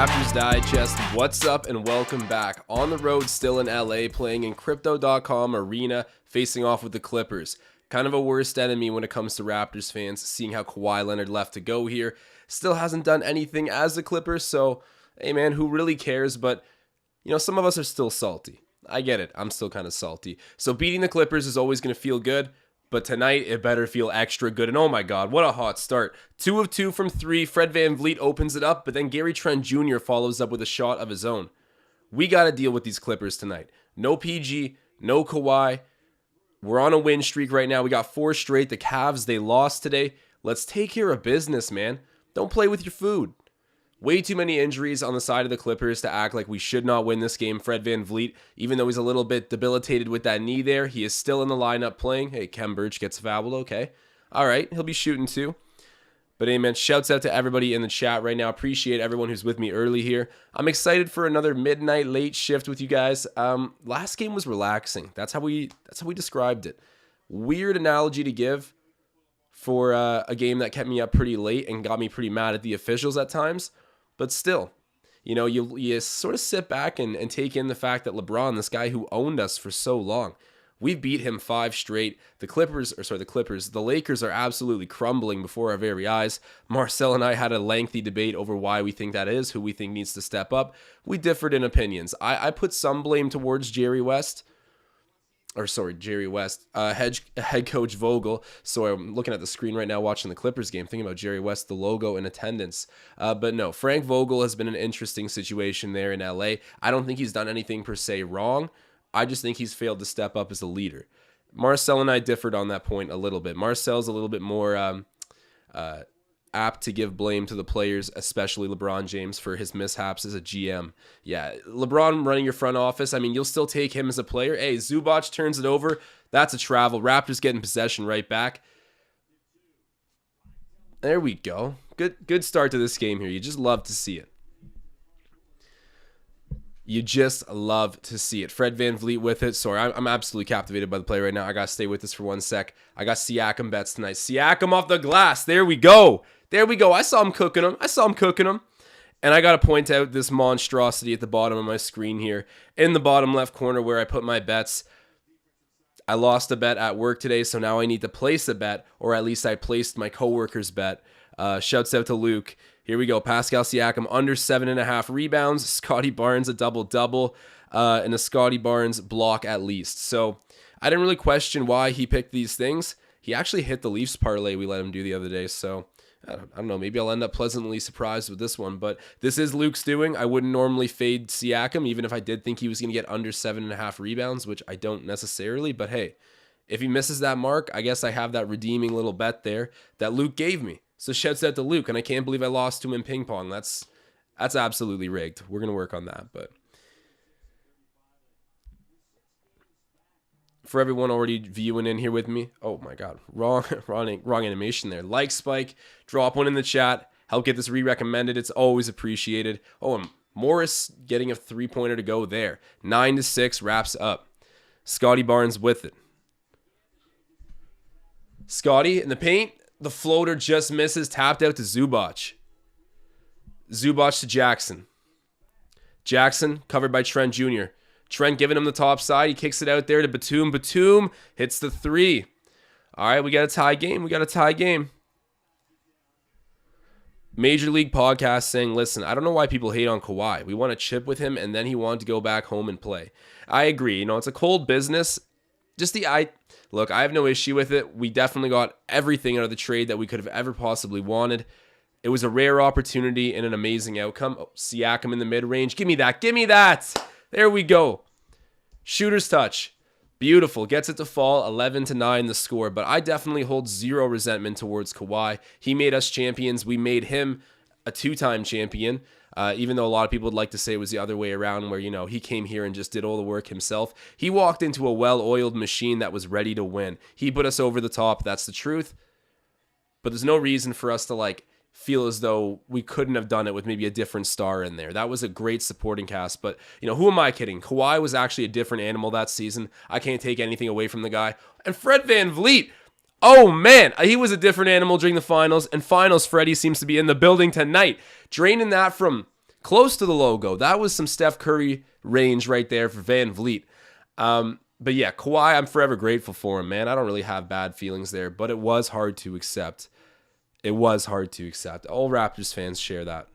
Raptors Digest. What's up and welcome back. On the road, still in LA, playing in Crypto.com Arena, facing off with the Clippers. Kind of a worst enemy when it comes to Raptors fans, seeing how Kawhi Leonard left to go here. Still hasn't done anything as the Clippers, so, hey man, who really cares? But, some of us are still salty. I get it. I'm still kind of salty. So beating the Clippers is always going to feel good. But tonight, it better feel extra good. And oh my God, what a hot start. 2 of 2 from 3. Fred VanVleet opens it up, but then Gary Trent Jr. follows up with a shot of his own. We got to deal with these Clippers tonight. No PG, no Kawhi. We're on a win streak right now. We got 4 straight. The Cavs, they lost today. Let's take care of business, man. Don't play with your food. Way too many injuries on the side of the Clippers to act like we should not win this game. Fred VanVleet, even though he's a little bit debilitated with that knee there, he is still in the lineup playing. Hey, Kem Birch gets fouled. Okay. All right. He'll be shooting too. But hey, man, shouts out to everybody in the chat right now. Appreciate everyone who's with me early here. I'm excited for another midnight late shift with you guys. Last game was relaxing. That's how we described it. Weird analogy to give for a game that kept me up pretty late and got me pretty mad at the officials at times. But still, you sort of sit back and take in the fact that LeBron, this guy who owned us for so long, we beat him 5 straight. The Lakers are absolutely crumbling before our very eyes. Marcel and I had a lengthy debate over why we think that is, who we think needs to step up. We differed in opinions. I put some blame towards Jerry West, head coach Vogel. So I'm looking at the screen right now watching the Clippers game, thinking about Jerry West, the logo in attendance. But no, Frank Vogel has been an interesting situation there in LA. I don't think he's done anything per se wrong. I just think he's failed to step up as a leader. Marcel and I differed on that point a little bit. Marcel's a little bit more apt to give blame to the players, especially LeBron James, for his mishaps as a GM. Yeah, LeBron running your front office, you'll still take him as a player. Hey, Zubac turns it over. That's a travel. Raptors getting possession right back. There we go. Good start to this game here. You just love to see it. You just love to see it. Fred VanVleet with it. Sorry, I'm absolutely captivated by the play right now. I got to stay with this for 1 sec. I got Siakam bets tonight. Siakam off the glass. There we go. I saw him cooking them. And I got to point out this monstrosity at the bottom of my screen here. In the bottom left corner where I put my bets. I lost a bet at work today, so now I need to place a bet. Or at least I placed my coworker's bet. Shouts out to Luke. Here we go. Pascal Siakam under 7.5 rebounds. Scottie Barnes a double-double. And a Scottie Barnes block at least. So I didn't really question why he picked these things. He actually hit the Leafs parlay we let him do the other day. So I don't know. Maybe I'll end up pleasantly surprised with this one. But this is Luke's doing. I wouldn't normally fade Siakam, even if I did think he was going to get under 7.5 rebounds, which I don't necessarily. But hey, if he misses that mark, I guess I have that redeeming little bet there that Luke gave me. So shouts out to Luke, and I can't believe I lost to him in ping pong. That's absolutely rigged. We're going to work on that. But for everyone already viewing in here with me, oh my God, wrong animation there. Like spike, drop one in the chat, help get this re-recommended. It's always appreciated. Oh, and Morris getting a 3-pointer to go there. 9-6 wraps up. Scottie Barnes with it. Scottie in the paint. The floater just misses, tapped out to Zubac. Zubac to Jackson. Jackson covered by Trent Jr. Trent giving him the top side. He kicks it out there to Batum. Batum hits the 3. All right, we got a tie game. Major League Podcast saying, listen, I don't know why people hate on Kawhi. We want to chip with him, and then he wanted to go back home and play. I agree. It's a cold business. Look, I have no issue with it. We definitely got everything out of the trade that we could have ever possibly wanted. It was a rare opportunity and an amazing outcome. Oh, Siakam in the mid-range. Give me that. There we go. Shooter's touch. Beautiful. Gets it to fall. 11-9 the score. But I definitely hold zero resentment towards Kawhi. He made us champions. We made him a 2-time champion. Even though a lot of people would like to say it was the other way around where, he came here and just did all the work himself. He walked into a well-oiled machine that was ready to win. He put us over the top. That's the truth. But there's no reason for us to, feel as though we couldn't have done it with maybe a different star in there. That was a great supporting cast. But, who am I kidding? Kawhi was actually a different animal that season. I can't take anything away from the guy. And Fred VanVleet, oh man, he was a different animal during the finals. And finals Freddie seems to be in the building tonight. Draining that from Close to the logo. That was some Steph Curry range right there for Van Vliet. But yeah, Kawhi, I'm forever grateful for him, man. I don't really have bad feelings there, but it was hard to accept. It was hard to accept. All Raptors fans share that.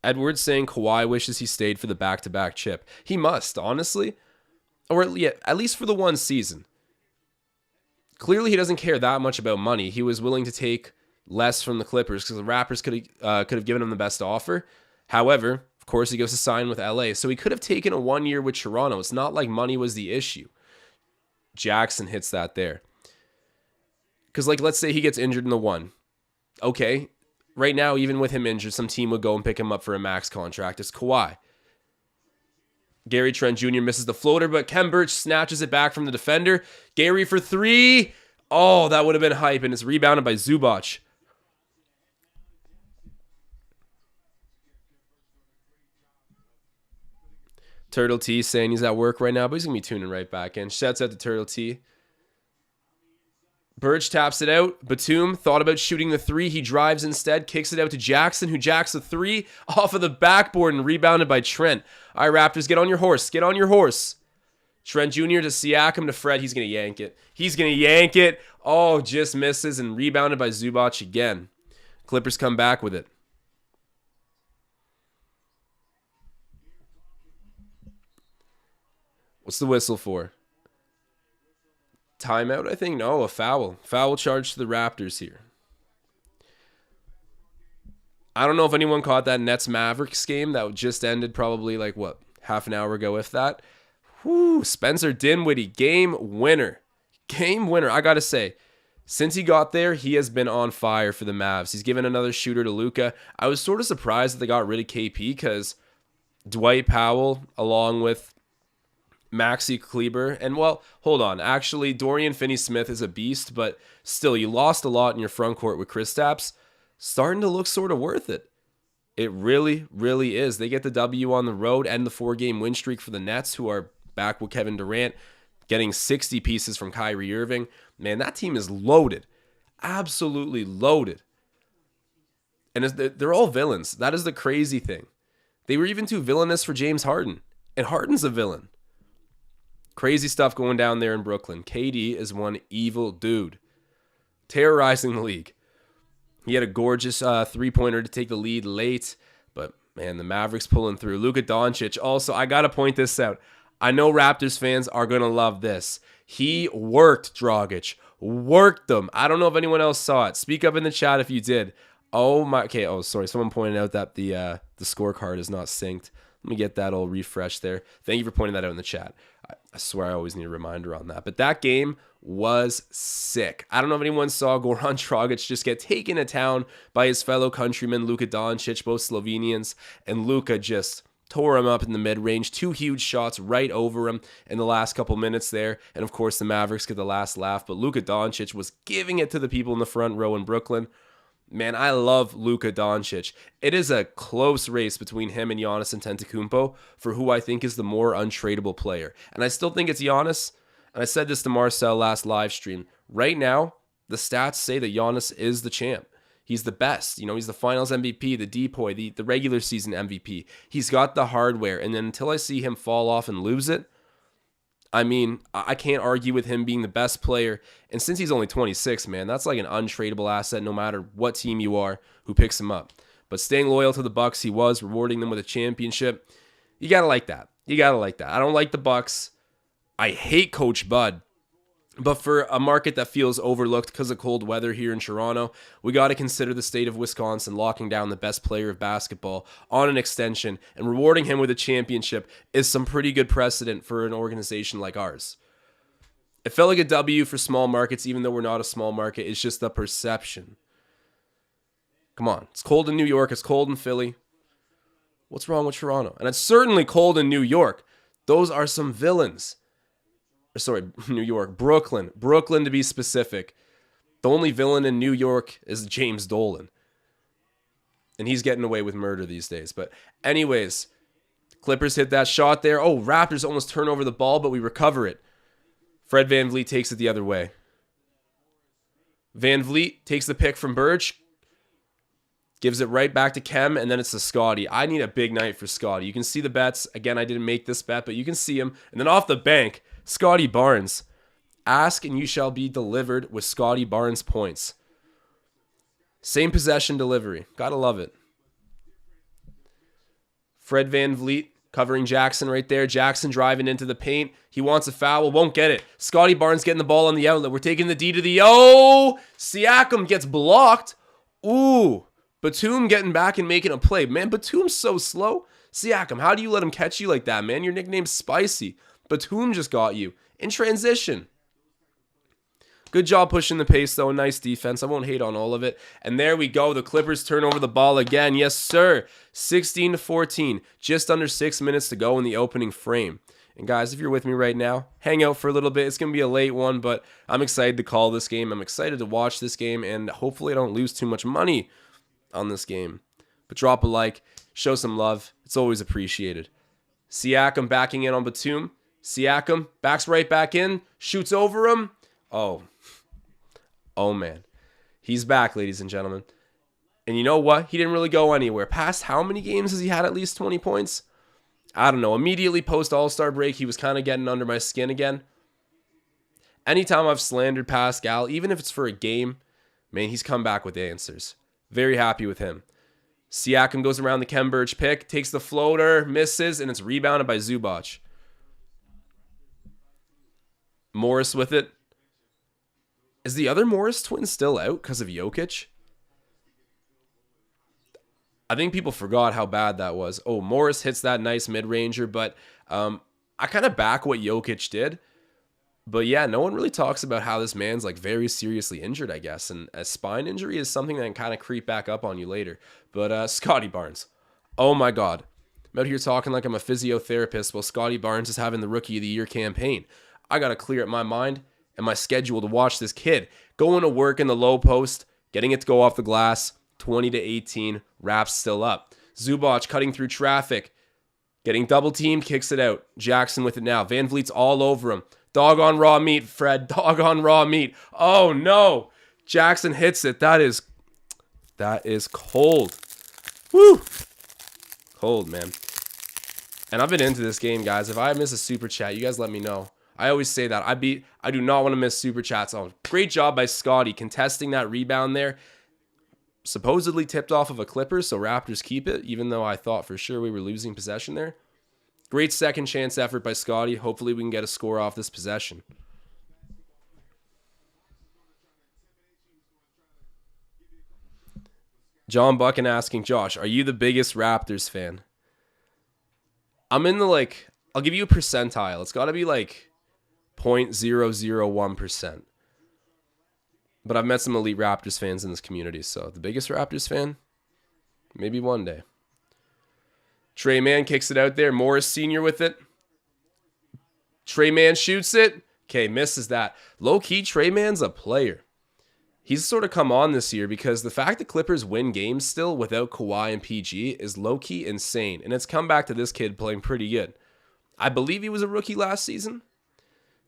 Edwards saying Kawhi wishes he stayed for the back-to-back chip. He must, honestly. Or yeah, at least for the one season. Clearly, he doesn't care that much about money. He was willing to take less from the Clippers because the Raptors could have given him the best offer. However, of course, he goes to sign with LA. So he could have taken a 1 year with Toronto. It's not like money was the issue. Jackson hits that there. Because, like, let's say he gets injured in the one. Okay, right now, even with him injured, some team would go and pick him up for a max contract. It's Kawhi. Gary Trent Jr. misses the floater, but Kem Birch snatches it back from the defender. Gary for three. Oh, that would have been hype, and it's rebounded by Zubac. Turtle T saying he's at work right now, but he's going to be tuning right back in. Shouts out to Turtle T. Birch taps it out. Batum thought about shooting the three. He drives instead, kicks it out to Jackson, who jacks the three off of the backboard and rebounded by Trent. All right, Raptors, get on your horse. Get on your horse. Trent Jr. to Siakam to Fred. He's going to yank it. He's going to yank it. Oh, just misses and rebounded by Zubac again. Clippers come back with it. What's the whistle for? Timeout, I think? No, a foul. Foul charge to the Raptors here. I don't know if anyone caught that Nets-Mavericks game that just ended probably like, what, half an hour ago, if that. Whew, Spencer Dinwiddie, game winner. Game winner. I got to say, since he got there, he has been on fire for the Mavs. He's given another shooter to Luka. I was sort of surprised that they got rid of KP because Dwight Powell, along with Maxi Kleber, and well, hold on. Actually, Dorian Finney-Smith is a beast, but still, you lost a lot in your front court with Kristaps. Starting to look sort of worth it. It really, really is. They get the W on the road and the 4-game win streak for the Nets, who are back with Kevin Durant, getting 60 pieces from Kyrie Irving. Man, that team is loaded. Absolutely loaded. And they're all villains. That is the crazy thing. They were even too villainous for James Harden. And Harden's a villain. Crazy stuff going down there in Brooklyn. KD is one evil dude. Terrorizing the league. He had a gorgeous three-pointer to take the lead late. But, man, the Mavericks pulling through. Luka Doncic. Also, I got to point this out. I know Raptors fans are going to love this. He worked Dragic. Worked them. I don't know if anyone else saw it. Speak up in the chat if you did. Oh, my. Okay, oh, sorry. Someone pointed out that the scorecard is not synced. Let me get that all refreshed there. Thank you for pointing that out in the chat. I swear I always need a reminder on that. But that game was sick. I don't know if anyone saw Goran Dragic just get taken to town by his fellow countryman, Luka Doncic, both Slovenians. And Luka just tore him up in the mid-range. 2 huge shots right over him in the last couple minutes there. And of course, the Mavericks get the last laugh. But Luka Doncic was giving it to the people in the front row in Brooklyn. Man, I love Luka Doncic. It is a close race between him and Giannis Antetokounmpo for who I think is the more untradeable player. And I still think it's Giannis. And I said this to Marcel last live stream. Right now, the stats say that Giannis is the champ. He's the best. He's the finals MVP, the depoy, the regular season MVP. He's got the hardware. And then until I see him fall off and lose it, I mean, I can't argue with him being the best player. And since he's only 26, man, that's like an untradeable asset no matter what team you are who picks him up. But staying loyal to the Bucks, he was rewarding them with a championship. You got to like that. You got to like that. I don't like the Bucks. I hate Coach Bud. But for a market that feels overlooked because of cold weather here in Toronto, we got to consider the state of Wisconsin locking down the best player of basketball on an extension and rewarding him with a championship is some pretty good precedent for an organization like ours. It felt like a W for small markets, even though we're not a small market. It's just the perception. Come on. It's cold in New York. It's cold in Philly. What's wrong with Toronto? And it's certainly cold in New York. Those are some villains. Sorry, New York, Brooklyn to be specific. The only villain in New York is James Dolan. And he's getting away with murder these days. But anyways, Clippers hit that shot there. Oh, Raptors almost turn over the ball, but we recover it. Fred VanVleet takes it the other way. VanVleet takes the pick from Birch. Gives it right back to Kem, and then it's to Scottie. I need a big night for Scottie. You can see the bets. Again, I didn't make this bet, but you can see him. And then off the bank, Scottie Barnes. Ask and you shall be delivered with Scottie Barnes points. Same possession delivery. Gotta love it. Fred VanVleet covering Jackson right there. Jackson driving into the paint. He wants a foul. Won't get it. Scottie Barnes getting the ball on the outlet. We're taking the D to the O. Siakam gets blocked. Ooh. Batum getting back and making a play. Man, Batum's so slow. Siakam, how do you let him catch you like that, man? Your nickname's Spicy. Batum just got you. In transition. Good job pushing the pace, though. Nice defense. I won't hate on all of it. And there we go. The Clippers turn over the ball again. Yes, sir. 16-14. Just under 6 minutes to go in the opening frame. And guys, if you're with me right now, hang out for a little bit. It's going to be a late one, but I'm excited to call this game. I'm excited to watch this game, and hopefully I don't lose too much money on this game. But drop a like. Show some love. It's always appreciated. Siakam backing in on Batum. Siakam backs right back in. Shoots over him. Oh, man. He's back, ladies and gentlemen. And you know what? He didn't really go anywhere. Past how many games has he had at least 20 points? I don't know. Immediately post All-Star break, he was kind of getting under my skin again. Anytime I've slandered Pascal, even if it's for a game, man, he's come back with answers. Very happy with him. Siakam goes around the Kem Birch pick, takes the floater, misses, and it's rebounded by Zubac. Morris with it. Is the other Morris twin still out because of Jokic? I think people forgot how bad that was. Oh, Morris hits that nice mid-ranger, but I kind of back what Jokic did. But yeah, no one really talks about how this man's like very seriously injured, I guess. And a spine injury is something that can kind of creep back up on you later. But Scottie Barnes. Oh my God. I'm out here talking like I'm a physiotherapist while Scottie Barnes is having the Rookie of the Year campaign. I got to clear up my mind and my schedule to watch this kid. Going to work in the low post, getting it to go off the glass. 20-18. Raps still up. Zubac cutting through traffic. Getting double teamed, kicks it out. Jackson with it now. VanVleet's all over him. Dog on raw meat, Fred. Dog on raw meat. Oh, no. Jackson hits it. That is cold. Woo. Cold, man. And I've been into this game, guys. If I miss a super chat, you guys let me know. I always say that. I do not want to miss super chats. Oh, great job by Scottie contesting that rebound there. Supposedly tipped off of a Clipper, so Raptors keep it, even though I thought for sure we were losing possession there. Great second chance effort by Scottie. Hopefully we can get a score off this possession. John Buchan asking, Josh, are you the biggest Raptors fan? I'm in the I'll give you a percentile. It's got to be 0.001%. But I've met some elite Raptors fans in this community, so the biggest Raptors fan? Maybe one day. Trey Mann kicks it out there. Morris Sr. with it. Trey Mann shoots it. Okay, misses that. Low-key, Trey Mann's a player. He's sort of come on this year because the fact that Clippers win games still without Kawhi and PG is low-key insane. And it's come back to this kid playing pretty good. I believe he was a rookie last season.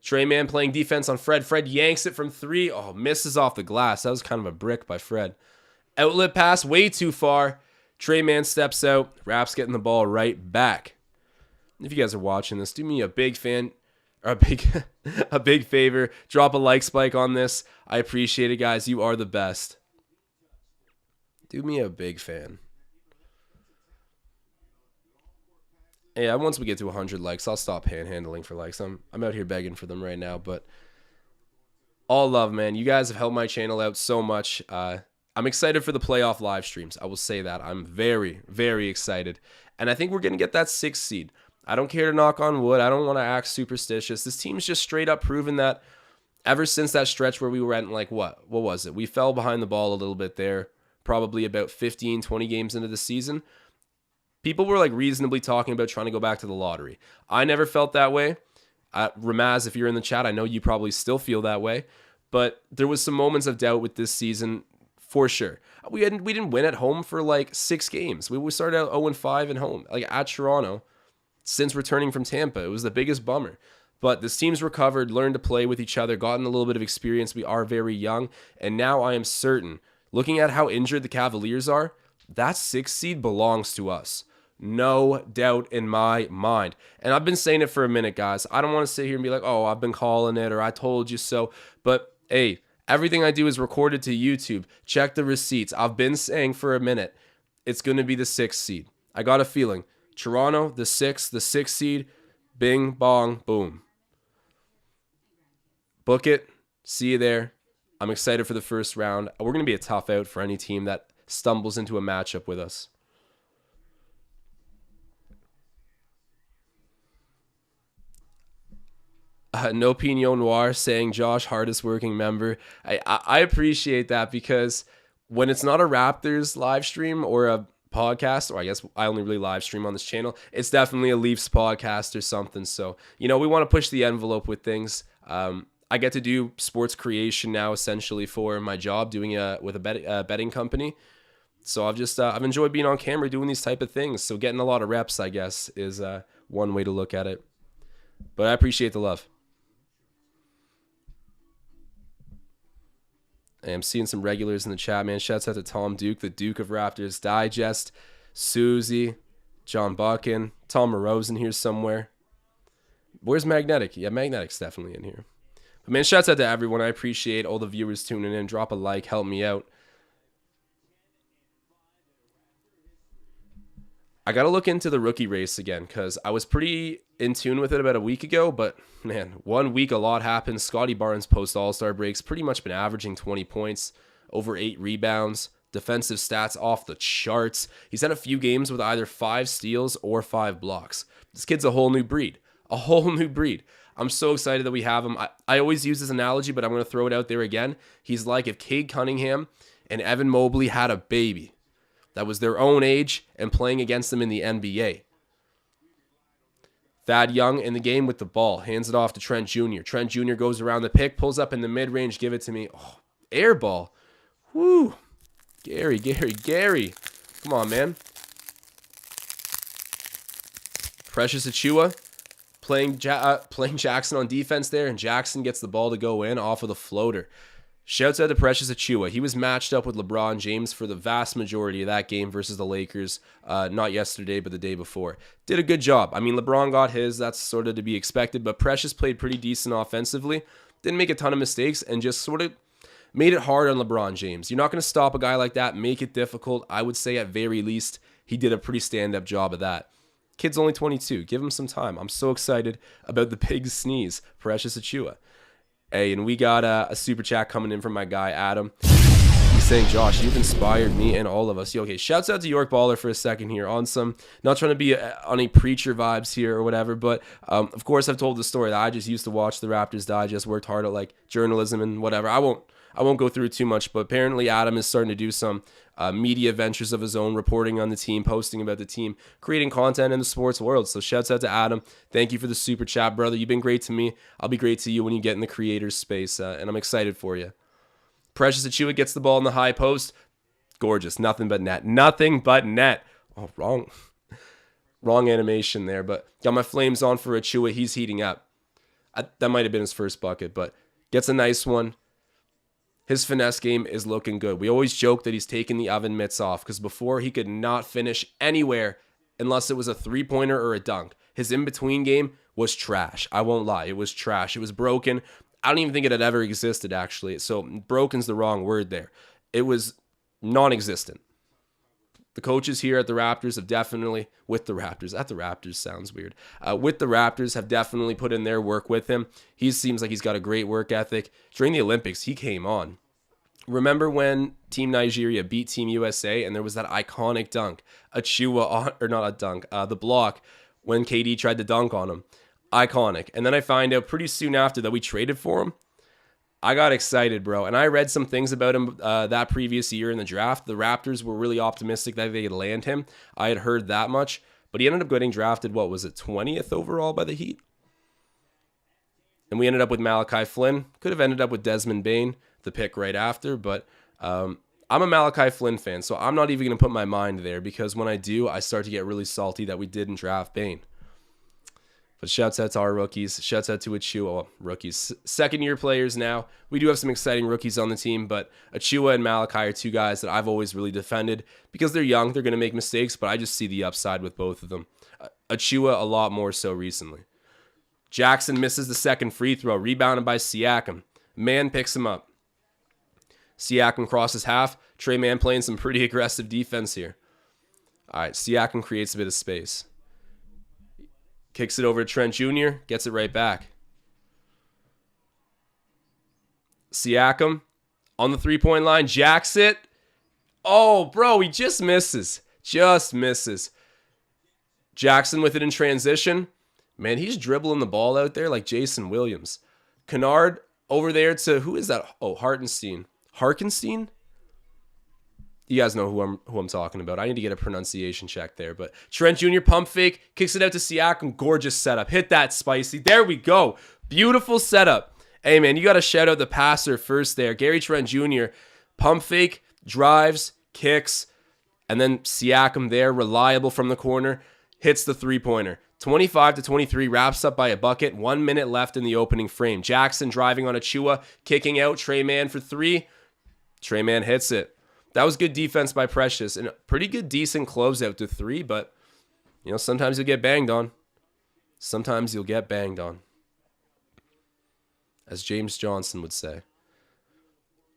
Trey Mann playing defense on Fred. Fred yanks it from three. Oh, misses off the glass. That was kind of a brick by Fred. Outlet pass way too far. Trey Mann steps out. Raps getting the ball right back. If you guys are watching this, do me a big favor. Drop a like spike on this. I appreciate it, guys. You are the best. Do me a big fan. Hey, once we get to 100 likes, I'll stop panhandling for likes. I'm out here begging for them right now, but all love, man. You guys have helped my channel out so much. I'm excited for the playoff live streams. I will say that. I'm very, very excited. And I think we're going to get that 6th seed. I don't care to knock on wood. I don't want to act superstitious. This team's just straight up proven that ever since that stretch where we were at, what was it? We fell behind the ball a little bit there, probably about 15, 20 games into the season. People were reasonably talking about trying to go back to the lottery. I never felt that way. Ramaz, if you're in the chat, I know you probably still feel that way. But there was some moments of doubt with this season. For sure. We didn't win at home for 6 games. We started out 0-5 at home, at Toronto, since returning from Tampa. It was the biggest bummer. But this team's recovered, learned to play with each other, gotten a little bit of experience. We are very young. And now I am certain, looking at how injured the Cavaliers are, that 6th seed belongs to us. No doubt in my mind. And I've been saying it for a minute, guys. I don't want to sit here and be like, oh, I've been calling it or I told you so. But hey, everything I do is recorded to YouTube. Check the receipts. I've been saying for a minute, it's going to be the 6th seed. I got a feeling. Toronto, the 6th seed, bing, bong, boom. Book it. See you there. I'm excited for the first round. We're going to be a tough out for any team that stumbles into a matchup with us. No Pinot Noir saying Josh, hardest working member. I appreciate that, because when it's not a Raptors live stream or a podcast, or I guess I only really live stream on this channel, it's definitely a Leafs podcast or something. So, we want to push the envelope with things. I get to do sports creation now, essentially, for my job, doing with a betting company. So I've enjoyed being on camera doing these type of things. So getting a lot of reps, I guess, is one way to look at it. But I appreciate the love. I'm seeing some regulars in the chat, man. Shouts out to Tom Duke, the Duke of Raptors Digest, Susie, John Buchan, Tom Moreau's in here somewhere. Where's Magnetic? Yeah, Magnetic's definitely in here. But man, shouts out to everyone. I appreciate all the viewers tuning in. Drop a like, help me out. I got to look into the rookie race again, because I was pretty in tune with it about a week ago, but man, 1 week a lot happened. Scottie Barnes post All-Star breaks, pretty much been averaging 20 points, over 8 rebounds, defensive stats off the charts. He's had a few games with either 5 steals or 5 blocks. This kid's a whole new breed, I'm so excited that we have him. I always use this analogy, but I'm going to throw it out there again. He's like if Cade Cunningham and Evan Mobley had a baby that was their own age and playing against them in the NBA. Thad Young in the game with the ball. Hands it off to Trent Jr. Trent Jr. goes around the pick, pulls up in the mid-range, give it to me. Oh, air ball. Woo. Gary. Come on, man. Precious Achiuwa playing Jackson on defense there, and Jackson gets the ball to go in off of the floater. Shouts out to Precious Achiuwa. He was matched up with LeBron James for the vast majority of that game versus the Lakers. Not yesterday, but the day before. Did a good job. I mean, LeBron got his. That's sort of to be expected. But Precious played pretty decent offensively. Didn't make a ton of mistakes and just sort of made it hard on LeBron James. You're not going to stop a guy like that. Make it difficult. I would say at very least he did a pretty stand-up job of that. Kid's only 22. Give him some time. I'm so excited about the big sneeze. Precious Achiuwa. Hey, and we got a super chat coming in from my guy, Adam. He's saying, Josh, you've inspired me and all of us. Okay, shouts out to York Baller for a second here on some, not trying to be on any preacher vibes here or whatever, but of course I've told the story that I just used to watch the Raptors Digest, worked hard at like journalism and whatever. I won't go through too much, but apparently Adam is starting to do some media ventures of his own, reporting on the team, posting about the team, creating content in the sports world. So shouts out to Adam. Thank you for the super chat, brother. You've been great to me. I'll be great to you when you get in the creator's space, and I'm excited for you. Precious Achiuwa gets the ball in the high post. Gorgeous. Nothing but net. Oh, wrong animation there, but got my flames on for Achiuwa. He's heating up. That might have been his first bucket, but gets a nice one. His finesse game is looking good. We always joke that he's taking the oven mitts off because before he could not finish anywhere unless it was a three-pointer or a dunk. His in-between game was trash. I won't lie. It was trash. It was broken. I don't even think it had ever existed, actually. So broken's the wrong word there. It was non-existent. The coaches here at the Raptors have definitely, with the Raptors sounds weird. With the Raptors have definitely put in their work with him. He seems like he's got a great work ethic. During the Olympics, he came on. Remember when Team Nigeria beat Team USA and there was that iconic dunk? Achiuwa on, or not a dunk, the block when KD tried to dunk on him. Iconic. And then I find out pretty soon after that we traded for him. I got excited, bro. And I read some things about him that previous year in the draft. The Raptors were really optimistic that they'd land him. I had heard that much. But he ended up getting drafted, 20th overall by the Heat? And we ended up with Malachi Flynn. Could have ended up with Desmond Bane, the pick right after. But I'm a Malachi Flynn fan, so I'm not even going to put my mind there. Because when I do, I start to get really salty that we didn't draft Bane. But shouts out to our rookies. Shouts out to Achua. Well, rookies. Second-year players now. We do have some exciting rookies on the team, but Achua and Malachi are two guys that I've always really defended because they're young. They're going to make mistakes, but I just see the upside with both of them. Achua a lot more so recently. Jackson misses the second free throw. Rebounded by Siakam. Mann picks him up. Siakam crosses half. Trey Mann playing some pretty aggressive defense here. All right, Siakam creates a bit of space. Kicks it over to Trent Jr., gets it right back. Siakam on the three-point line, jacks it. Oh, bro, he just misses. Just misses. Jackson with it in transition. Man, he's dribbling the ball out there like Jason Williams. Kennard over there to, who is that? Oh, Hartenstein. Harkenstein? You guys know who I'm talking about. I need to get a pronunciation check there. But Trent Jr. pump fake, kicks it out to Siakam. Gorgeous setup. Hit that, Spicy. There we go. Beautiful setup. Hey, man, you got to shout out the passer first there. Gary Trent Jr. Pump fake, drives, kicks, and then Siakam there, reliable from the corner, hits the three-pointer. 25-23, wraps up by a bucket. 1 minute left in the opening frame. Jackson driving on Achua, kicking out. Trey Mann for three. Trey Mann hits it. That was good defense by Precious and a pretty good, decent closeout to three, but, you know, sometimes you'll get banged on. Sometimes you'll get banged on. As James Johnson would say.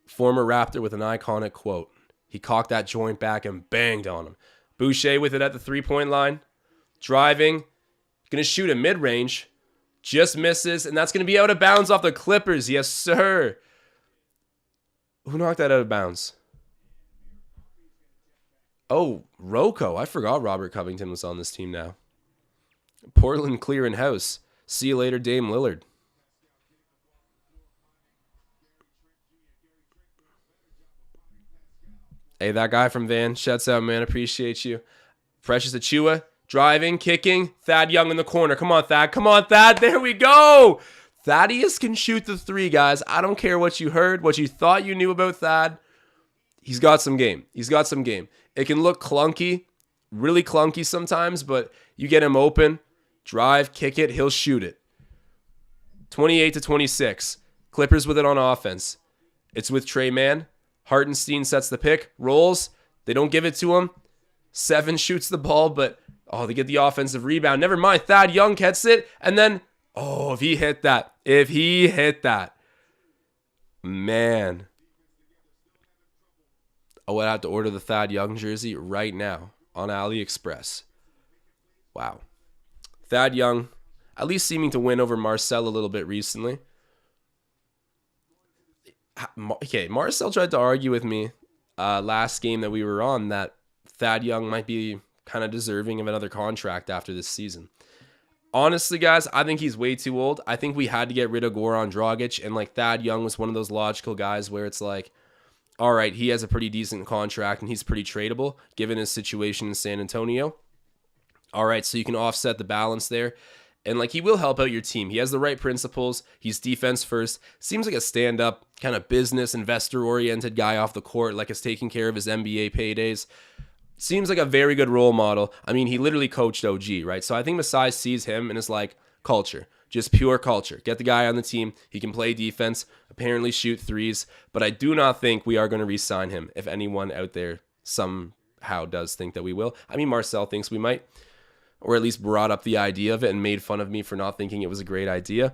Former Raptor with an iconic quote. He cocked that joint back and banged on him. Boucher with it at the three-point line. Driving. Going to shoot a mid-range. Just misses, and that's going to be out of bounds off the Clippers. Yes, sir. Who knocked that out of bounds? Oh, Rocco. I forgot Robert Covington was on this team now. Portland clearing house. See you later, Dame Lillard. Hey, that guy from Van. Shouts out, man. Appreciate you. Precious Achua. Driving, kicking. Thad Young in the corner. Come on, Thad. Come on, Thad. There we go. Thaddeus can shoot the three, guys. I don't care what you heard, what you thought you knew about Thad. He's got some game. He's got some game. It can look clunky, really clunky sometimes, but you get him open, drive, kick it, he'll shoot it. 28-26. Clippers with it on offense. It's with Trey Mann. Hartenstein sets the pick, rolls. They don't give it to him. 7 shoots the ball, but, they get the offensive rebound. Never mind. Thad Young gets it, and then, if he hit that. Man. I would have to order the Thad Young jersey right now on AliExpress. Wow. Thad Young, at least seeming to win over Marcel a little bit recently. Okay, Marcel tried to argue with me last game that we were on that Thad Young might be kind of deserving of another contract after this season. Honestly, guys, I think he's way too old. I think we had to get rid of Goran Dragic, and like Thad Young was one of those logical guys where it's like, all right, he has a pretty decent contract and he's pretty tradable given his situation in San Antonio. All right, so you can offset the balance there. And like he will help out your team. He has the right principles. He's defense first. Seems like a stand-up kind of business investor-oriented guy off the court, like is taking care of his NBA paydays. Seems like a very good role model. I mean, he literally coached OG, right? So I think Masai sees him and is like, culture. Just pure culture. Get the guy on the team. He can play defense, apparently shoot threes, but I do not think we are going to re-sign him if anyone out there somehow does think that we will. I mean, Marcel thinks we might, or at least brought up the idea of it and made fun of me for not thinking it was a great idea.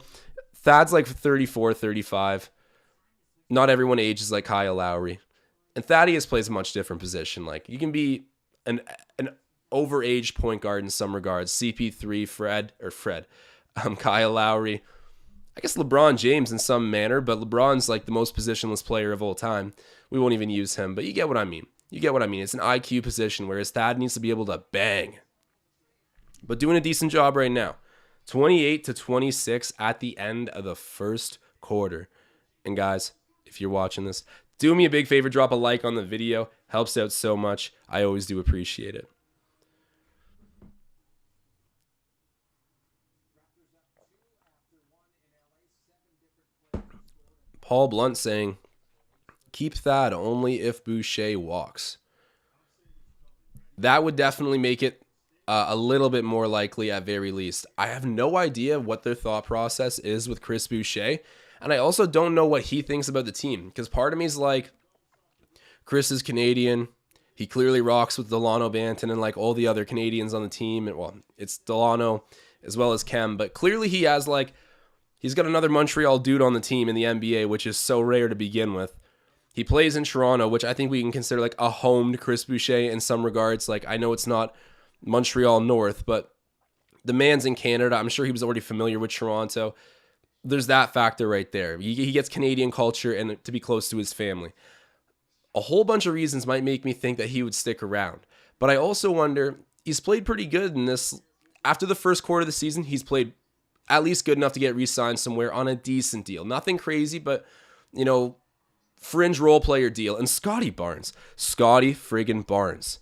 Thad's like 34, 35. Not everyone ages like Kyle Lowry. And Thaddeus plays a much different position. Like, you can be an overaged point guard in some regards. CP3, Fred. Kyle Lowry. I guess LeBron James in some manner, but LeBron's like the most positionless player of all time. We won't even use him, but you get what I mean. It's an IQ position, whereas Thad needs to be able to bang. But doing a decent job right now. 28-26 at the end of the first quarter. And guys, if you're watching this, do me a big favor, drop a like on the video. Helps out so much. I always do appreciate it. Paul Blunt saying, keep Thad only if Boucher walks. That would definitely make it a little bit more likely at very least. I have no idea what their thought process is with Chris Boucher, and I also don't know what he thinks about the team, because part of me is like, Chris is Canadian. He clearly rocks with Delano Banton and like all the other Canadians on the team. And well, it's Delano as well as Kem, but clearly he has like, he's got another Montreal dude on the team in the NBA, which is so rare to begin with. He plays in Toronto, which I think we can consider like a homed Chris Boucher in some regards. Like, I know it's not Montreal North, but the man's in Canada. I'm sure he was already familiar with Toronto. There's that factor right there. He gets Canadian culture and to be close to his family. A whole bunch of reasons might make me think that he would stick around. But I also wonder, he's played pretty good in this. After the first quarter of the season, he's played at least good enough to get re-signed somewhere on a decent deal. Nothing crazy, but, you know, fringe role player deal. And Scottie friggin' Barnes.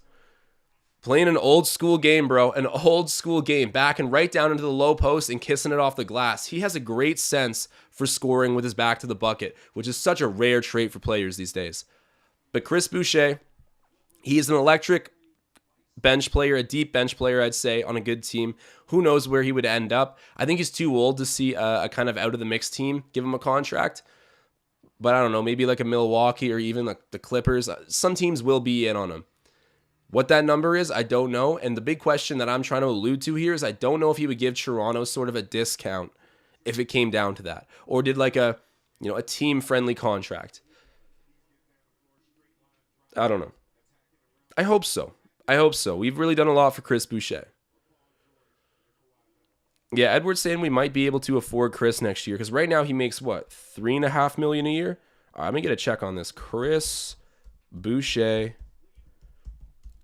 Playing an old school game, bro. An old school game. Backing right down into the low post and kissing it off the glass. He has a great sense for scoring with his back to the bucket, which is such a rare trait for players these days. But Chris Boucher, he's an electric bench player, a deep bench player, I'd say, on a good team. Who knows where he would end up? I think he's too old to see a kind of out of the mix team give him a contract. But I don't know, maybe like a Milwaukee or even like the Clippers. Some teams will be in on him. What that number is, I don't know. And the big question that I'm trying to allude to here is I don't know if he would give Toronto sort of a discount if it came down to that. Or did like a team-friendly contract. I don't know. I hope so. We've really done a lot for Chris Boucher. Yeah, Edward's saying we might be able to afford Chris next year because right now he makes what, $3.5 million a year? All right, let me get a check on this. Chris Boucher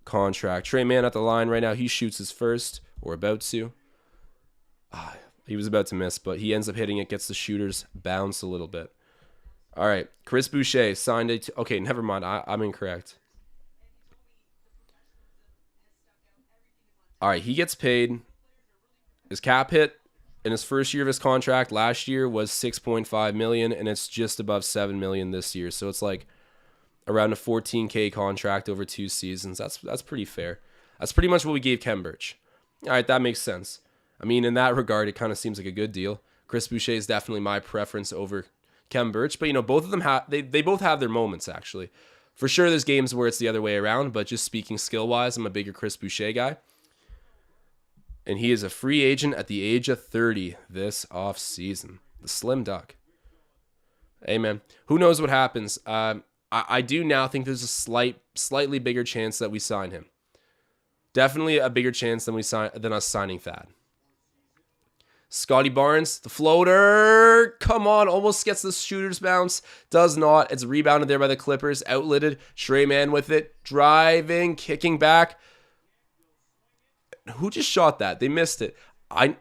contract. Trey Mann at the line right now. He shoots his first, or about to. He was about to miss, but he ends up hitting it. Gets the shooter's bounce a little bit. All right, Chris Boucher signed it. Okay, never mind. I'm incorrect. All right, he gets paid. His cap hit in his first year of his contract last year was $6.5 million, and it's just above $7 million this year. So it's like around a $14K contract over 2 seasons. That's pretty fair. That's pretty much what we gave Kem Birch. All right, that makes sense. I mean, in that regard, it kind of seems like a good deal. Chris Boucher is definitely my preference over Kem Birch, but both of them they both have their moments actually. For sure, there's games where it's the other way around, but just speaking skill wise, I'm a bigger Chris Boucher guy, and he is a free agent at the age of 30 this off season. The slim duck. Hey man, who knows what happens? I do now think there's a slightly bigger chance that we sign him. Definitely a bigger chance than us signing Thad. Scottie Barnes, the floater. Come on, almost gets the shooter's bounce. Does not. It's rebounded there by the Clippers. Outlitted. Trey Mann with it. Driving, kicking back. Who just shot that? They missed it. I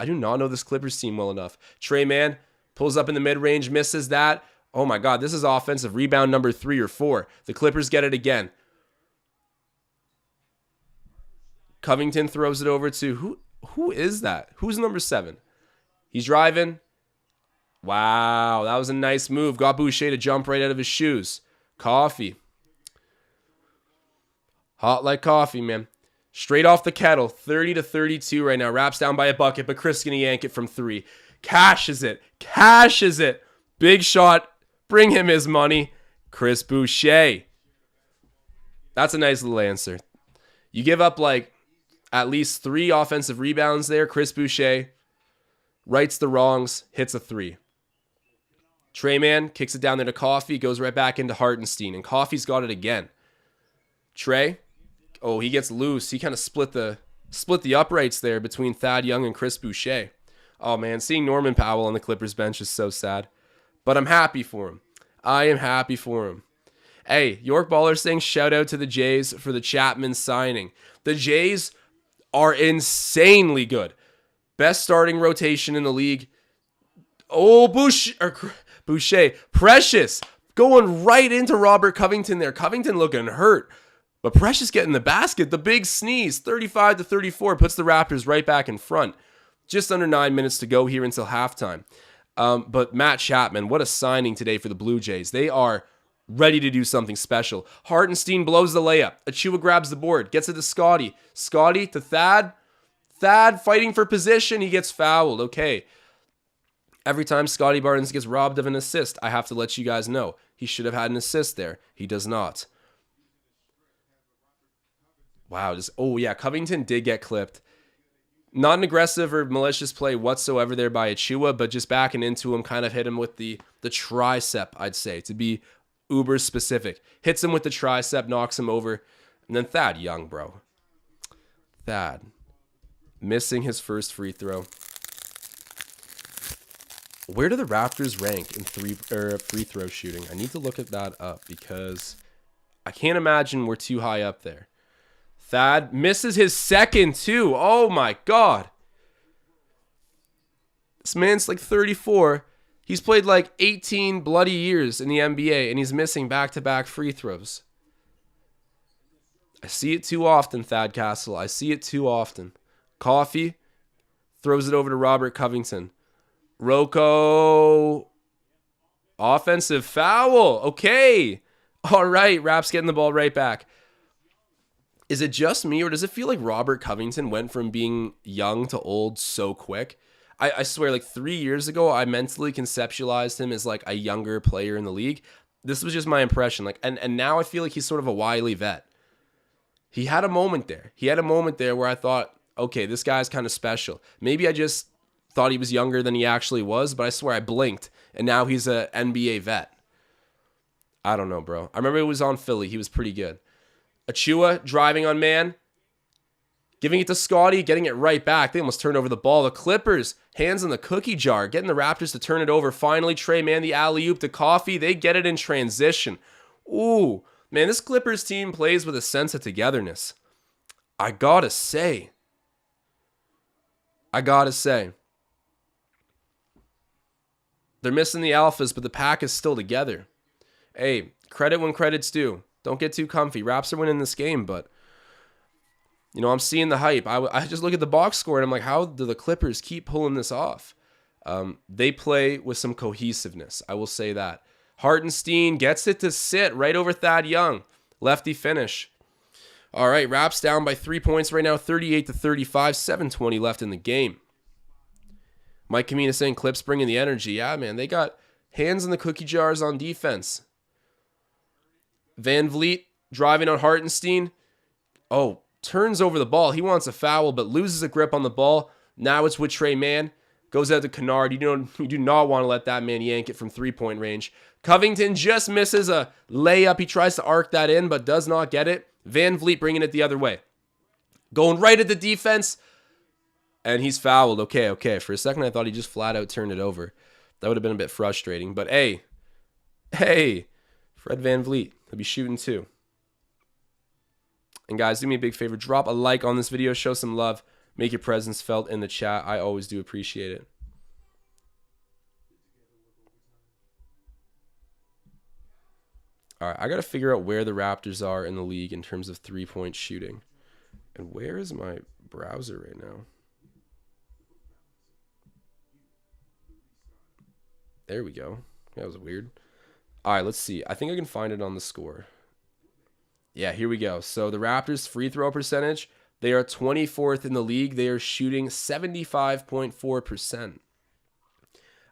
do not know this Clippers team well enough. Trey Mann pulls up in the mid-range, misses that. Oh my God, this is offensive rebound number 3 or 4. The Clippers get it again. Covington throws it over to who is that? Who's number 7? He's driving. Wow, that was a nice move. Got Boucher to jump right out of his shoes. Coffee. Hot like coffee, man. Straight off the kettle. 30-32 right now. Raps down by a bucket, but Chris gonna yank it from 3. Cashes it. Big shot. Bring him his money. Chris Boucher. That's a nice little answer. You give up like at least 3 offensive rebounds there. Chris Boucher rights the wrongs, hits a 3. Trey Mann kicks it down there to Coffee, goes right back into Hartenstein, and Coffee's got it again. Trey, he gets loose. He kind of split the uprights there between Thad Young and Chris Boucher. Oh man, seeing Norman Powell on the Clippers bench is so sad. But I'm happy for him. I am happy for him. Hey, York Baller saying shout out to the Jays for the Chapman signing. The Jays are insanely good. Best starting rotation in the league. Oh, Boucher. Precious. Going right into Robert Covington there. Covington looking hurt. But Precious getting the basket. The big sneeze. 35-34 puts the Raptors right back in front. Just under 9 minutes to go here until halftime. But Matt Chapman, what a signing today for the Blue Jays. They are ready to do something special. Hartenstein blows the layup. Achua grabs the board, gets it to Scottie. Scottie to Thad. Thad fighting for position. He gets fouled. Okay. Every time Scottie Barnes gets robbed of an assist, I have to let you guys know. He should have had an assist there. He does not. Wow. Oh, yeah. Covington did get clipped. Not an aggressive or malicious play whatsoever there by Achua, but just backing into him, kind of hit him with the tricep, I'd say, to be uber specific. Hits him with the tricep, knocks him over. And then Thad Young, bro. Thad missing his first free throw. Where do the Raptors rank in free throw shooting? I need to look at that up because I can't imagine we're too high up there. Thad misses his second too. Oh my God. This man's like 34. He's played like 18 bloody years in the NBA and he's missing back-to-back free throws. I see it too often, Thad Castle. I see it too often. Coffee throws it over to Robert Covington. Rocco. Offensive foul. Okay. All right. Raps getting the ball right back. Is it just me or does it feel like Robert Covington went from being young to old so quick? I swear, like 3 years ago, I mentally conceptualized him as like a younger player in the league. This was just my impression. Like, and now I feel like he's sort of a wily vet. He had a moment there. He had a moment there where I thought, okay, this guy's kind of special. Maybe I just thought he was younger than he actually was, but I swear I blinked, and now he's a NBA vet. I don't know, bro. I remember it was on Philly. He was pretty good. Achua driving on man. Giving it to Scottie, getting it right back. They almost turned over the ball. The Clippers, hands in the cookie jar, getting the Raptors to turn it over. Finally, Trey Mann, the alley-oop to Coffee. They get it in transition. Ooh, man, this Clippers team plays with a sense of togetherness. I gotta say. They're missing the alphas, but the pack is still together. Hey, credit when credit's due. Don't get too comfy. Raps are winning this game, but you know, I'm seeing the hype. I just look at the box score and I'm like, how do the Clippers keep pulling this off? They play with some cohesiveness. I will say that. Hartenstein gets it to sit right over Thad Young. Lefty finish. All right, Raps down by 3 points right now, 38-35, 7:20 left in the game. Mike Kamina saying Clips bringing the energy. Yeah, man, they got hands in the cookie jars on defense. Van Vliet driving on Hartenstein. Oh, turns over the ball. He wants a foul, but loses a grip on the ball. Now it's with Trey Mann. Goes out to Kennard. You do not want to let that man yank it from three-point range. Covington just misses a layup. He tries to arc that in, but does not get it. Van Vliet bringing it the other way. Going right at the defense. And he's fouled. Okay. For a second, I thought he just flat out turned it over. That would have been a bit frustrating. But hey, Fred Van Vliet. He'll be shooting too. And guys, do me a big favor. Drop a like on this video. Show some love. Make your presence felt in the chat. I always do appreciate it. All right, I got to figure out where the Raptors are in the league in terms of three-point shooting. And where is my browser right now? There we go. That was weird. All right, let's see. I think I can find it on the score. Yeah, here we go. So the Raptors' free throw percentage, they are 24th in the league. They are shooting 75.4%.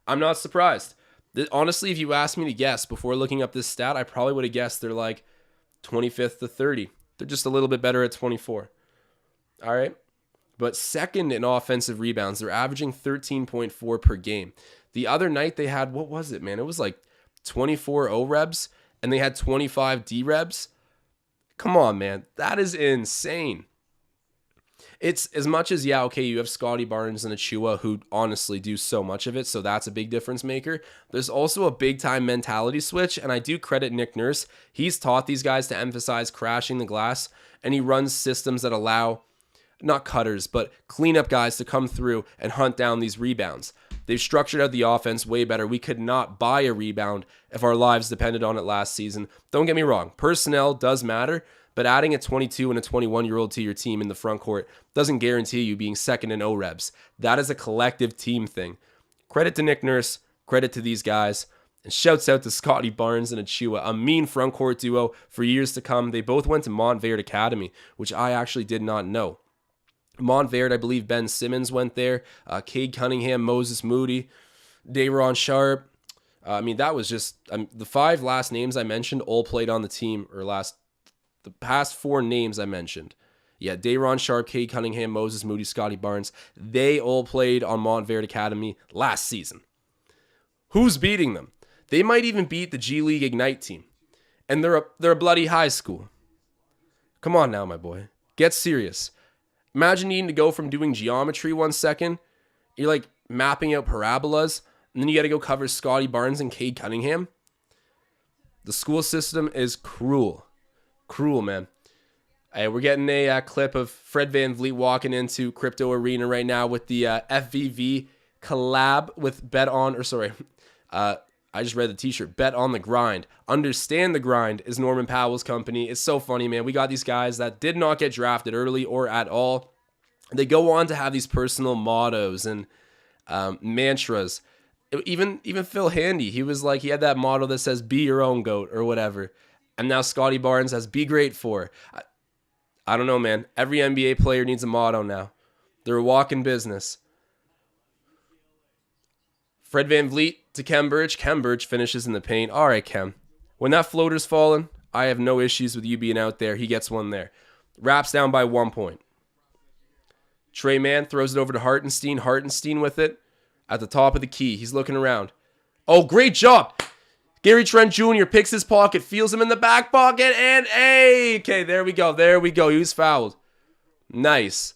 I'm not surprised. Honestly, if you asked me to guess before looking up this stat, I probably would have guessed they're like 25th to 30. They're just a little bit better at 24. All right. But second in offensive rebounds, they're averaging 13.4 per game. The other night they had, what was it, man? It was like 24 O-Rebs and they had 25 D-Rebs. Come on, man. That is insane. It's as much as, yeah, okay, you have Scottie Barnes and Achua who honestly do so much of it, so that's a big difference maker. There's also a big-time mentality switch, and I do credit Nick Nurse. He's taught these guys to emphasize crashing the glass, and he runs systems that allow, not cutters, but cleanup guys to come through and hunt down these rebounds. They've structured out the offense way better. We could not buy a rebound if our lives depended on it last season. Don't get me wrong. Personnel does matter, but adding a 22 and a 21-year-old to your team in the front court doesn't guarantee you being second in O-Rebs. That is a collective team thing. Credit to Nick Nurse. Credit to these guys. And shouts out to Scottie Barnes and Achua, a mean front court duo for years to come. They both went to Montverde Academy, which I actually did not know. Montverde, I believe Ben Simmons went there. Cade Cunningham, Moses Moody, Day'Ron Sharp. That was just the 5 last names I mentioned all played on the team, the past 4 names I mentioned. Yeah, Day'Ron Sharp, Cade Cunningham, Moses Moody, Scottie Barnes. They all played on Montverde Academy last season. Who's beating them? They might even beat the G League Ignite team. And they're a bloody high school. Come on now, my boy. Get serious. Imagine needing to go from doing geometry 1 second. You're like mapping out parabolas. And then you got to go cover Scottie Barnes and Cade Cunningham. The school system is cruel. Cruel, man. Hey, we're getting a clip of Fred VanVleet walking into Crypto Arena right now with the FVV collab with I just read the t-shirt. Bet on the Grind. Understand the Grind is Norman Powell's company. It's so funny, man. We got these guys that did not get drafted early or at all. They go on to have these personal mottos and mantras. Even Phil Handy, he had that motto that says, be your own GOAT or whatever. And now Scottie Barnes has be great for. I don't know, man. Every NBA player needs a motto now. They're a walking business. Fred VanVleet to Kem Burge. Kem Burge finishes in the paint. All right, Kem. When that floater's falling, I have no issues with you being out there. He gets one there. Raps down by 1 point. Trey Mann throws it over to Hartenstein. Hartenstein with it at the top of the key. He's looking around. Oh, great job. Gary Trent Jr. picks his pocket, feels him in the back pocket, and okay, there we go. He was fouled. Nice.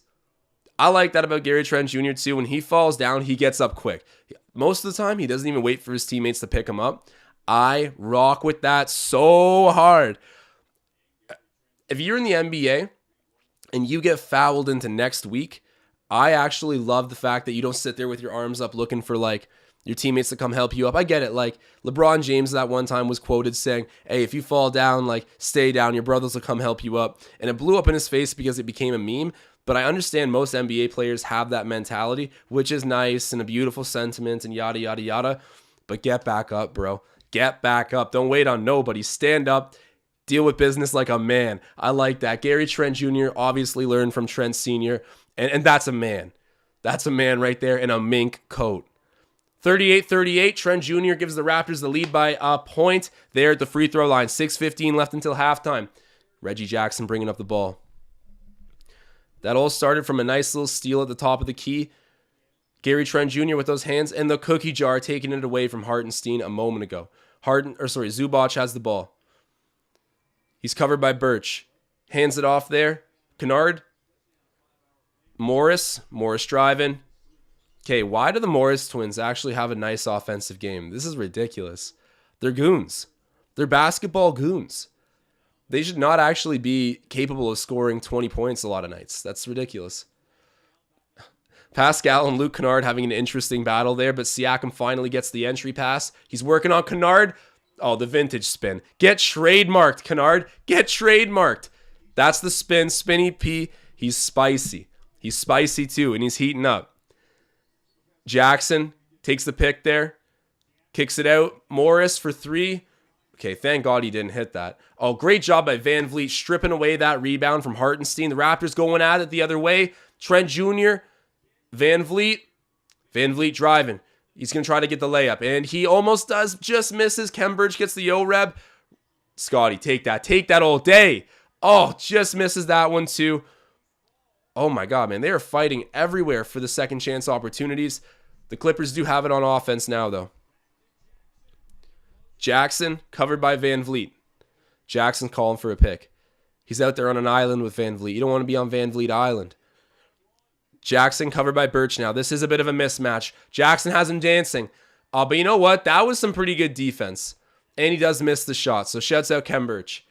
I like that about Gary Trent Jr. too. When he falls down, he gets up quick. Most of the time, he doesn't even wait for his teammates to pick him up. I rock with that so hard. If you're in the NBA and you get fouled into next week, I actually love the fact that you don't sit there with your arms up looking for your teammates to come help you up. I get it. LeBron James that one time was quoted saying, hey, if you fall down, stay down. Your brothers will come help you up. And it blew up in his face because it became a meme. But I understand most NBA players have that mentality, which is nice and a beautiful sentiment and yada, yada, yada. But get back up, bro. Get back up. Don't wait on nobody. Stand up. Deal with business like a man. I like that. Gary Trent Jr. obviously learned from Trent Sr. And that's a man. That's a man right there in a mink coat. 38-38, Trent Jr. gives the Raptors the lead by a point there at the free throw line. 6:15 left until halftime. Reggie Jackson bringing up the ball. That all started from a nice little steal at the top of the key. Gary Trent Jr. with those hands and the cookie jar taking it away from Hartenstein a moment ago. Zubac has the ball. He's covered by Birch. Hands it off there. Kennard. Morris driving. Okay, why do the Morris twins actually have a nice offensive game? This is ridiculous. They're goons. They're basketball goons. They should not actually be capable of scoring 20 points a lot of nights. That's ridiculous. Pascal and Luke Kennard having an interesting battle there, but Siakam finally gets the entry pass. He's working on Kennard. Oh, the vintage spin. Get trademarked, Kennard. Get trademarked. That's the spin. Spinny P. He's spicy. He's spicy too, and he's heating up. Jackson takes the pick there. Kicks it out. Morris for 3. Okay, thank God he didn't hit that. Oh, great job by VanVleet stripping away that rebound from Hartenstein. The Raptors going at it the other way. Trent Jr., VanVleet driving. He's going to try to get the layup, and he almost does, just misses. Kem Burge gets the O-Reb. Scottie, take that all day. Oh, just misses that one too. Oh my God, man, they are fighting everywhere for the second chance opportunities. The Clippers do have it on offense now, though. Jackson covered by VanVleet. Jackson calling for a pick. He's out there on an island with VanVleet. You don't want to be on VanVleet Island. Jackson covered by Birch now. This is a bit of a mismatch. Jackson has him dancing. But you know what? That was some pretty good defense. And he does miss the shot. So shouts out Kem Burge.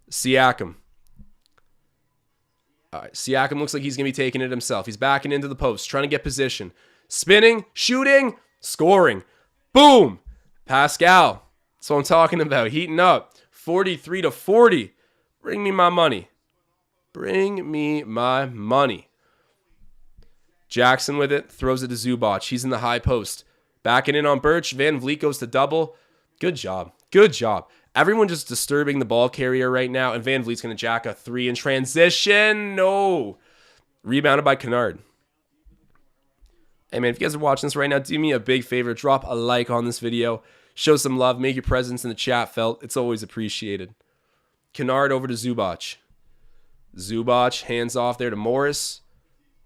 Siakam. All right, Siakam looks like he's going to be taking it himself. He's backing into the post, trying to get position. Spinning, shooting, scoring. Boom! Pascal. That's what I'm talking about. Heating up. 43-40. Bring me my money. Bring me my money. Jackson with it. Throws it to Zubac. He's in the high post. Backing in on Birch. Van Vliet goes to double. Good job. Good job. Everyone just disturbing the ball carrier right now, and Van Vliet's going to jack a 3 in transition. No. Rebounded by Kennard. Hey, man, if you guys are watching this right now, do me a big favor. Drop a like on this video. Show some love. Make your presence in the chat felt. It's always appreciated. Kennard over to Zubac. Zubac, hands off there to Morris.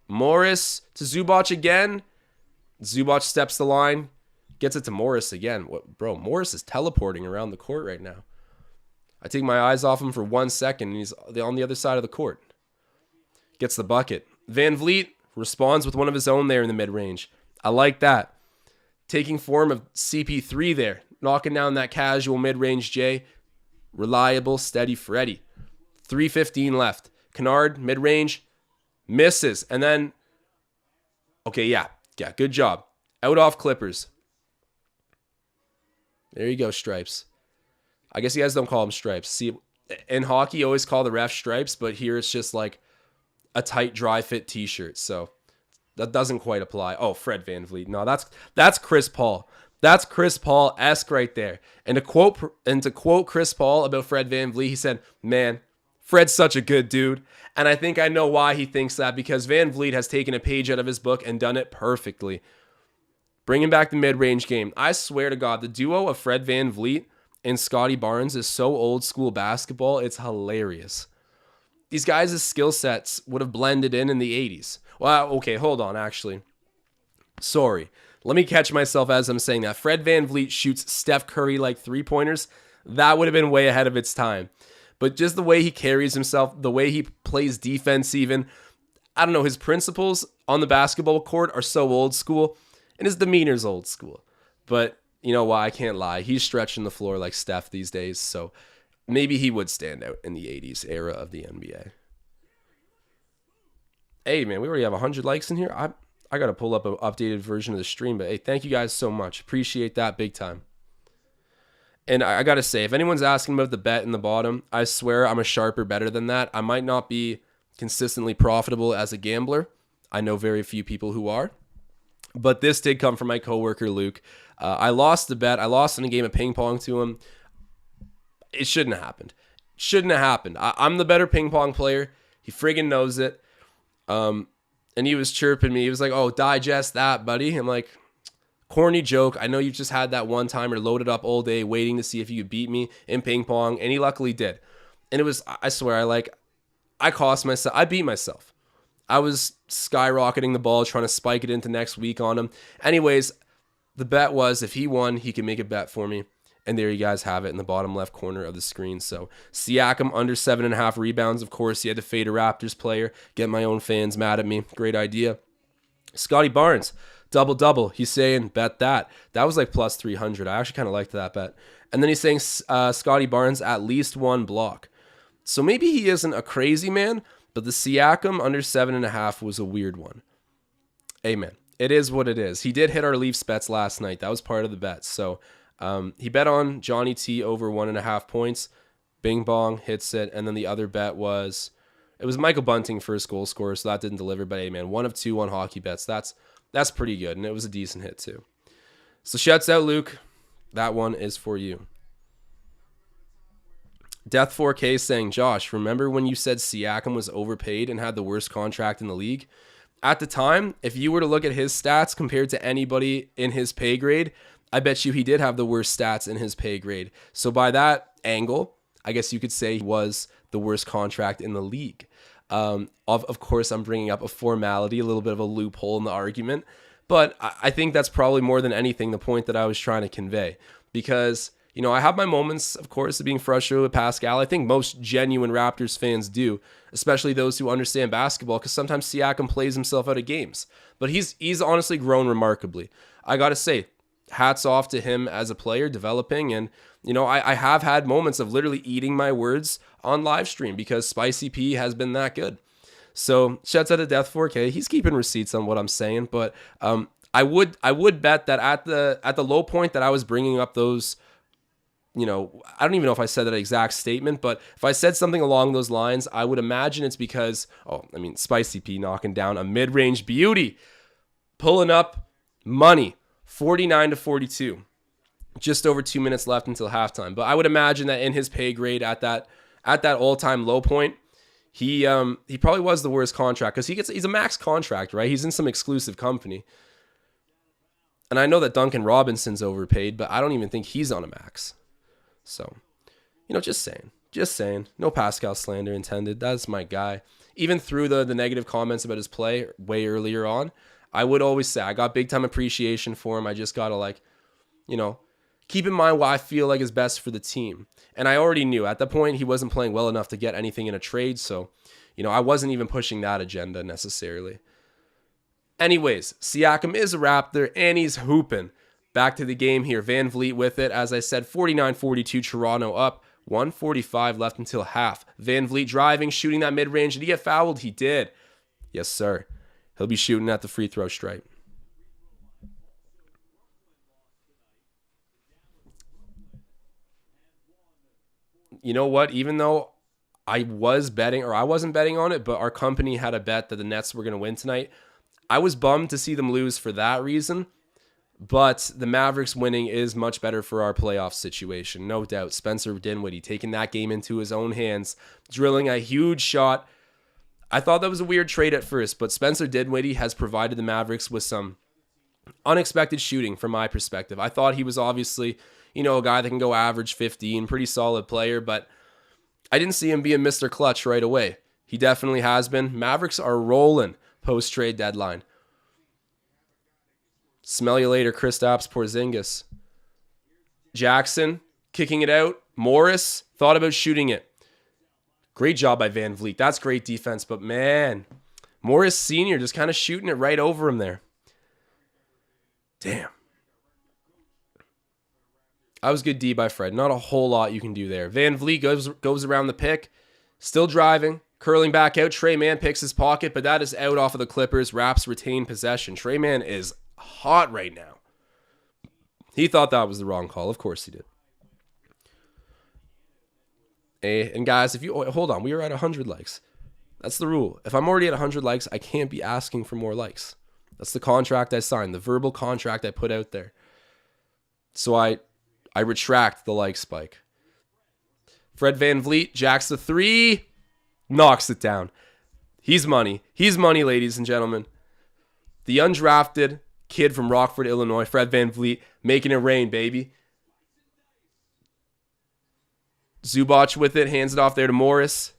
Morris to Zubac again. Zubac steps the line. Gets it to Morris again. What, bro, Morris is teleporting around the court right now. I take my eyes off him for 1 second, and he's on the other side of the court. Gets the bucket. Van Vliet responds with one of his own there in the mid-range. I like that. Taking form of CP3 there. Knocking down that casual mid-range J. Reliable, steady Freddy. 3:15 left. Kennard, mid-range. Misses. And then, okay, yeah, good job. Out off Clippers. There you go, Stripes. I guess you guys don't call them Stripes. See, in hockey, you always call the ref Stripes, but here it's just like a tight, dry-fit t-shirt. So that doesn't quite apply. Oh, Fred VanVleet. No, that's Chris Paul. That's Chris Paul-esque right there. And to quote Chris Paul about Fred VanVleet, he said, "Man, Fred's such a good dude." And I think I know why he thinks that, because VanVleet has taken a page out of his book and done it perfectly. Bringing back the mid-range game. I swear to God, the duo of Fred VanVleet and Scottie Barnes is so old school basketball, it's hilarious. These guys' skill sets would have blended in the 80s. Well, okay, hold on, actually. Sorry. Let me catch myself as I'm saying that. Fred VanVleet shoots Steph Curry-like three-pointers. That would have been way ahead of its time. But just the way he carries himself, the way he plays defense even, I don't know, his principles on the basketball court are so old school, and his demeanor's old school. But you know what? I can't lie. He's stretching the floor like Steph these days, so maybe he would stand out in the 80s era of the NBA. Hey, man, we already have 100 likes in here. I got to pull up an updated version of the stream, but hey, thank you guys so much. Appreciate that big time. And I got to say, if anyone's asking about the bet in the bottom, I swear I'm a sharper better than that. I might not be consistently profitable as a gambler. I know very few people who are. But this did come from my coworker, Luke. I lost the bet. I lost in a game of ping pong to him. It shouldn't have happened. Shouldn't have happened. I'm the better ping pong player. He friggin' knows it. And he was chirping me. He was like, "Oh, digest that, buddy." I'm like, corny joke. I know you just had that one timer loaded up all day waiting to see if you could beat me in ping pong. And he luckily did. And it was, I swear, I cost myself. I beat myself. I was skyrocketing the ball, trying to spike it into next week on him. Anyways, the bet was if he won, he could make a bet for me. And there you guys have it in the bottom left corner of the screen. So Siakam under 7.5 rebounds. Of course, he had to fade a Raptors player. Get my own fans mad at me. Great idea. Scottie Barnes, double-double. He's saying, bet that. That was like plus 300. I actually kind of liked that bet. And then he's saying Scottie Barnes at least one block. So maybe he isn't a crazy man, but the Siakam under 7.5 was a weird one. Amen. It is what it is. He did hit our Leafs bets last night. That was part of the bet. So he bet on Johnny T over 1.5 points. Bing bong, hits it. And then the other bet was, it was Michael Bunting first goal scorer, so that didn't deliver. But hey, man, 1 of 2 on hockey bets. That's pretty good. And it was a decent hit too. So shouts out, Luke. That one is for you. Death 4K saying, "Josh, remember when you said Siakam was overpaid and had the worst contract in the league? At the time, if you were to look at his stats compared to anybody in his pay grade, I bet you he did have the worst stats in his pay grade. So by that angle, I guess you could say he was the worst contract in the league. Of course, I'm bringing up a formality, a little bit of a loophole in the argument, but I think that's probably more than anything the point that I was trying to convey. Because, you know, I have my moments, of course, of being frustrated with Pascal. I think most genuine Raptors fans do, especially those who understand basketball, because sometimes Siakam plays himself out of games. But he's honestly grown remarkably. I got to say, hats off to him as a player developing. And, you know, I have had moments of literally eating my words on live stream because Spicy P has been that good. So shouts out to Death 4K. He's keeping receipts on what I'm saying. But I would bet that at the low point that I was bringing up those, you know, I don't even know if I said that exact statement, but if I said something along those lines, I would imagine it's because, Spicy P knocking down a mid-range beauty, pulling up money 49-42. Just over 2 minutes left until halftime. But I would imagine that in his pay grade at that all-time low point, he probably was the worst contract because he's a max contract, right? He's in some exclusive company. And I know that Duncan Robinson's overpaid, but I don't even think he's on a max. So, just saying. No Pascal slander intended. That's my guy. Even through the negative comments about his play way earlier on, I would always say I got big time appreciation for him. I just got to keep in mind what I feel like is best for the team. And I already knew at that point he wasn't playing well enough to get anything in a trade. So, I wasn't even pushing that agenda necessarily. Anyways, Siakam is a Raptor and he's hooping. Back to the game here. Van Vliet with it. As I said, 49-42, Toronto up. 1:45 left until half. Van Vliet driving, shooting that mid-range. Did he get fouled? He did. Yes, sir. He'll be shooting at the free throw stripe. You know what? Even though I wasn't betting on it, but our company had a bet that the Nets were going to win tonight, I was bummed to see them lose for that reason. But the Mavericks winning is much better for our playoff situation, no doubt. Spencer Dinwiddie taking that game into his own hands, drilling a huge shot. I thought that was a weird trade at first, but Spencer Dinwiddie has provided the Mavericks with some unexpected shooting from my perspective. I thought he was obviously, a guy that can go average 15, pretty solid player, but I didn't see him being Mr. Clutch right away. He definitely has been. Mavericks are rolling post-trade deadline. Smell you later, Kristaps Porzingis. Jackson kicking it out. Morris thought about shooting it. Great job by Van Vliet. That's great defense, but man, Morris Sr. just kind of shooting it right over him there. Damn. That was good D by Fred. Not a whole lot you can do there. Van Vliet goes around the pick. Still driving. Curling back out. Trey Mann picks his pocket, but that is out off of the Clippers. Raps retain possession. Trey Mann is hot right now. He thought that was the wrong call. Of course he did. And guys, hold on, we are at 100 likes. That's the rule. If I'm already at 100 likes, I can't be asking for more likes. That's the contract I signed, the verbal contract I put out there. So I retract the like spike. Fred Van Vliet jacks the three, knocks it down. He's money. He's money, ladies and gentlemen. The undrafted kid from Rockford, Illinois, Fred Van Vliet, making it rain, baby. Zubac with it, hands it off there to Morris.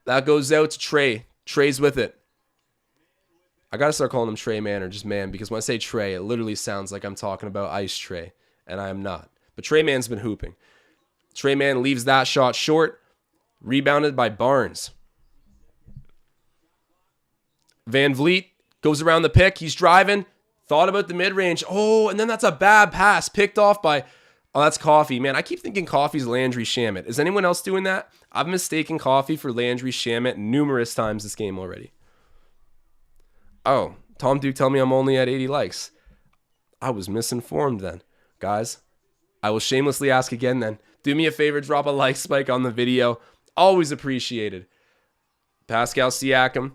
That goes out to Trey. Trey's with it. I got to start calling him Trey Man or just Man, because when I say Trey, it literally sounds like I'm talking about Ice Trey, and I am not. But Trey Man's been hooping. Trey Man leaves that shot short, rebounded by Barnes. Van Vliet goes around the pick. He's driving. Thought about the mid-range. Oh, and then that's a bad pass picked off by... Oh, that's Coffee. Man, I keep thinking Coffee's Landry Shamet. Is anyone else doing that? I've mistaken Coffee for Landry Shamet numerous times this game already. Oh, Tom Duke tell me I'm only at 80 likes. I was misinformed then. Guys, I will shamelessly ask again then. Do me a favor, drop a like spike on the video. Always appreciated. Pascal Siakam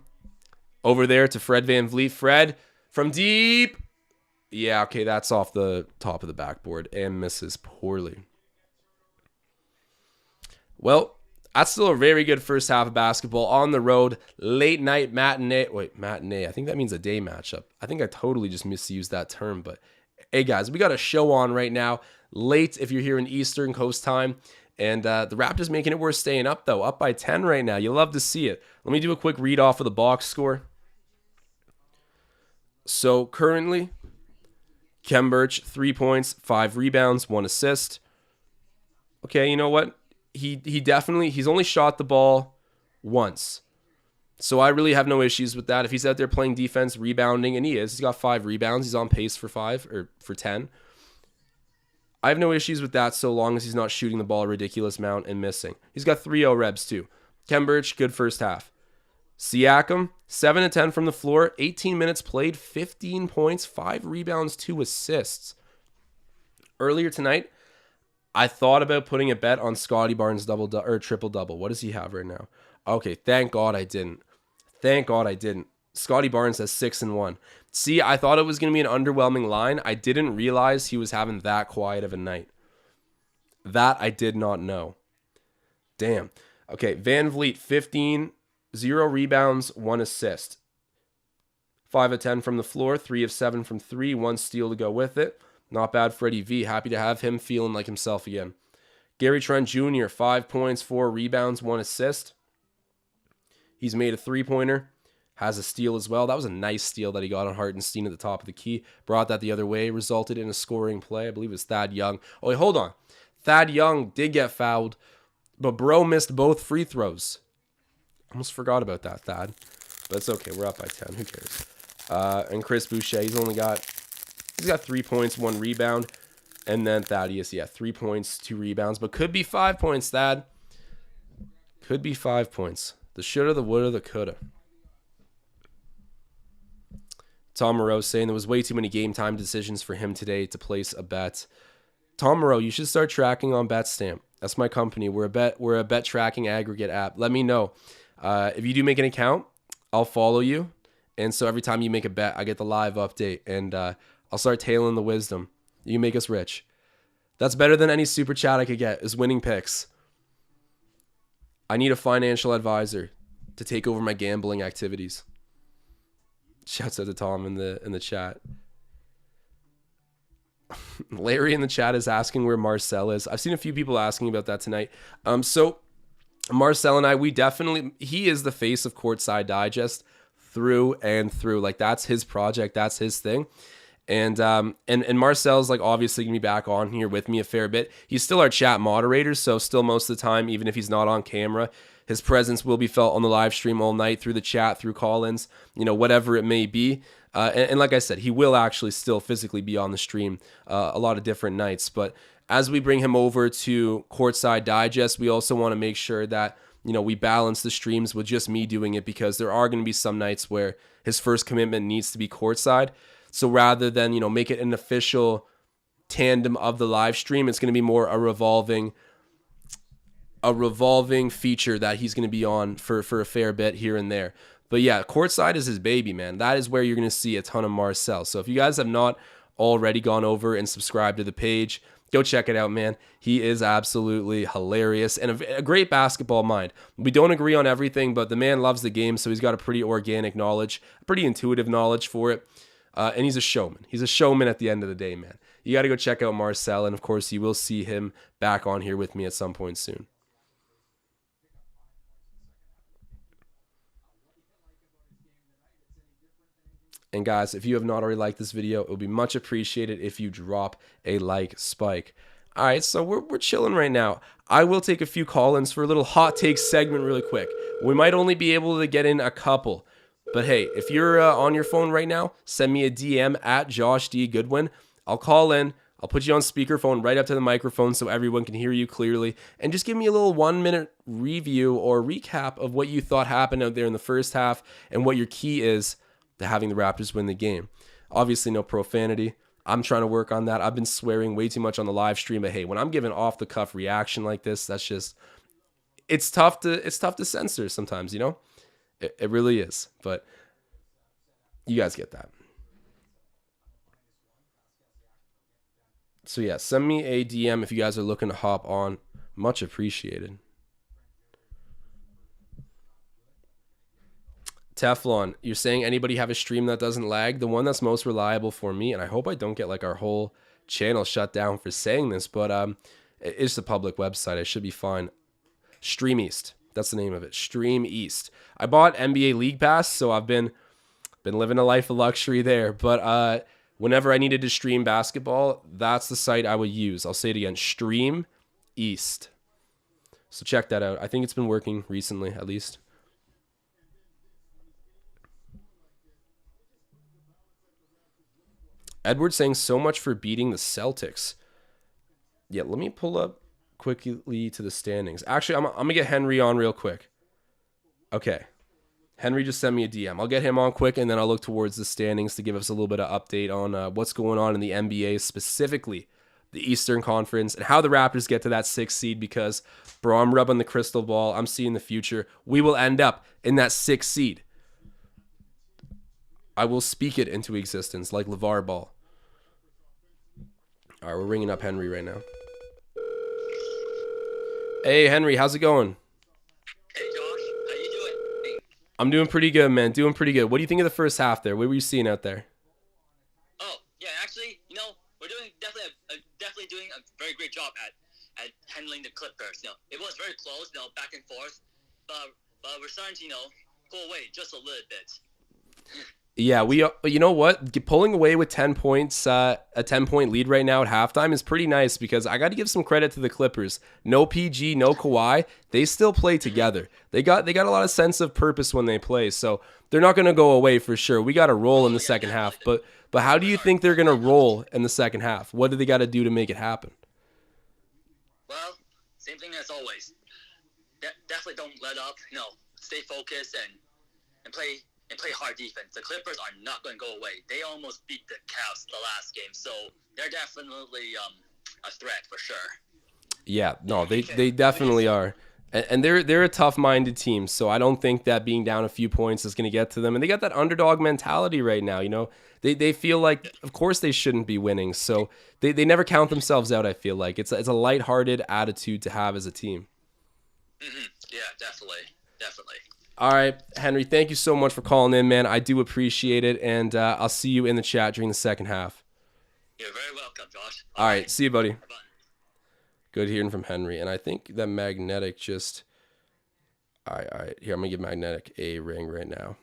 over there to Fred Van Vliet. Fred from deep. Yeah, okay, that's off the top of the backboard and misses poorly. Well, that's still a very good first half of basketball on the road. Late night matinee. Wait, matinee. I think that means a day matchup. I think I totally just misused that term. But hey, guys, we got a show on right now. Late if you're here in Eastern Coast time. And the Raptors making it worth staying up, though. Up by 10 right now. You love to see it. Let me do a quick read off of the box score. So currently... Kem Birch, 3 points, 5 rebounds, 1 assist. Okay, you know what? He's only shot the ball once. So I really have no issues with that. If he's out there playing defense, rebounding, and he's got 5 rebounds. He's on pace for 5 or for 10. I have no issues with that so long as he's not shooting the ball a ridiculous amount and missing. He's got 3-0 rebs too. Kem Birch, good first half. Siakam, 7-10 from the floor, 18 minutes played, 15 points, 5 rebounds, 2 assists. Earlier tonight, I thought about putting a bet on Scottie Barnes triple-double. What does he have right now? Okay, thank God I didn't. Thank God I didn't. Scottie Barnes has 6 and 1. See, I thought it was going to be an underwhelming line. I didn't realize he was having that quiet of a night. That I did not know. Damn. Okay, Van Vliet, 15, 0 rebounds, 1 assist. 5 of 10 from the floor, 3 of 7 from 3, 1 steal to go with it. Not bad for Eddie V. Happy to have him feeling like himself again. Gary Trent Jr., 5 points, 4 rebounds, 1 assist. He's made a 3-pointer. Has a steal as well. That was a nice steal that he got on Hartenstein at the top of the key. Brought that the other way. Resulted in a scoring play. I believe it was Thad Young. Oh, wait, hold on. Thad Young did get fouled, but bro missed both free throws. Almost forgot about that, Thad. But it's okay. We're up by 10. Who cares? And Chris Boucher, he's got 3 points, 1 rebound. And then Thaddeus, 3 points, 2 rebounds. But could be 5 points, Thad. Could be 5 points. The shoulda, the woulda, the coulda. Tom Moreau saying there was way too many game time decisions for him today to place a bet. Tom Moreau, you should start tracking on BetStamp. That's my company. We're a bet tracking aggregate app. Let me know. If you do make an account, I'll follow you. And so every time you make a bet, I get the live update. And I'll start tailing the wisdom. You can make us rich. That's better than any super chat I could get, is winning picks. I need a financial advisor to take over my gambling activities. Shouts out to Tom in the chat. Larry in the chat is asking where Marcel is. I've seen a few people asking about that tonight. So Marcel and I, he is the face of Courtside Digest through and through. Like, that's his project, that's his thing. And Marcel's like obviously gonna be back on here with me a fair bit. He's still our chat moderator, so still most of the time, even if he's not on camera, his presence will be felt on the live stream all night through the chat, through call-ins, whatever it may be. And like I said, he will actually still physically be on the stream a lot of different nights. But as we bring him over to Courtside Digest, we also want to make sure that we balance the streams with just me doing it, because there are going to be some nights where his first commitment needs to be courtside. So rather than, make it an official tandem of the live stream, it's going to be more a revolving feature that he's going to be on for a fair bit here and there. But yeah, Courtside is his baby, man. That is where you're going to see a ton of Marcel. So if you guys have not already gone over and subscribed to the page, go check it out, man. He is absolutely hilarious and a great basketball mind. We don't agree on everything, but the man loves the game, so he's got a pretty organic knowledge, pretty intuitive knowledge for it. And he's a showman. He's a showman at the end of the day, man. You got to go check out Marcel, and of course, you will see him back on here with me at some point soon. And guys, if you have not already liked this video, it would be much appreciated if you drop a like spike. All right, so we're chilling right now. I will take a few call-ins for a little hot take segment really quick. We might only be able to get in a couple. But hey, if you're on your phone right now, send me a DM at Josh D. Goodwin. I'll call in. I'll put you on speakerphone right up to the microphone so everyone can hear you clearly. And just give me a little 1-minute review or recap of what you thought happened out there in the first half and what your key is to having the Raptors win the game. Obviously, no profanity. I'm trying to work on that. I've been swearing way too much on the live stream. But hey, when I'm giving off-the-cuff reaction like this, that's just... It's tough to censor sometimes, It really is, but you guys get that. So yeah, send me a DM if you guys are looking to hop on. Much appreciated. Teflon, you're saying anybody have a stream that doesn't lag? The one that's most reliable for me, and I hope I don't get like our whole channel shut down for saying this, but it's a public website. I should be fine. Stream East. That's the name of it. Stream East. I bought NBA League Pass, so I've been living a life of luxury there. But whenever I needed to stream basketball, that's the site I would use. I'll say it again. Stream East. So check that out. I think it's been working recently, at least. Edward saying so much for beating the Celtics. Yeah, let me pull up quickly to the standings. Actually, I'm going to get Henry on real quick. Okay. Henry just sent me a DM. I'll get him on quick, and then I'll look towards the standings to give us a little bit of update on what's going on in the NBA, specifically the Eastern Conference, and how the Raptors get to that 6th seed, because, bro, I'm rubbing the crystal ball. I'm seeing the future. We will end up in that 6th seed. I will speak it into existence like LeVar Ball. All right, we're ringing up Henry right now. Hey, Henry, how's it going? Hey, Josh. How you doing? I'm doing pretty good, man. Doing pretty good. What do you think of the first half there? What were you seeing out there? Oh, yeah, actually, we're doing definitely doing a very great job at handling the Clippers. It was very close, back and forth, but we're starting to, pull away just a little bit. Yeah, you know what? Pulling away with 10 points, a 10-point lead right now at halftime is pretty nice because I got to give some credit to the Clippers. No PG, no Kawhi. They still play together. They got a lot of sense of purpose when they play, so they're not going to go away for sure. We got to roll in the second half, but how do you think they're going to roll in the second half? What do they got to do to make it happen? Well, same thing as always. Definitely don't let up. Stay focused and play hard defense. The Clippers are not going to go away. They almost beat the Cavs the last game, so they're definitely a threat for sure. Yeah, no, they definitely are. And they're a tough-minded team, so I don't think that being down a few points is going to get to them. And they got that underdog mentality right now, They feel like, of course, they shouldn't be winning, so they never count themselves out, I feel like. It's a lighthearted attitude to have as a team. Mm-hmm. Yeah, definitely. All right, Henry, thank you so much for calling in, man. I do appreciate it, and I'll see you in the chat during the second half. You're very welcome, Josh. All right, see you, buddy. Bye-bye. Good hearing from Henry, and I think that Magnetic just... All right, here, I'm going to give Magnetic a ring right now.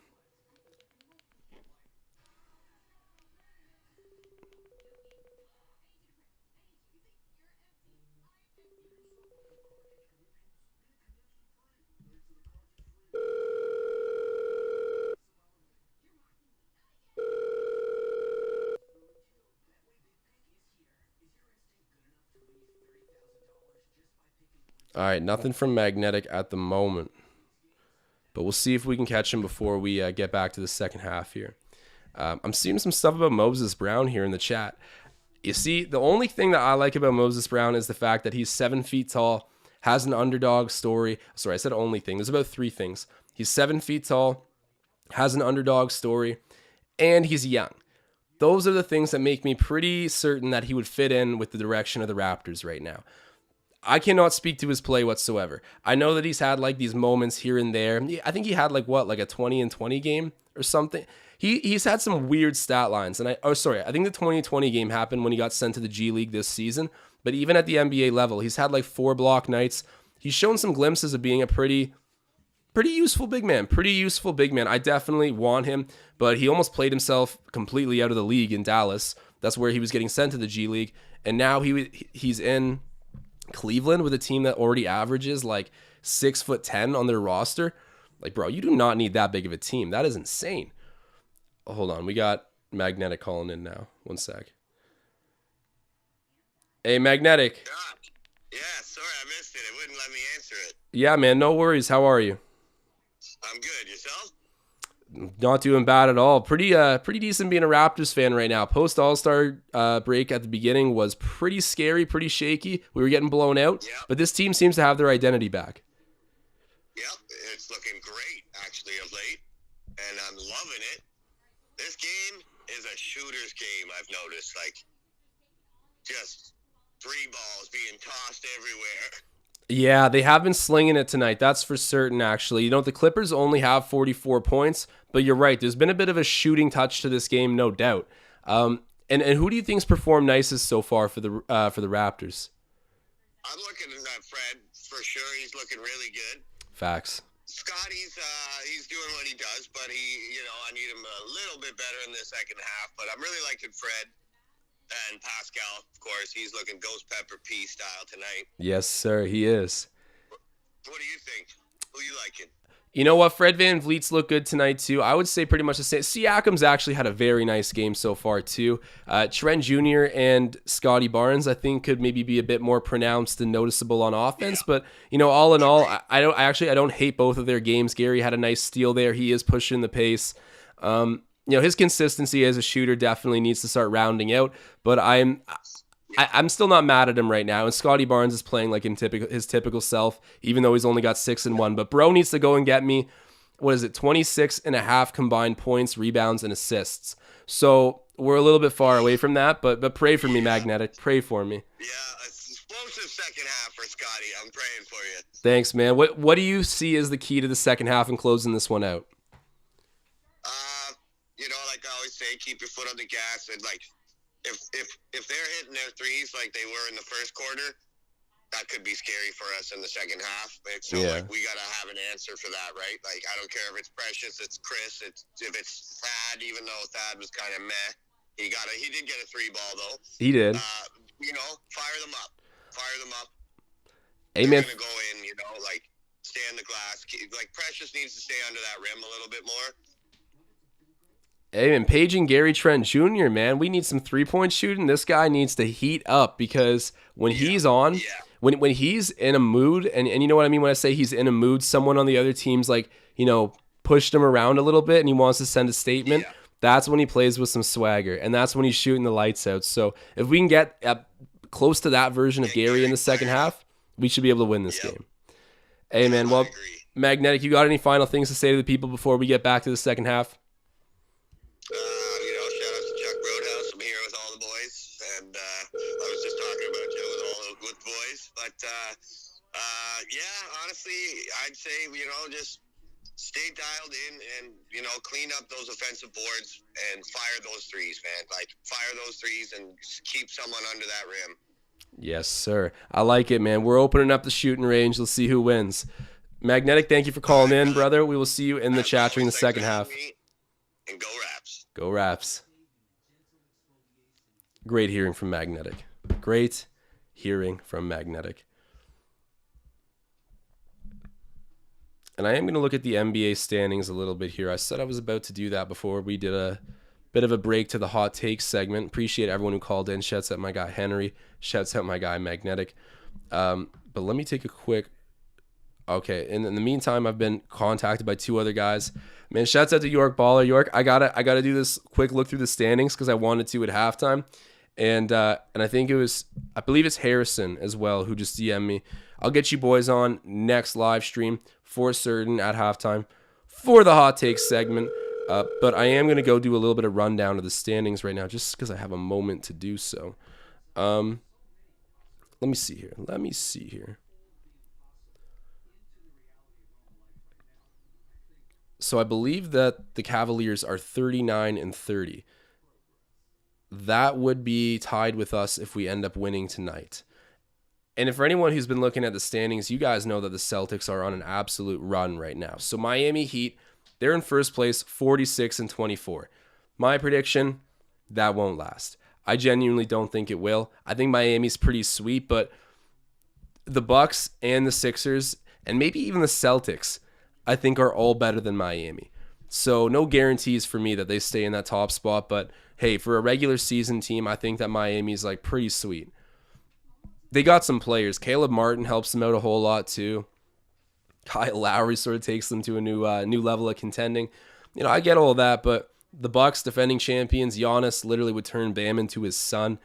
All right, nothing from Magnetic at the moment. But we'll see if we can catch him before we get back to the second half here. I'm seeing some stuff about Moses Brown here in the chat. You see, the only thing that I like about Moses Brown is the fact that he's 7 feet tall, has an underdog story. Sorry, I said only thing. There's about 3 things. He's 7 feet tall, has an underdog story, and he's young. Those are the things that make me pretty certain that he would fit in with the direction of the Raptors right now. I cannot speak to his play whatsoever. I know that he's had like these moments here and there. I think he had like a 20 and 20 game or something. He's had some weird stat lines. And I think the 2020 game happened when he got sent to the G League this season. But even at the NBA level, he's had like 4 block nights. He's shown some glimpses of being a pretty useful big man. I definitely want him, but he almost played himself completely out of the league in Dallas. That's where he was getting sent to the G League. And now he's in Cleveland with a team that already averages like 6'10" on their roster. Like, bro, you do not need that big of a team. That is insane. Oh, hold on. We got Magnetic calling in now. One sec. Hey, Magnetic. Yeah, sorry I missed it. It wouldn't let me answer it. Yeah, man. No worries. How are you? I'm good. Yourself? Not doing bad at all. Pretty decent being a Raptors fan right now. Post All-Star break at the beginning was pretty scary, pretty shaky. We were getting blown out, but this team seems to have their identity back. Yep, it's looking great actually of late, and I'm loving it. This game is a shooter's game. I've noticed, like, just 3 balls being tossed everywhere. Yeah, they have been slinging it tonight. That's for certain, actually. The Clippers only have 44 points, but you're right. There's been a bit of a shooting touch to this game, no doubt. And who do you think's performed nicest so far for the Raptors? I'm looking at Fred for sure. He's looking really good. Facts. Scottie's he's doing what he does, but I need him a little bit better in the second half. But I'm really liking Fred. And Pascal, of course, he's looking Ghost Pepper P style tonight. Yes, sir, he is. What do you think? Who you liking? You know what? Fred VanVleet's look good tonight, too. I would say pretty much the same. Siakam's actually had a very nice game so far, too. Trent Jr. and Scottie Barnes, I think, could maybe be a bit more pronounced and noticeable on offense. Yeah. But, all in all, I don't hate both of their games. Gary had a nice steal there. He is pushing the pace. His consistency as a shooter definitely needs to start rounding out, but I'm still not mad at him right now. And Scottie Barnes is playing like his typical self, even though he's only got 6 and 1. But bro needs to go and get me what is it, 26.5 combined points, rebounds, and assists. So we're a little bit far away from that, but pray for me, Magnetic. Pray for me. Yeah, explosive second half for Scottie. I'm praying for you. Thanks, man. What do you see as the key to the second half and closing this one out? Like I always say, keep your foot on the gas, and like if they're hitting their threes like they were in the first quarter, that could be scary for us in the second half. So like we gotta have an answer for that, right? Like I don't care if it's Precious, it's Chris, if it's Thad, even though Thad was kind of meh. He did get a 3-ball though. He did. Fire them up. Amen. They're gonna go in, like stay on the glass. Like Precious needs to stay under that rim a little bit more. Hey, man, Paige and Gary Trent Jr., man, we need some three-point shooting. This guy needs to heat up because when he's on, when he's in a mood, and you know what I mean when I say he's in a mood, someone on the other team's like, pushed him around a little bit and he wants to send a statement, that's when he plays with some swagger, and that's when he's shooting the lights out. So if we can get close to that version of Gary in the second half, we should be able to win this game. Hey, man, well, Magnetic, you got any final things to say to the people before we get back to the second half? Shout out to Chuck Roadhouse. I'm here with all the boys, and I was just talking about you with the boys. But honestly, I'd say just stay dialed in and clean up those offensive boards and fire those threes, man. Like fire those threes and keep someone under that rim. Yes, sir. I like it, man. We're opening up the shooting range. Let's see who wins. Magnetic, thank you for calling in, brother. We will see you in the chat during the second half. And go Raps. Go Raps. Great hearing from Magnetic. Great hearing from Magnetic. And I am going to look at the NBA standings a little bit here. I said I was about to do that before we did a bit of a break to the hot takes segment. Appreciate everyone who called in. Shouts out my guy Henry. Shouts out my guy Magnetic. But let me take a quick... Okay, and in the meantime, I've been contacted by two other guys. Man, shouts out to York Baller. York, I gotta do this quick look through the standings because I wanted to at halftime. And I believe it's Harrison as well who just DM'd me. I'll get you boys on next live stream for certain at halftime for the hot takes segment. But I am going to go do a little bit of rundown of the standings right now just because I have a moment to do so. Let me see here. So I believe that the Cavaliers are 39-30. That would be tied with us if we end up winning tonight. And for anyone who's been looking at the standings, you guys know that the Celtics are on an absolute run right now. So Miami Heat, they're in first place, 46-24. My prediction, that won't last. I genuinely don't think it will. I think Miami's pretty sweet, but the Bucks and the Sixers, and maybe even the Celtics, I think are all better than Miami. So no guarantees for me that they stay in that top spot, but hey, for a regular season team, I think that Miami's like pretty sweet. They got some players. Caleb Martin helps them out a whole lot too. Kyle Lowry sort of takes them to a new level of contending. I get all that, but the Bucks, defending champions, Giannis literally would turn Bam into his son.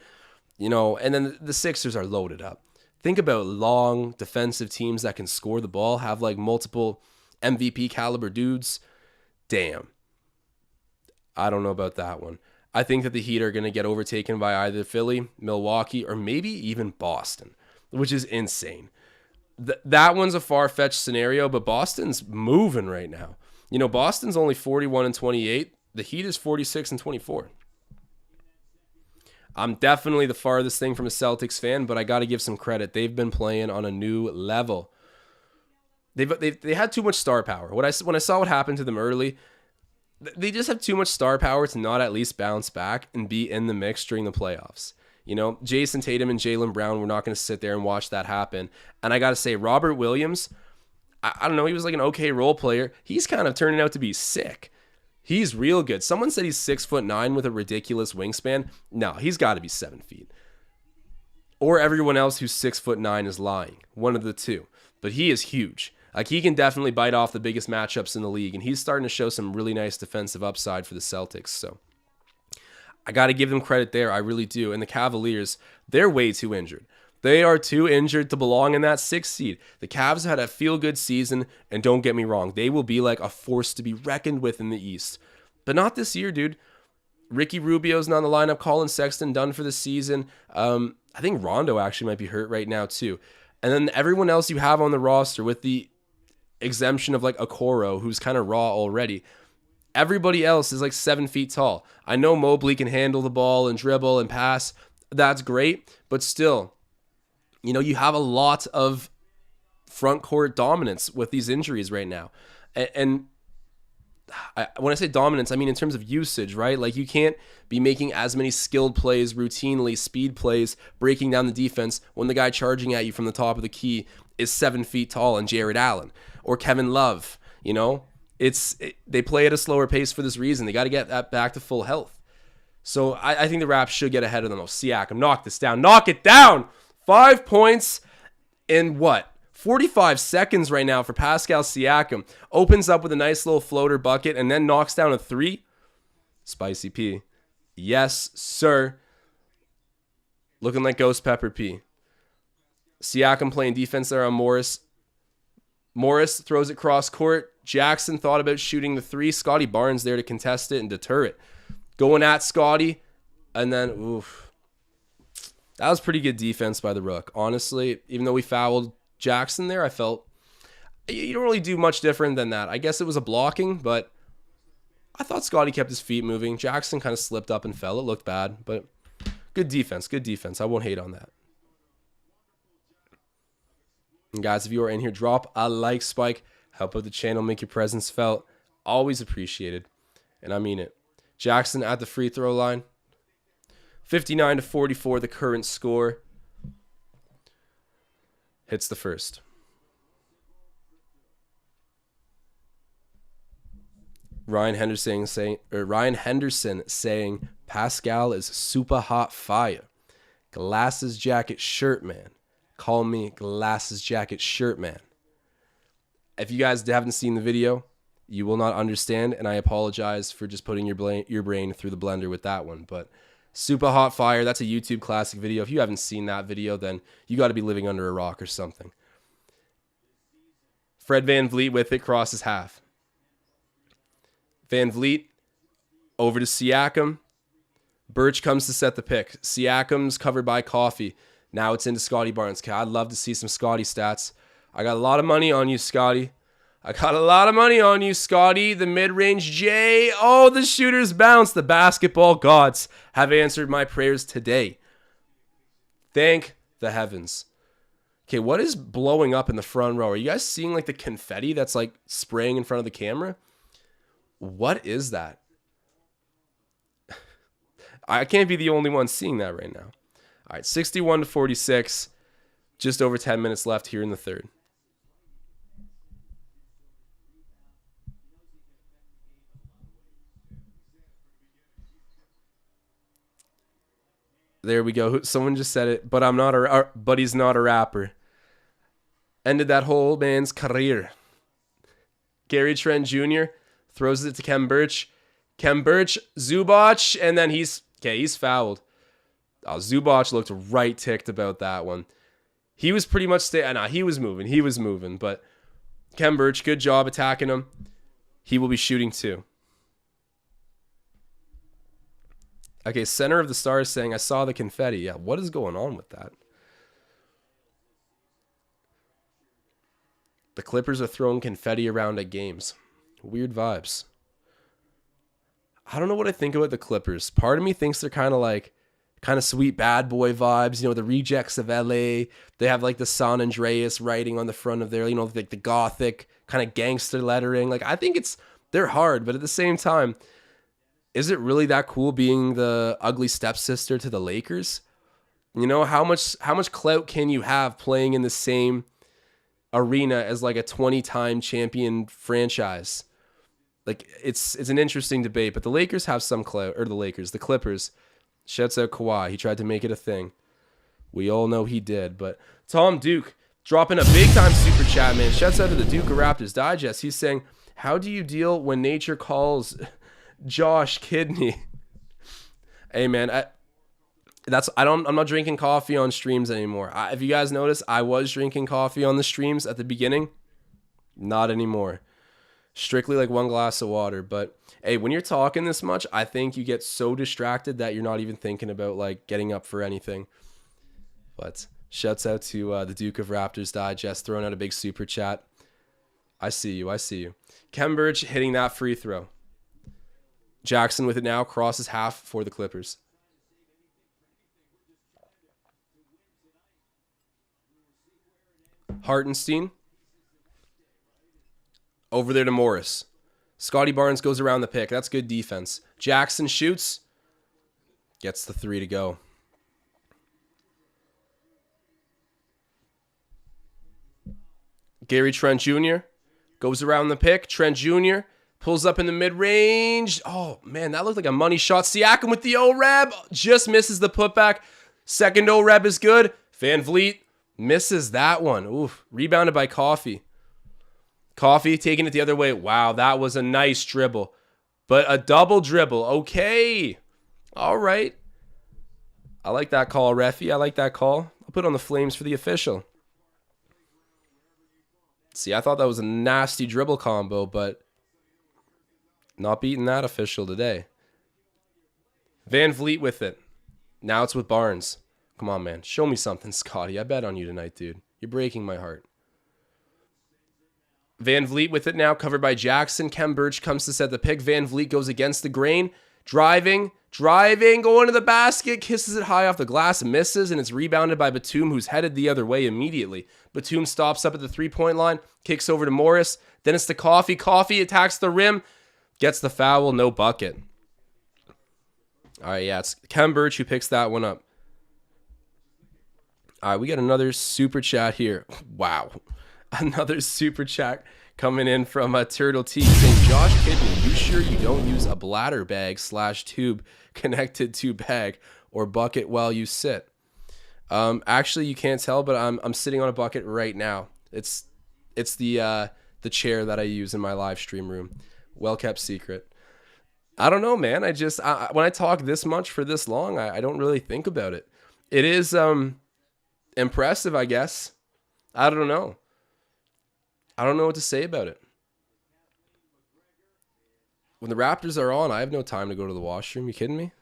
And then the Sixers are loaded up. Think about long defensive teams that can score the ball, have like multiple MVP caliber dudes. Damn. I don't know about that one. I think that the Heat are going to get overtaken by either Philly, Milwaukee, or maybe even Boston, which is insane. That one's a far-fetched scenario, but Boston's moving right now. Boston's only 41-28. The Heat is 46-24. I'm definitely the farthest thing from a Celtics fan, but I got to give some credit. They've been playing on a new level. They had too much star power. When I saw what happened to them early, they just have too much star power to not at least bounce back and be in the mix during the playoffs. Jason Tatum and Jaylen Brown, we're not going to sit there and watch that happen. And I got to say, Robert Williams, I don't know, he was like an okay role player. He's kind of turning out to be sick. He's real good. Someone said he's 6'9" with a ridiculous wingspan. No, he's got to be 7 feet. Or everyone else who's 6'9" is lying. One of the two. But he is huge. Like, he can definitely bite off the biggest matchups in the league, and he's starting to show some really nice defensive upside for the Celtics. So I got to give them credit there. I really do. And the Cavaliers, they're way too injured. They are too injured to belong in that 6th seed. The Cavs had a feel-good season, and don't get me wrong, they will be like a force to be reckoned with in the East. But not this year, dude. Ricky Rubio's not in the lineup. Colin Sexton done for the season. I think Rondo actually might be hurt right now too. And then everyone else you have on the roster, with the exemption of like Okoro, who's kind of raw already, everybody else is like 7 feet tall. I know Mobley can handle the ball and dribble and pass. That's great. But still, you know, you have a lot of front court dominance with these injuries right now. And when I say dominance, I mean in terms of usage, right? Like, you can't be making as many skilled plays, routinely, speed plays, breaking down the defense when the guy charging at you from the top of the key is 7 feet tall and Jared Allen or Kevin Love. You know, they play at a slower pace for this reason. They got to get that back to full health. So I think the Raps should get ahead of them. Oh, Siakam, knock this down. Knock it down! 5 points in what? 45 seconds right now for Pascal Siakam. Opens up with a nice little floater bucket and then knocks down a 3. Spicy P. Yes, sir. Looking like Ghost Pepper P. Siakam playing defense there on Morris. Morris throws it cross court. Jackson thought about shooting the 3. Scottie Barnes there to contest it and deter it. Going at Scottie. And then, oof. That was pretty good defense by the Rook. Honestly, even though we fouled Jackson there, I felt you don't really do much different than that. I guess it was a blocking, but I thought Scottie kept his feet moving. Jackson kind of slipped up and fell. It looked bad, but good defense. Good defense. I won't hate on that. And guys, if you are in here, drop a like spike. Help out the channel. Make your presence felt. Always appreciated. And I mean it. Jackson at the free throw line. 59-44, the current score. Hits the first. Ryan Henderson saying Pascal is super hot fire. Glasses jacket shirt man. Call me glasses jacket shirt man. If you guys haven't seen the video, you will not understand, and I apologize for just putting your brain through the blender with that one, but super hot fire, that's a YouTube classic video. If you haven't seen that video, then you got to be living under a rock or something. Fred VanVleet with it, crosses half. VanVleet over to Siakam. Birch comes to set the pick. Siakam's covered by Coffee. Now it's into Scottie Barnes. I'd love to see some Scottie stats. I got a lot of money on you, Scottie. The mid-range J. Oh, the shooters bounce. The basketball gods have answered my prayers today. Thank the heavens. Okay, what is blowing up in the front row? Are you guys seeing like the confetti that's like spraying in front of the camera? What is that? I can't be the only one seeing that right now. All right, 61-46. Just over 10 minutes left here in the third. There we go. Someone just said it, but but he's not a rapper. Ended that whole man's career. Gary Trent Jr. throws it to Kem Birch. Zubac, and then he's fouled. Oh, Zubac looked right ticked about that one. He was pretty much he was moving, but Kem Birch, good job attacking him. He will be shooting too. Okay, Center of the Stars saying, I saw the confetti. Yeah, what is going on with that? The Clippers are throwing confetti around at games. Weird vibes. I don't know what I think about the Clippers. Part of me thinks they're kind of sweet bad boy vibes. You know, the rejects of LA. They have like the San Andreas writing on the front of their, you know, like the gothic kind of gangster lettering. Like, I think they're hard, but at the same time, is it really that cool being the ugly stepsister to the Lakers? You know, how much clout can you have playing in the same arena as like a 20-time champion franchise? Like, it's an interesting debate, but the Lakers have some clout, or the Clippers. Shouts out Kawhi. He tried to make it a thing. We all know he did, but Tom Duke dropping a big time super chat, man. Shouts out to the Duke of Raptors Digest. He's saying, how do you deal when nature calls Josh Kidney? Hey, man, I'm not drinking coffee on streams anymore. If you guys notice, I was drinking coffee on the streams at the beginning. Not anymore. Strictly like one glass of water. But hey, when you're talking this much, I think you get so distracted that you're not even thinking about like getting up for anything. But shouts out to the Duke of Raptors Digest throwing out a big super chat. I see you. Kem Birch hitting that free throw. Jackson with it now, crosses half for the Clippers. Hartenstein. Over there to Morris. Scottie Barnes goes around the pick. That's good defense. Jackson shoots. Gets the 3 to go. Gary Trent Jr. goes around the pick. Trent Jr. pulls up in the mid-range. Oh, man, that looked like a money shot. Siakam with the O-Reb. Just misses the putback. Second O-Reb is good. Van Vliet misses that one. Oof. Rebounded by Coffee. Coffee taking it the other way. Wow, that was a nice dribble. But a double dribble. Okay. All right. I like that call, Reffy. I like that call. I'll put it on the Flames for the official. See, I thought that was a nasty dribble combo, but not beating that official today. Van Vliet with it. Now it's with Barnes. Come on, man. Show me something, Scottie. I bet on you tonight, dude. You're breaking my heart. Van Vliet with it now, covered by Jackson. Kem Birch comes to set the pick. Van Vliet goes against the grain. Driving, going to the basket, kisses it high off the glass, misses, and it's rebounded by Batum, who's headed the other way immediately. Batum stops up at the three-point line, kicks over to Morris. Then it's to Coffee. Coffee attacks the rim, gets the foul, no bucket. All right, yeah, it's Kem Birch who picks that one up. All right, we got another super chat here. Wow. Another super chat coming in from Turtle T saying, Josh Kidney, you sure you don't use a bladder bag / tube connected to bag or bucket while you sit? Actually, you can't tell, but I'm sitting on a bucket right now. It's the chair that I use in my live stream room. Well kept secret. I don't know, man. When I talk this much for this long, I don't really think about it. It is impressive, I guess. I don't know. I don't know what to say about it. When the Raptors are on, I have no time to go to the washroom. You kidding me?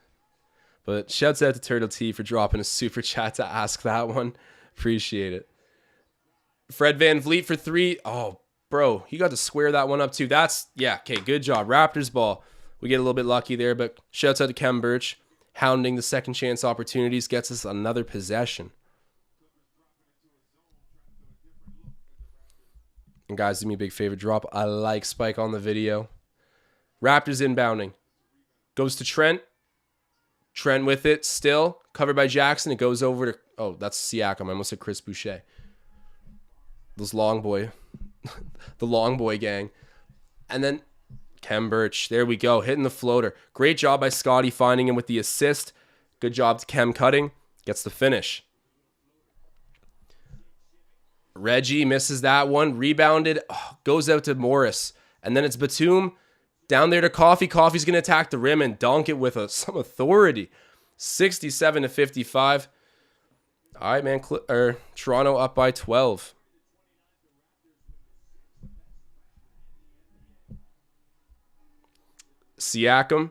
But shouts out to Turtle T for dropping a super chat to ask that one. Appreciate it. Fred Van Vliet for 3. Oh, bro, you got to square that one up too. Okay, good job. Raptors ball. We get a little bit lucky there, but shouts out to Kem Birch. Hounding the second chance opportunities gets us another possession. And guys, do me a big favor. Drop a like spike on the video. Raptors inbounding. Goes to Trent. Trent with it still. Covered by Jackson. It goes over to... Oh, that's Siakam. I almost said Chris Boucher. Those long boy. The long boy gang. And then Kem Birch. There we go. Hitting the floater. Great job by Scottie finding him with the assist. Good job to Kem cutting. Gets the finish. Reggie misses that one. Rebounded. Goes out to Morris. And then it's Batum. Down there to Coffee. Coffee's going to attack the rim and dunk it with some authority. 67-55. All right, man. Toronto up by 12. Siakam.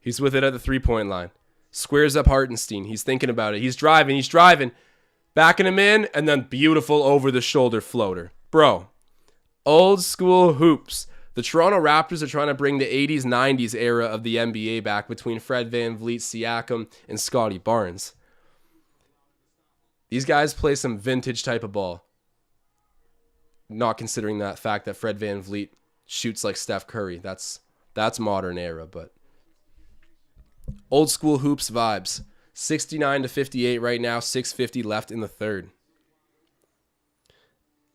He's with it at the three-point line. Squares up Hartenstein. He's thinking about it. He's driving. Backing him in, and then beautiful over-the-shoulder floater. Bro, old school hoops. The Toronto Raptors are trying to bring the 80s, 90s era of the NBA back between Fred Van Vliet, Siakam, and Scottie Barnes. These guys play some vintage type of ball. Not considering that fact that Fred Van Vliet shoots like Steph Curry. That's modern era, but old school hoops vibes. 69-58 right now. 6:50 left in the third.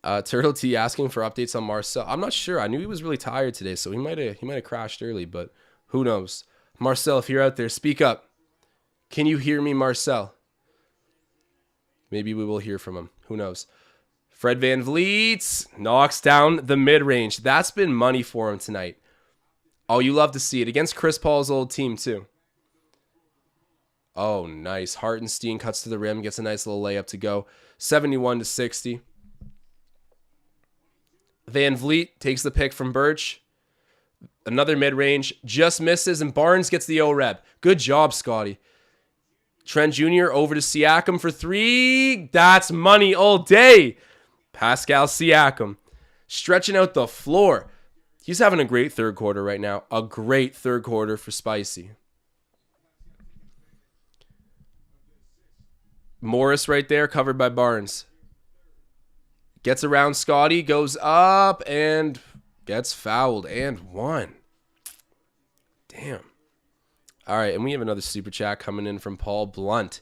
Turtle T asking for updates on Marcel. I'm not sure. I knew he was really tired today, so he might have crashed early, but who knows? Marcel, if you're out there, speak up. Can you hear me, Marcel? Maybe we will hear from him. Who knows? Fred Van Vliet knocks down the mid-range. That's been money for him tonight. Oh, you love to see it. Against Chris Paul's old team, too. Oh, nice. Hartenstein cuts to the rim, gets a nice little layup to go. 71-60. Van Vliet takes the pick from Birch. Another mid-range. Just misses, and Barnes gets the O-rep. Good job, Scottie. Trent Jr. over to Siakam for 3. That's money all day. Pascal Siakam stretching out the floor. He's having a great third quarter right now. A great third quarter for Spicy. Morris right there, covered by Barnes. Gets around Scottie, goes up, and gets fouled. And one. Damn. All right, and we have another super chat coming in from Paul Blunt.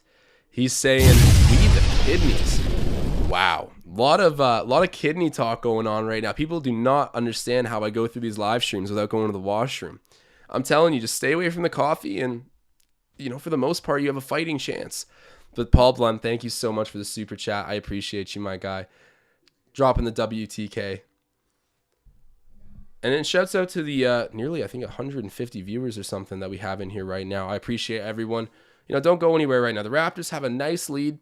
He's saying, "We need the kidneys." Wow, a lot of kidney talk going on right now. People do not understand how I go through these live streams without going to the washroom. I'm telling you, just stay away from the coffee, and for the most part, you have a fighting chance. But Paul Blunt, thank you so much for the super chat. I appreciate you, my guy. Dropping the WTK. And then shouts out to the nearly, I think, 150 viewers or something that we have in here right now. I appreciate everyone. Don't go anywhere right now. The Raptors have a nice lead.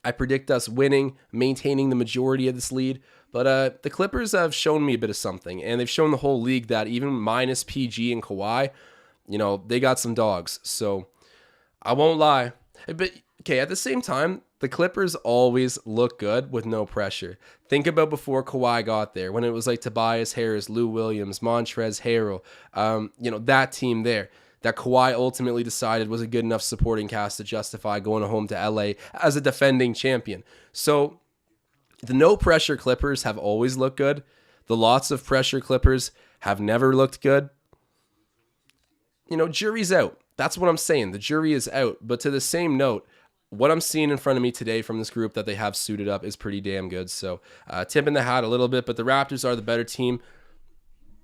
I predict us winning, maintaining the majority of this lead. But the Clippers have shown me a bit of something. And they've shown the whole league that even minus PG and Kawhi, they got some dogs. So I won't lie. But, okay, at the same time, the Clippers always look good with no pressure. Think about before Kawhi got there, when it was like Tobias Harris, Lou Williams, Montrezl Harrell, that team there, that Kawhi ultimately decided was a good enough supporting cast to justify going home to LA as a defending champion. So the no pressure Clippers have always looked good. The lots of pressure Clippers have never looked good. Jury's out. That's what I'm saying. The jury is out. But to the same note, what I'm seeing in front of me today from this group that they have suited up is pretty damn good. So tip in the hat a little bit, but the Raptors are the better team.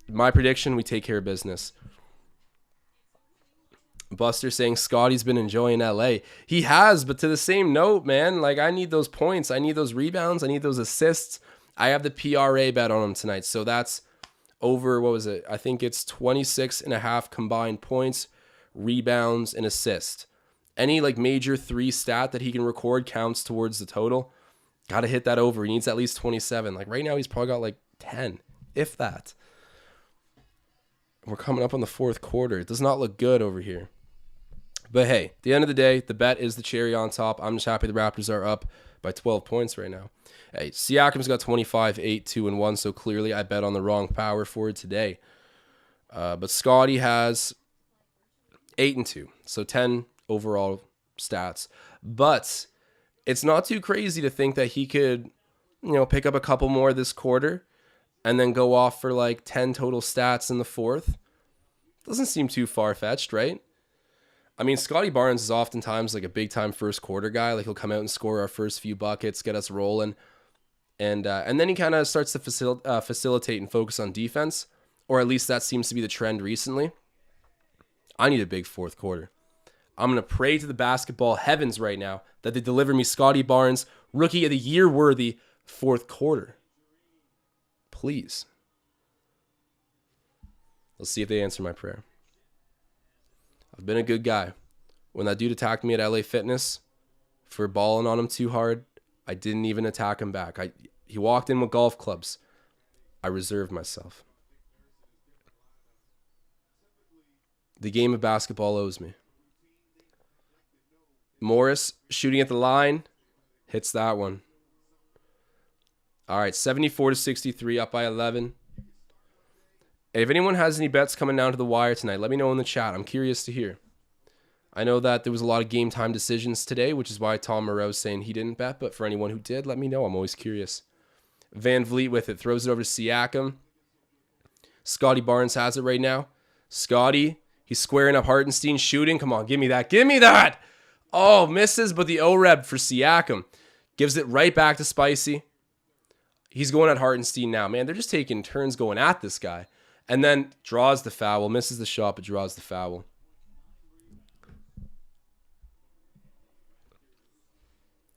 My prediction, we take care of business. Buster saying Scottie's been enjoying LA. He has, but to the same note, man, I need those points. I need those rebounds. I need those assists. I have the PRA bet on him tonight. So that's over, what was it? I think it's 26.5 combined points, rebounds, and assists. Any major 3 stat that he can record counts towards the total. Got to hit that over. He needs at least 27. Right now he's probably got 10, if that. We're coming up on the fourth quarter. It does not look good over here. But hey, at the end of the day, the bet is the cherry on top. I'm just happy the Raptors are up by 12 points right now. Hey, Siakam's got 25, 8, 2, and 1, so clearly I bet on the wrong power forward today. But Scottie has 8 and 2, so 10 overall stats. But it's not too crazy to think that he could, pick up a couple more this quarter and then go off for 10 total stats in the fourth. Doesn't seem too far-fetched, right? I mean, Scottie Barnes is oftentimes a big-time first quarter guy. He'll come out and score our first few buckets, get us rolling. And then he kind of starts to facilitate and focus on defense, or at least that seems to be the trend recently. I need a big fourth quarter. I'm going to pray to the basketball heavens right now that they deliver me Scottie Barnes, Rookie of the Year worthy fourth quarter. Please. Let's see if they answer my prayer. I've been a good guy. When that dude attacked me at LA Fitness for balling on him too hard, I didn't even attack him back. He walked in with golf clubs. I reserved myself. The game of basketball owes me. Morris shooting at the line. Hits that one. All right, 74-63, up by 11. If anyone has any bets coming down to the wire tonight, let me know in the chat. I'm curious to hear. I know that there was a lot of game time decisions today, which is why Tom Moreau's saying he didn't bet. But for anyone who did, let me know. I'm always curious. Van Vliet with it. Throws it over to Siakam. Scottie Barnes has it right now. Scottie, he's squaring up Hartenstein, shooting. Come on, give me that. Give me that. Oh, misses, but the O-reb for Siakam. Gives it right back to Spicy. He's going at Hartenstein now. Man, they're just taking turns going at this guy. And then draws the foul. Misses the shot, but draws the foul.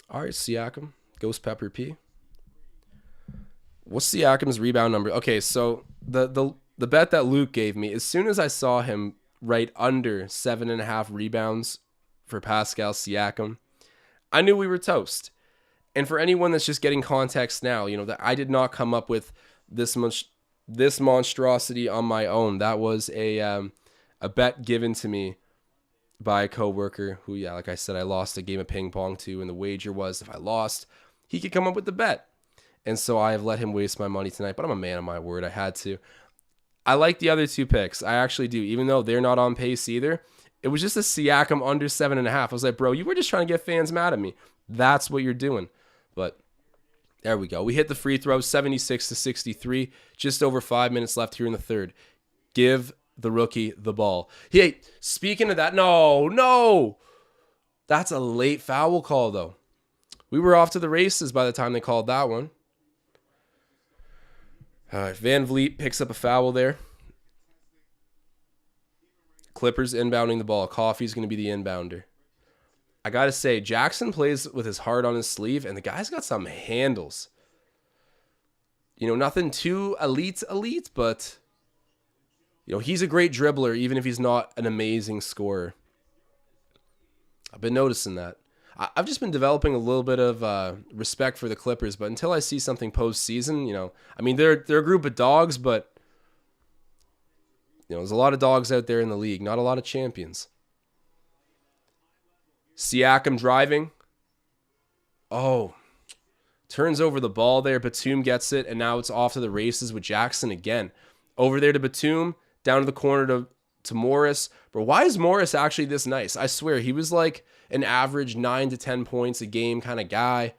All right, Siakam. Ghost Pepper P. What's Siakam's rebound number? Okay, so the bet that Luke gave me, as soon as I saw him right under 7.5 rebounds for Pascal Siakam, I knew we were toast. And for anyone that's just getting context now, that I did not come up with this monstrosity on my own. That was a bet given to me by a coworker who, like I said, I lost a game of ping pong to, and the wager was if I lost, he could come up with the bet. And so I have let him waste my money tonight, but I'm a man of my word. I had to. I like the other two picks. I actually do, even though they're not on pace either. It was just a Siakam under 7.5. I was like, bro, you were just trying to get fans mad at me. That's what you're doing. But there we go. We hit the free throw, 76-63. Just over 5 minutes left here in the third. Give the rookie the ball. Hey, speaking of that, no. That's a late foul call, though. We were off to the races by the time they called that one. All right, Van Vliet picks up a foul there. Clippers inbounding the ball. Coffey's going to be the inbounder. I got to say, Jackson plays with his heart on his sleeve, and the guy's got some handles. Nothing too elite, but, he's a great dribbler, even if he's not an amazing scorer. I've been noticing that. I've just been developing a little bit of respect for the Clippers, but until I see something postseason, they're a group of dogs, but, there's a lot of dogs out there in the league, not a lot of champions. Siakam driving. Oh, turns over the ball there. Batum gets it, and now it's off to the races with Jackson again. Over there to Batum, down to the corner to Morris. But why is Morris actually this nice? I swear, he was like an average 9 to 10 points a game kind of guy.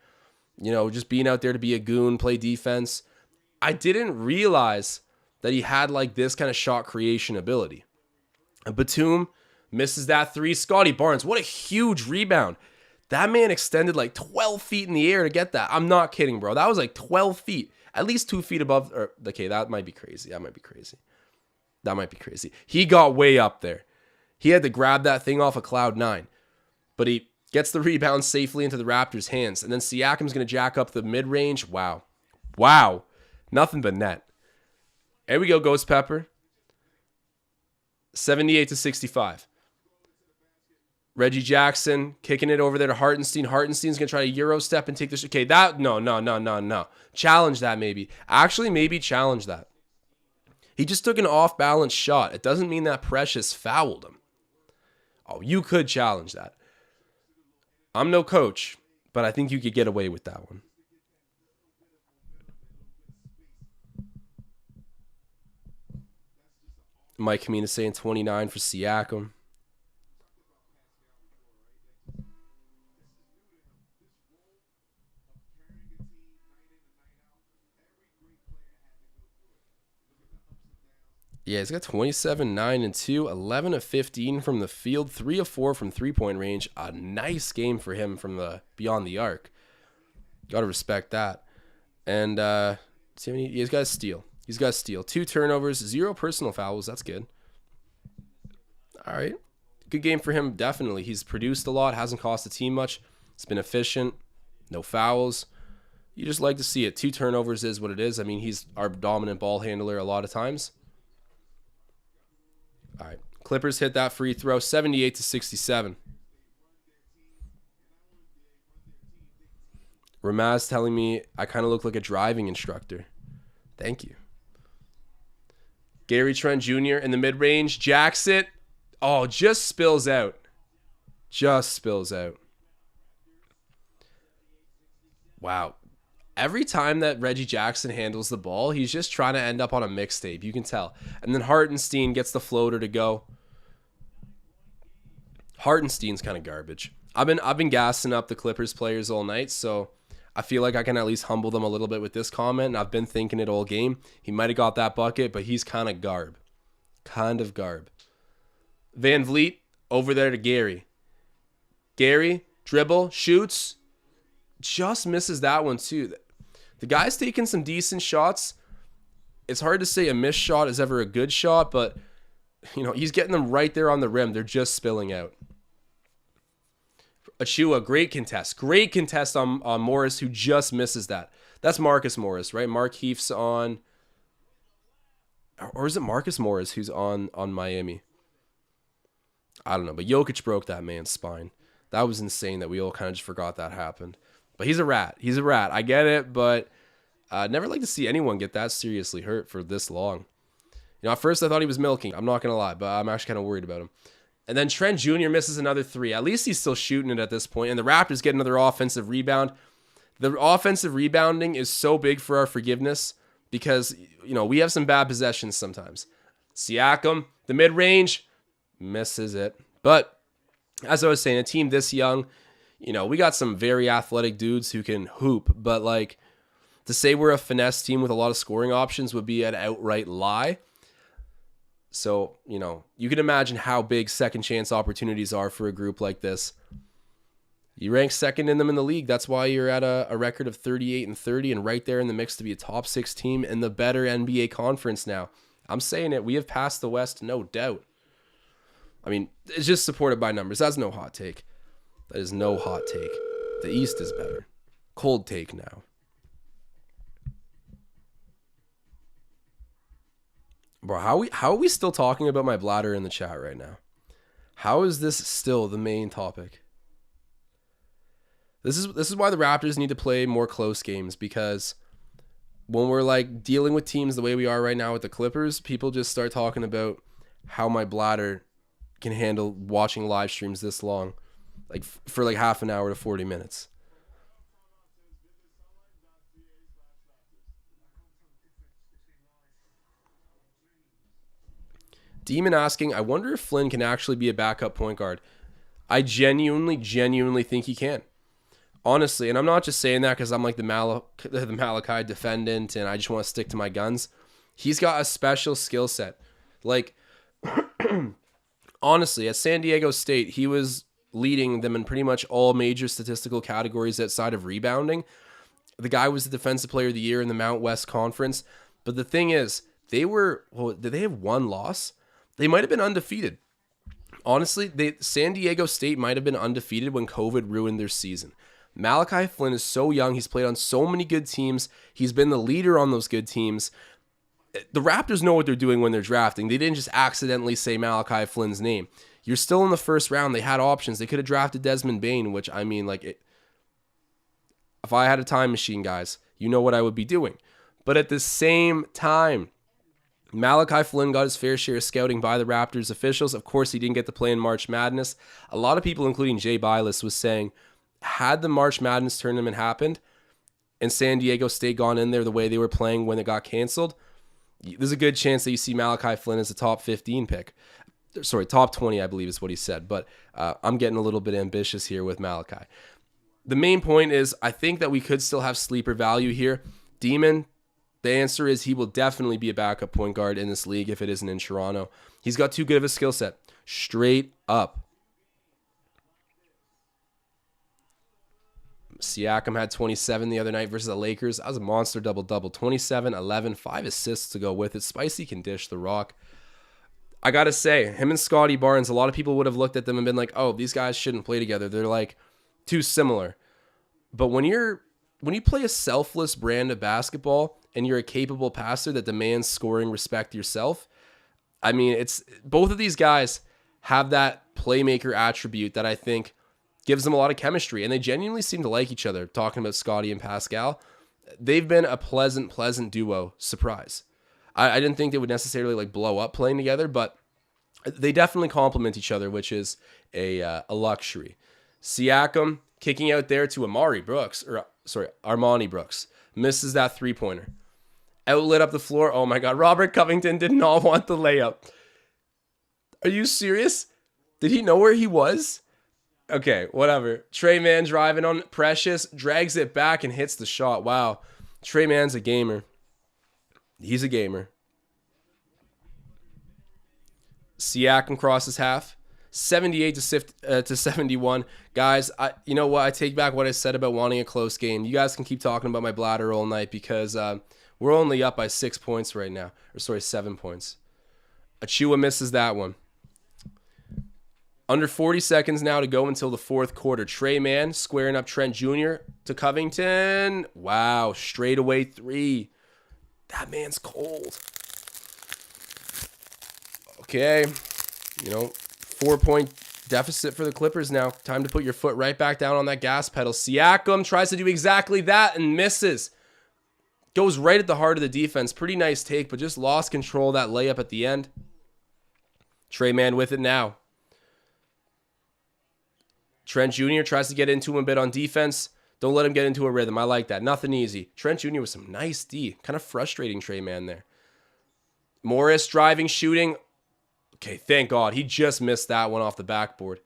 Just being out there to be a goon, play defense. I didn't realize that he had like this kind of shot creation ability. And Batum misses that three. Scottie Barnes, what a huge rebound. That man extended like 12 feet in the air to get that. I'm not kidding, bro. That was like 12 feet. At least 2 feet above. Okay, that might be crazy. That might be crazy. He got way up there. He had to grab that thing off of cloud 9. But he gets the rebound safely into the Raptors' hands. And then Siakam's going to jack up the mid-range. Wow. Nothing but net. There we go, Ghost Pepper. 78-65. Reggie Jackson kicking it over there to Hartenstein. Hartenstein's going to try to Euro step and take this. Okay, no. Challenge that maybe. Actually, maybe challenge that. He just took an off-balance shot. It doesn't mean that Precious fouled him. Oh, you could challenge that. I'm no coach, but I think you could get away with that one. Mike Kamina saying 29 for Siakam. Yeah, he's got 27, 9, and 2, 11 of 15 from the field, 3 of 4 from three-point range. A nice game for him from the beyond the arc. Got to respect that. And he's got a steal. 2 turnovers, 0 personal fouls. That's good. All right. Good game for him, definitely. He's produced a lot, hasn't cost the team much. It's been efficient. No fouls. You just like to see it. 2 turnovers is what it is. He's our dominant ball handler a lot of times. All right. Clippers hit that free throw, 78-67. Ramaz telling me I kind of look like a driving instructor. Thank you. Gary Trent Jr. in the mid-range. Jacks it. Oh, just spills out. Wow. Every time that Reggie Jackson handles the ball, he's just trying to end up on a mixtape. You can tell. And then Hartenstein gets the floater to go. Hartenstein's kind of garbage. I've been gassing up the Clippers players all night, so I feel like I can at least humble them a little bit with this comment, and I've been thinking it all game. He might have got that bucket, but he's kind of garb. Van Vliet over there to Gary. Gary, dribble, shoots. Just misses that one too. The guy's taking some decent shots. It's hard to say a missed shot is ever a good shot, but he's getting them right there on the rim. They're just spilling out. Achua, great contest on Morris, who just misses that. That's Marcus Morris, right? Mark Heaf's on, or is it Marcus Morris who's on Miami? I don't know, but Jokic broke that man's spine. That was insane that we all kind of just forgot that happened. But he's a rat. He's a rat. I get it, but I'd never like to see anyone get that seriously hurt for this long. You know, at first I thought he was milking. I'm not going to lie, but I'm actually kind of worried about him. And then Trent Jr. misses another 3. At least he's still shooting it at this point. And the Raptors get another offensive rebound. The offensive rebounding is so big for our forgiveness because, you know, we have some bad possessions sometimes. Siakam, the mid-range, misses it. But as I was saying, a team this young, you know, we got some very athletic dudes who can hoop. But, like, to say we're a finesse team with a lot of scoring options would be an outright lie. So, you know, you can imagine how big second chance opportunities are for a group like this. You rank second in them in the league. That's why you're at a record of 38-30 and right there in the mix to be a top 6 team in the better NBA conference now. I'm saying it. We have passed the West, no doubt. I mean, it's just supported by numbers. That's no hot take. That is no hot take. The East is better. Cold take now. Bro, how are we still talking about my bladder in the chat right now? How is this still the main topic? This is why the Raptors need to play more close games, because when we're like dealing with teams the way we are right now with the Clippers, people just start talking about how my bladder can handle watching live streams this long, like for like half an hour to 40 minutes. Demon asking, I wonder if Flynn can actually be a backup point guard. I genuinely think he can. Honestly, and I'm not just saying that because I'm like the Malachi defendant and I just want to stick to my guns. He's got a special skill set. Like, honestly, at San Diego State, he was leading them in pretty much all major statistical categories outside of rebounding. The guy was the defensive player of the year in the Mount West Conference. But the thing is, did they have one loss? They might have been undefeated. Honestly, San Diego State might have been undefeated when COVID ruined their season. Malachi Flynn is so young. He's played on so many good teams. He's been the leader on those good teams. The Raptors know what they're doing when they're drafting. They didn't just accidentally say Malachi Flynn's name. You're still in the first round. They had options. They could have drafted Desmond Bane, which, I mean, like, if I had a time machine, guys, you know what I would be doing. But at the same time, Malachi Flynn got his fair share of scouting by the Raptors officials. Of course, he didn't get to play in March Madness. A lot of people, including Jay Bilas, was saying, had the March Madness tournament happened and San Diego State gone in there the way they were playing when it got canceled, there's a good chance that you see Malachi Flynn as a top 15 pick. Sorry, top 20, I believe is what he said. But I'm getting a little bit ambitious here with Malachi. The main point is I think that we could still have sleeper value here. Demon, the answer is he will definitely be a backup point guard in this league if it isn't in Toronto. He's got too good of a skill set. Straight up. Siakam had 27 the other night versus the Lakers. That was a monster double-double. 27, 11, 5 assists to go with it. Spicy can dish the rock. I got to say, him and Scottie Barnes, a lot of people would have looked at them and been like, oh, these guys shouldn't play together. They're like too similar. But when you play a selfless brand of basketball and you're a capable passer that demands scoring respect yourself, I mean, it's both of these guys have that playmaker attribute that I think gives them a lot of chemistry, and they genuinely seem to like each other. Talking about Scottie and Pascal, they've been a pleasant duo. Surprise. I didn't think they would necessarily like blow up playing together, but they definitely complement each other, which is a luxury. Siakam kicking out there to Armani Brooks. Misses that three-pointer. Outlet up the floor. Oh my God. Robert Covington did not want the layup. Are you serious? Did he know where he was? Okay, whatever. Trey Mann driving on Precious, drags it back and hits the shot. Wow. Trey Mann's a gamer. He's a gamer. Siakam crosses half. 78 to 71. Guys, you know what? I take back what I said about wanting a close game. You guys can keep talking about my bladder all night because we're only up by 6 points right now. 7 points. Achua misses that one. Under 40 seconds now to go until the fourth quarter. Trey Mann squaring up Trent Jr. to Covington. Wow, straightaway 3. That man's cold. Okay, 4-point Deficit for the Clippers now. Time to put your foot right back down on that gas pedal. Siakam tries to do exactly that and misses. Goes right at the heart of the defense. Pretty nice take, but just lost control of that layup at the end. Trey Mann with it now. Trent Jr. tries to get into him a bit on defense. Don't let him get into a rhythm. I like that. Nothing easy. Trent Jr. with some nice D. Kind of frustrating Trey Mann there. Morris driving, shooting. Okay, thank God. He just missed that one off the backboard.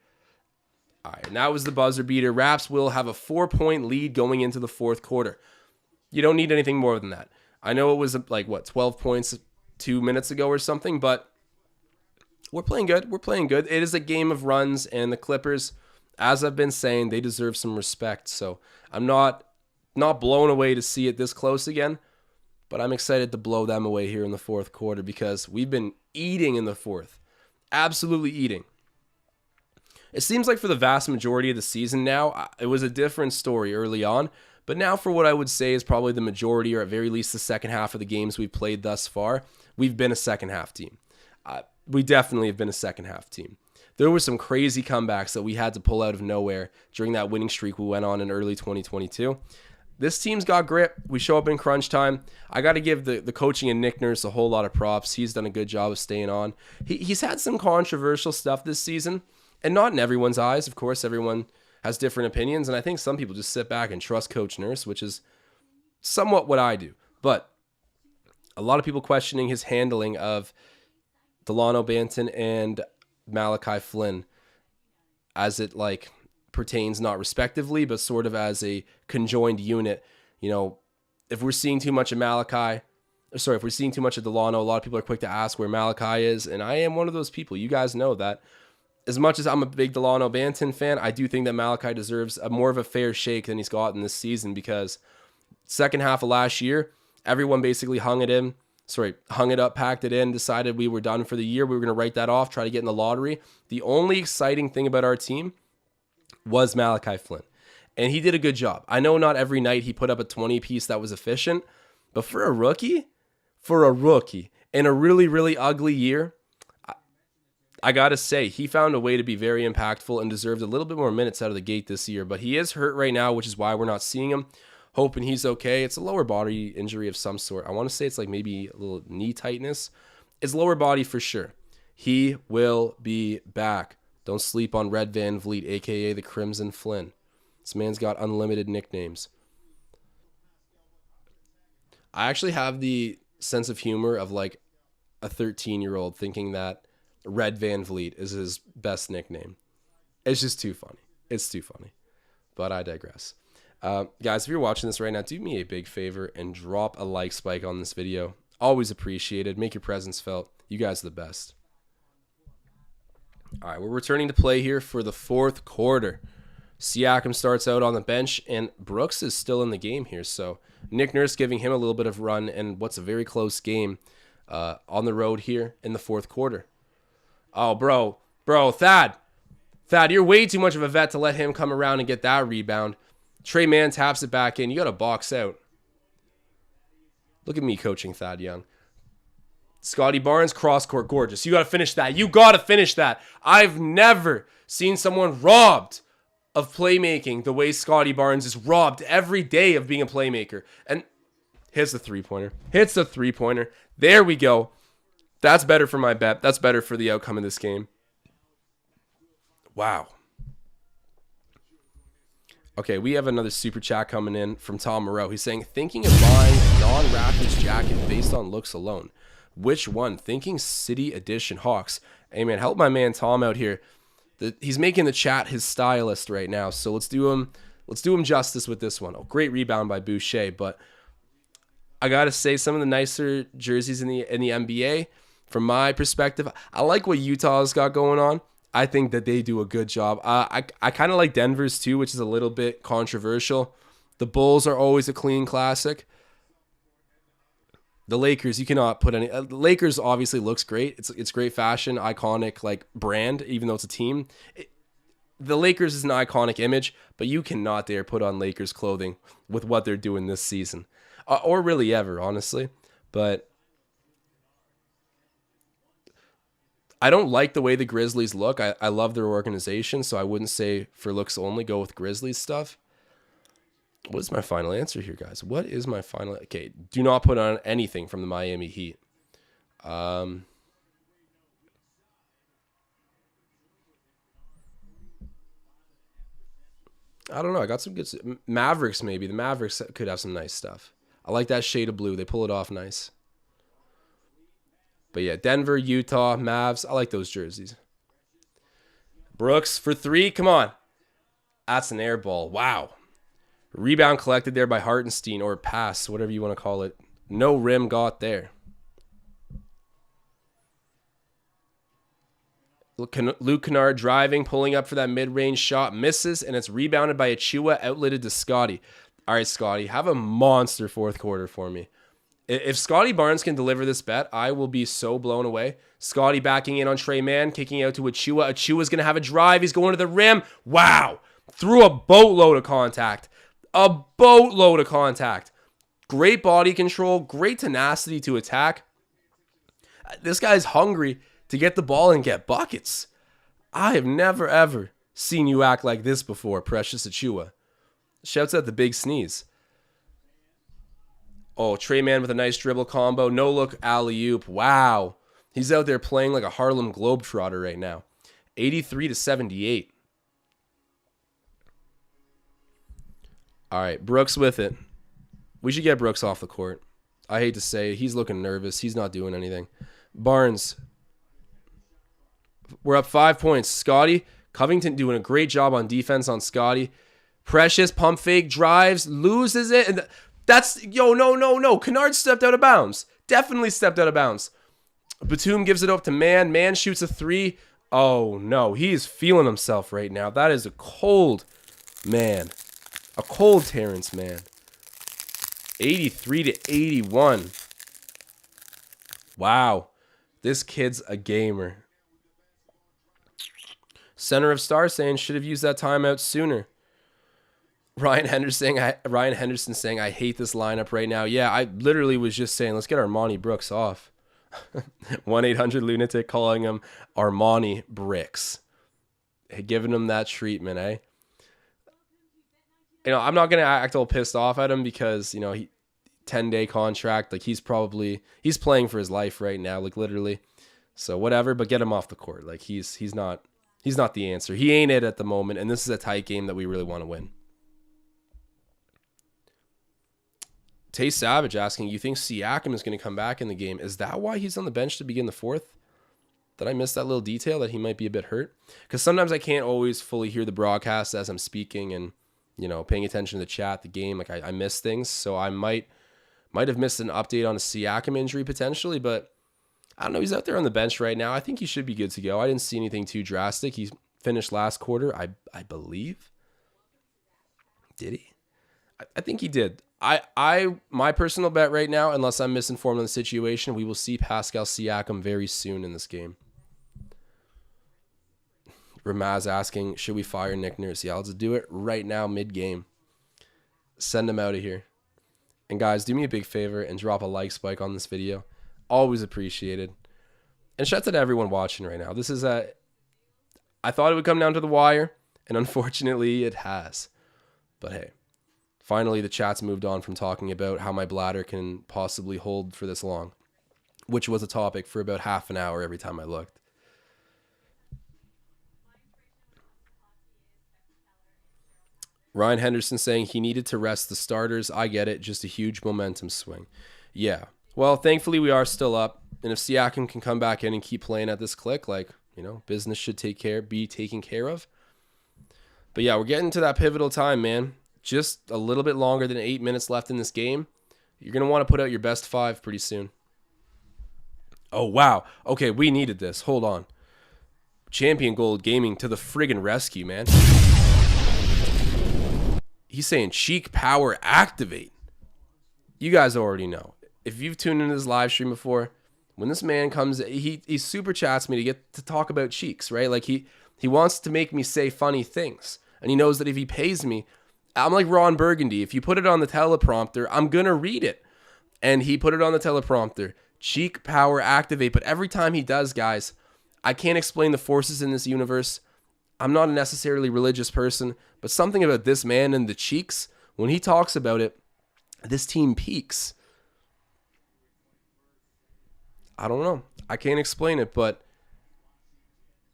All right, and that was the buzzer beater. Raps will have a 4-point lead going into the fourth quarter. You don't need anything more than that. I know it was 12 points 2 minutes ago or something, but we're playing good. We're playing good. It is a game of runs, and the Clippers, as I've been saying, they deserve some respect. So I'm not blown away to see it this close again, but I'm excited to blow them away here in the fourth quarter because we've been eating in the fourth. Absolutely eating. It seems like for the vast majority of the season now, it was a different story early on, but now for what I would say is probably the majority, or at very least the second half of the games we've played thus far, we've been a second half team. We definitely have been a second half team. There were some crazy comebacks that we had to pull out of nowhere during that winning streak we went on in early 2022. This team's got grip. We show up in crunch time. I got to give the coaching and Nick Nurse a whole lot of props. He's done a good job of staying on. He's had some controversial stuff this season, and not in everyone's eyes. Of course, everyone has different opinions, and I think some people just sit back and trust Coach Nurse, which is somewhat what I do. But a lot of people questioning his handling of Delano Banton and Malachi Flynn as it pertains not respectively, but sort of as a conjoined unit. You know, if we're seeing too much of if we're seeing too much of Delano, a lot of people are quick to ask where Malachi is, and I am one of those people. You guys know that. As much as I'm a big Delano Banton fan, I do think that Malachi deserves more of a fair shake than he's gotten this season, because second half of last year, everyone basically hung it up, packed it in, decided we were done for the year. We were going to write that off, try to get in the lottery. The only exciting thing about our team was Malachi Flynn, and he did a good job. I know not every night he put up a 20-piece that was efficient, but for a rookie in a really, really ugly year, I got to say, he found a way to be very impactful and deserved a little bit more minutes out of the gate this year, but he is hurt right now, which is why we're not seeing him. Hoping he's okay. It's a lower body injury of some sort. I want to say it's maybe a little knee tightness. It's lower body for sure. He will be back. Don't sleep on Red Van Vliet, a.k.a. the Crimson Flynn. This man's got unlimited nicknames. I actually have the sense of humor of a 13-year-old thinking that Red Van Vliet is his best nickname. It's just too funny. It's too funny. But I digress. Guys, if you're watching this right now, do me a big favor and drop a like spike on this video. Always appreciated. Make your presence felt. You guys are the best. All right, we're returning to play here for the fourth quarter. Siakam starts out on the bench, and Brooks is still in the game here. So Nick Nurse giving him a little bit of run and what's a very close game on the road here in the fourth quarter. Oh, bro, Thad, you're way too much of a vet to let him come around and get that rebound. Trey Mann taps it back in. You got to box out. Look at me coaching Thad Young. Scottie Barnes, cross-court, gorgeous. You got to finish that. You got to finish that. I've never seen someone robbed of playmaking the way Scottie Barnes is robbed every day of being a playmaker. And hits the three-pointer. There we go. That's better for my bet. That's better for the outcome of this game. Wow. Okay, we have another super chat coming in from Tom Moreau. He's saying, thinking of buying a non-Raptors jacket based on looks alone. Which one? Thinking City Edition Hawks. Hey, man, help my man Tom out here. He's making the chat his stylist right now, so let's do him justice with this one. Oh, great rebound by Boucher, but I got to say some of the nicer jerseys in the NBA, from my perspective, I like what Utah's got going on. I think that they do a good job. I kind of like Denver's too, which is a little bit controversial. The Bulls are always a clean classic. The Lakers, you cannot put any. The Lakers obviously looks great. It's great fashion, iconic brand, even though it's a team. The Lakers is an iconic image, but you cannot dare put on Lakers clothing with what they're doing this season, or really ever, honestly. But I don't like the way the Grizzlies look. I love their organization, so I wouldn't say for looks only go with Grizzlies stuff. What is my final answer here, guys? What is my final? Okay, do not put on anything from the Miami Heat. I don't know. I got some good Mavericks. Maybe the Mavericks could have some nice stuff. I like that shade of blue. They pull it off nice. But yeah, Denver, Utah, Mavs. I like those jerseys. Brooks for 3. Come on. That's an air ball. Wow. Rebound collected there by Hartenstein, or pass, whatever you want to call it. No rim got there. Luke Kennard driving, pulling up for that mid-range shot, misses, and it's rebounded by Achua, outletted to Scottie. All right, Scottie, have a monster fourth quarter for me. If Scottie Barnes can deliver this bet, I will be so blown away. Scottie backing in on Trey Mann, kicking out to Achua. Achua's going to have a drive. He's going to the rim. Wow. Threw a boatload of contact. A boatload of contact. Great body control. Great tenacity to attack. This guy's hungry to get the ball and get buckets. I have never, ever seen you act like this before, Precious Achua. Shouts out the big sneeze. Oh, Trey Mann with a nice dribble combo. No look alley-oop. Wow. He's out there playing like a Harlem Globetrotter right now. 83-78. All right, Brooks with it. We should get Brooks off the court. I hate to say it. He's looking nervous. He's not doing anything. Barnes. We're up 5 points. Scottie. Covington doing a great job on defense on Scottie. Precious pump fake drives. Loses it. And that's, no. Kennard stepped out of bounds. Definitely stepped out of bounds. Batum gives it up to Mann. Mann shoots a 3. Oh, no. He's feeling himself right now. That is a cold man. A cold Terrence Mann. 83-81. Wow. This kid's a gamer. Center of Star saying should have used that timeout sooner. Ryan Henderson saying, I hate this lineup right now. Yeah, I literally was just saying, let's get Armani Brooks off. 1-800-Lunatic calling him Armani Bricks. Giving him that treatment, eh? I'm not going to act all pissed off at him because, he 10-day contract. Like, he's playing for his life right now, like literally. So whatever, but get him off the court. Like, he's not the answer. He ain't it at the moment, and this is a tight game that we really want to win. Tay Savage asking, you think Siakam is going to come back in the game? Is that why he's on the bench to begin the fourth? Did I miss that little detail that he might be a bit hurt? Because sometimes I can't always fully hear the broadcast as I'm speaking and, paying attention to the chat, the game. Like I miss things. So I might have missed an update on a Siakam injury potentially, but I don't know. He's out there on the bench right now. I think he should be good to go. I didn't see anything too drastic. He finished last quarter, I believe. Did he? I think he did. My personal bet right now, unless I'm misinformed on the situation, we will see Pascal Siakam very soon in this game. Ramaz asking, should we fire Nick Nurse? Yeah, let's do it right now, mid-game. Send him out of here. And guys, do me a big favor and drop a like spike on this video. Always appreciated. And shout out to everyone watching right now. This is I thought it would come down to the wire, and unfortunately it has. But hey. Finally, the chat's moved on from talking about how my bladder can possibly hold for this long, which was a topic for about half an hour every time I looked. Ryan Henderson saying he needed to rest the starters. I get it. Just a huge momentum swing. Yeah. Well, thankfully, we are still up. And if Siakam can come back in and keep playing at this click, business should be taken care of. But yeah, we're getting to that pivotal time, man. Just a little bit longer than 8 minutes left in this game. You're going to want to put out your best 5 pretty soon. Oh, wow. Okay, we needed this. Hold on. Champion Gold Gaming to the friggin' rescue, man. He's saying cheek power activate. You guys already know. If you've tuned into this live stream before, when this man comes, he super chats me to get to talk about cheeks, right? Like he wants to make me say funny things. And he knows that if he pays me, I'm like Ron Burgundy. If you put it on the teleprompter, I'm going to read it. And he put it on the teleprompter. Cheek power activate. But every time he does, guys, I can't explain the forces in this universe. I'm not a necessarily religious person, but something about this man and the cheeks, when he talks about it, this team peaks. I don't know. I can't explain it, but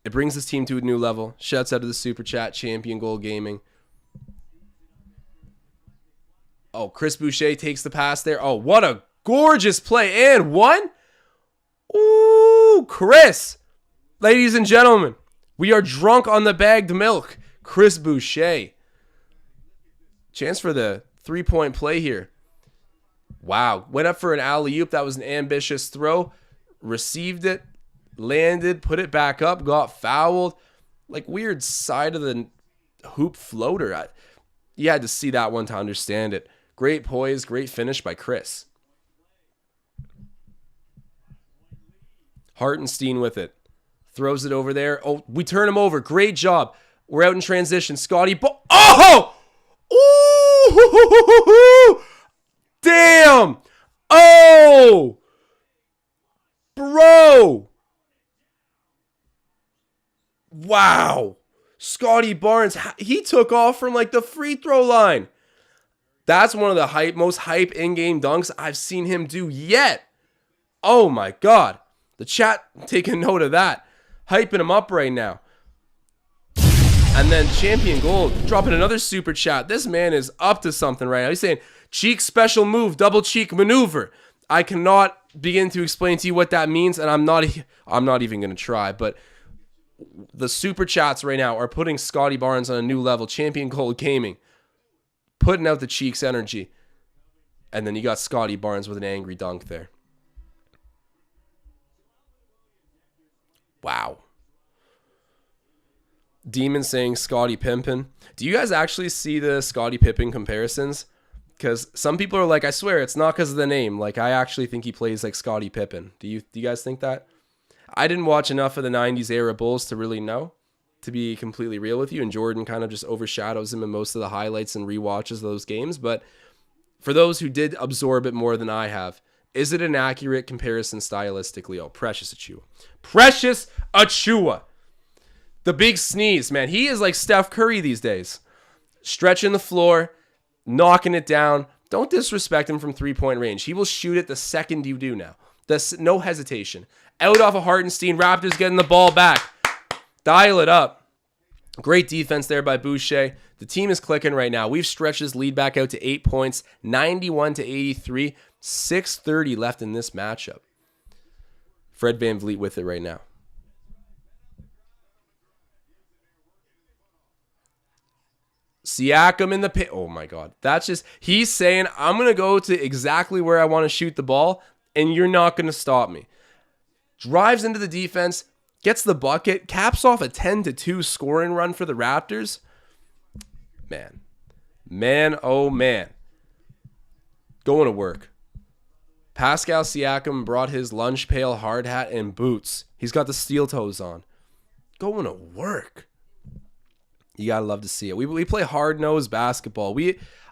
it brings this team to a new level. Shouts out to the Super Chat, Champion Goal Gaming. Oh, Chris Boucher takes the pass there. Oh, what a gorgeous play. And one. Ooh, Chris. Ladies and gentlemen, we are drunk on the bagged milk. Chris Boucher. Chance for the 3-point play here. Wow. Went up for an alley-oop. That was an ambitious throw. Received it. Landed. Put it back up. Got fouled. Like weird side of the hoop floater. You had to see that one to understand it. Great poise. Great finish by Chris. Hartenstein with it. Throws it over there. Oh, we turn him over. Great job. We're out in transition. Scottie. Oh! Ooh! Damn! Oh! Bro! Wow. Scottie Barnes. He took off from like the free throw line. That's one of the most hype in-game dunks I've seen him do yet. Oh my God. The chat taking note of that. Hyping him up right now. And then Champion Gold dropping another super chat. This man is up to something right now. He's saying, cheek special move, double cheek maneuver. I cannot begin to explain to you what that means, and I'm not even going to try. But the super chats right now are putting Scottie Barnes on a new level. Champion Gold Gaming. Putting out the cheeks energy. And then you got Scottie Barnes with an angry dunk there. Wow. Demon saying Scottie Pimpin. Do you guys actually see the Scottie Pippen comparisons? Because some people are like, I swear it's not because of the name. Like, I actually think he plays like Scottie Pippen. Do you guys think that? I didn't watch enough of the 90s era Bulls to really know, to be completely real with you. And Jordan kind of just overshadows him in most of the highlights and rewatches of those games. But for those who did absorb it more than I have, is it an accurate comparison stylistically? Oh, Precious Achiuwa. Precious Achiuwa. The big sneeze, man. He is like Steph Curry these days. Stretching the floor, knocking it down. Don't disrespect him from three-point range. He will shoot it the second you do now. No hesitation. Out off of Hartenstein. Raptors getting the ball back. Dial it up. Great defense there by Boucher. The team is clicking right now. We've stretched this lead back out to 8 points. 91-83. 6:30 left in this matchup. Fred VanVleet with it right now. Siakam in the pit. Oh my God. That's just, he's saying, I'm going to go to exactly where I want to shoot the ball, and you're not going to stop me. Drives into the defense, gets the bucket, caps off a 10-2 scoring run for the Raptors. Man, oh man. Going to work. Pascal Siakam brought his lunch pail, hard hat, and boots. He's got the steel toes on. Going to work. You gotta love to see it. We play hard-nosed basketball.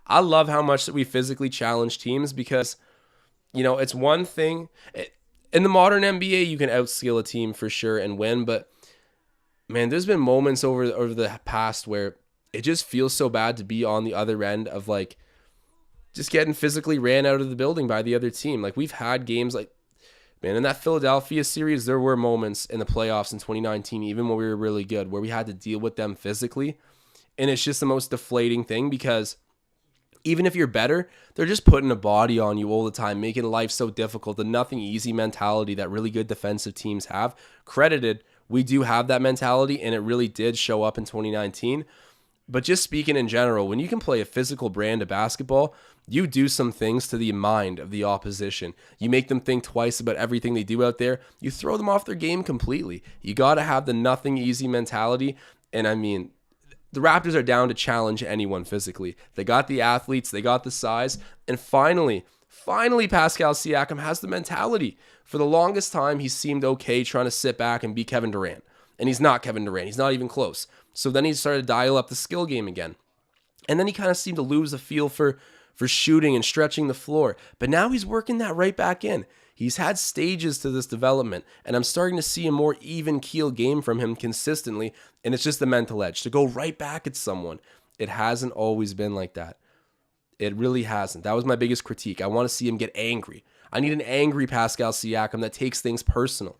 I love how much that we physically challenge teams because, it's one thing. In the modern NBA, you can outskill a team for sure and win, but man, there's been moments over the past where it just feels so bad to be on the other end of like just getting physically ran out of the building by the other team. Like we've had games like, man, in that Philadelphia series, there were moments in the playoffs in 2019, even when we were really good, where we had to deal with them physically. And it's just the most deflating thing because even if you're better, they're just putting a body on you all the time, making life so difficult. The nothing easy mentality that really good defensive teams have. Credited, we do have that mentality, and it really did show up in 2019. But just speaking in general, when you can play a physical brand of basketball, you do some things to the mind of the opposition. You make them think twice about everything they do out there. You throw them off their game completely. You got to have the nothing easy mentality. And I mean, the Raptors are down to challenge anyone physically. They got the athletes, they got the size. And finally, Pascal Siakam has the mentality. For the longest time, he seemed okay trying to sit back and be Kevin Durant. And he's not Kevin Durant. He's not even close. So then he started to dial up the skill game again. And then he kind of seemed to lose the feel for shooting and stretching the floor. But now he's working that right back in. He's had stages to this development, and I'm starting to see a more even keel game from him consistently, and it's just the mental edge to go right back at someone. It hasn't always been like that. It really hasn't. That was my biggest critique. I want to see him get angry. I need an angry Pascal Siakam that takes things personal.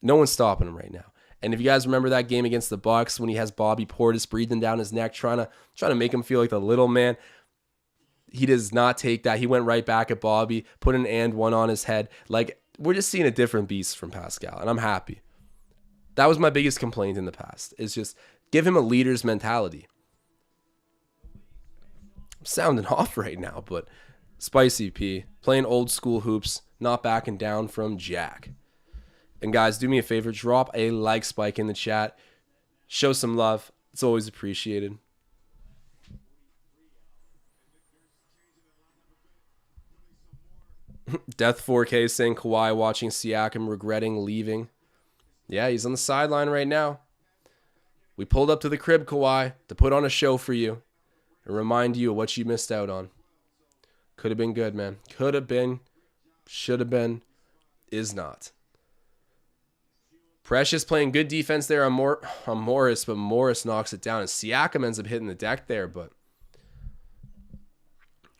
No one's stopping him right now. And if you guys remember that game against the Bucks when he has Bobby Portis breathing down his neck, trying to make him feel like the little man, he does not take that. He went right back at Bobby, put an and one on his head. Like, we're just seeing a different beast from Pascal, and I'm happy. That was my biggest complaint in the past, is just give him a leader's mentality. I'm sounding off right now, but Spicy P, playing old school hoops, not backing down from Jack. And guys, do me a favor, drop a like spike in the chat. Show some love. It's always appreciated. Death 4K saying Kawhi watching Siakam regretting leaving. Yeah, he's on the sideline right now. We pulled up to the crib, Kawhi, to put on a show for you and remind you of what you missed out on. Could have been good, man. Could have been, should have been, is not. Precious playing good defense there on Morris, but Morris knocks it down, and Siakam ends up hitting the deck there. But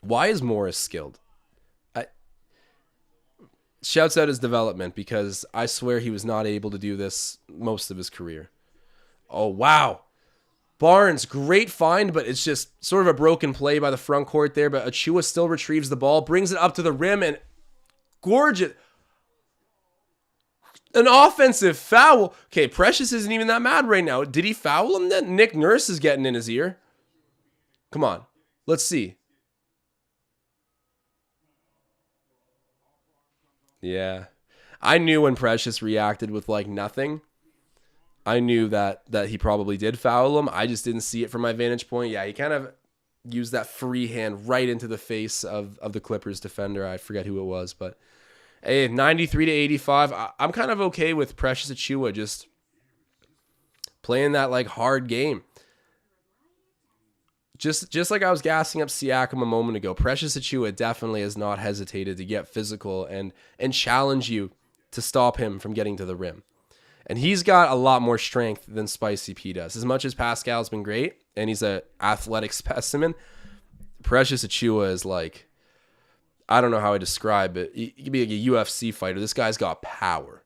why is Morris skilled? Shouts out his development, because I swear he was not able to do this most of his career. Oh, wow. Barnes, great find, but it's just sort of a broken play by the front court there. But Achua still retrieves the ball, brings it up to the rim, and gorgeous. An offensive foul. Okay, Precious isn't even that mad right now. Did he foul him then? Nick Nurse is getting in his ear. Come on. Let's see. Yeah. I knew when Precious reacted with like nothing. I knew that he probably did foul him. I just didn't see it from my vantage point. Yeah, he kind of used that free hand right into the face of the Clippers defender. I forget who it was, but hey, 93 to 85. I'm kind of okay with Precious Achua just playing that like hard game. Just like I was gassing up Siakam a moment ago, Precious Achua definitely has not hesitated to get physical and challenge you to stop him from getting to the rim. And he's got a lot more strength than Spicy P does. As much as Pascal's been great, and he's an athletic specimen, Precious Achua is like, I don't know how I describe it. He could be like a UFC fighter. This guy's got power.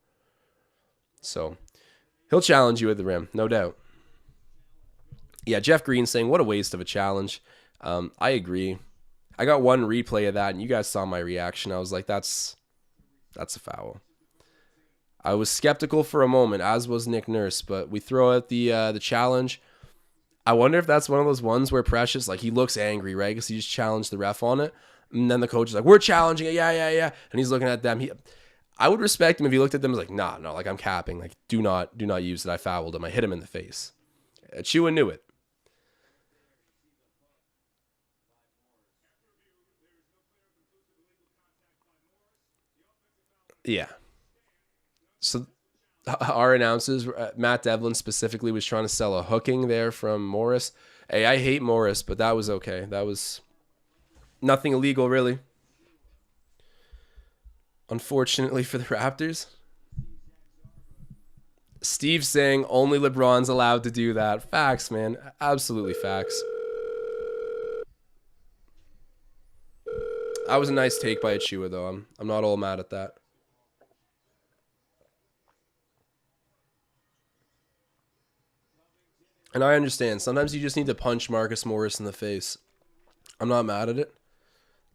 So he'll challenge you at the rim, no doubt. Yeah, Jeff Green saying, what a waste of a challenge. I agree. I got one replay of that, and you guys saw my reaction. I was like, that's a foul. I was skeptical for a moment, as was Nick Nurse, but we throw out the challenge. I wonder if that's one of those ones where Precious, like, he looks angry, right? Because he just challenged the ref on it. And then the coach is like, we're challenging it, yeah. And he's looking at them. I would respect him if he looked at them and was like, nah, no, like, I'm capping. Like, do not use it. I fouled him. I hit him in the face. Achua knew it. Yeah. So our announcers, Matt Devlin specifically, was trying to sell a hooking there from Morris. Hey, I hate Morris, but that was okay. That was nothing illegal, really. Unfortunately for the Raptors. Steve saying only LeBron's allowed to do that. Facts, man. Absolutely facts. That was a nice take by Achua, though. I'm not all mad at that. And I understand. Sometimes you just need to punch Marcus Morris in the face. I'm not mad at it.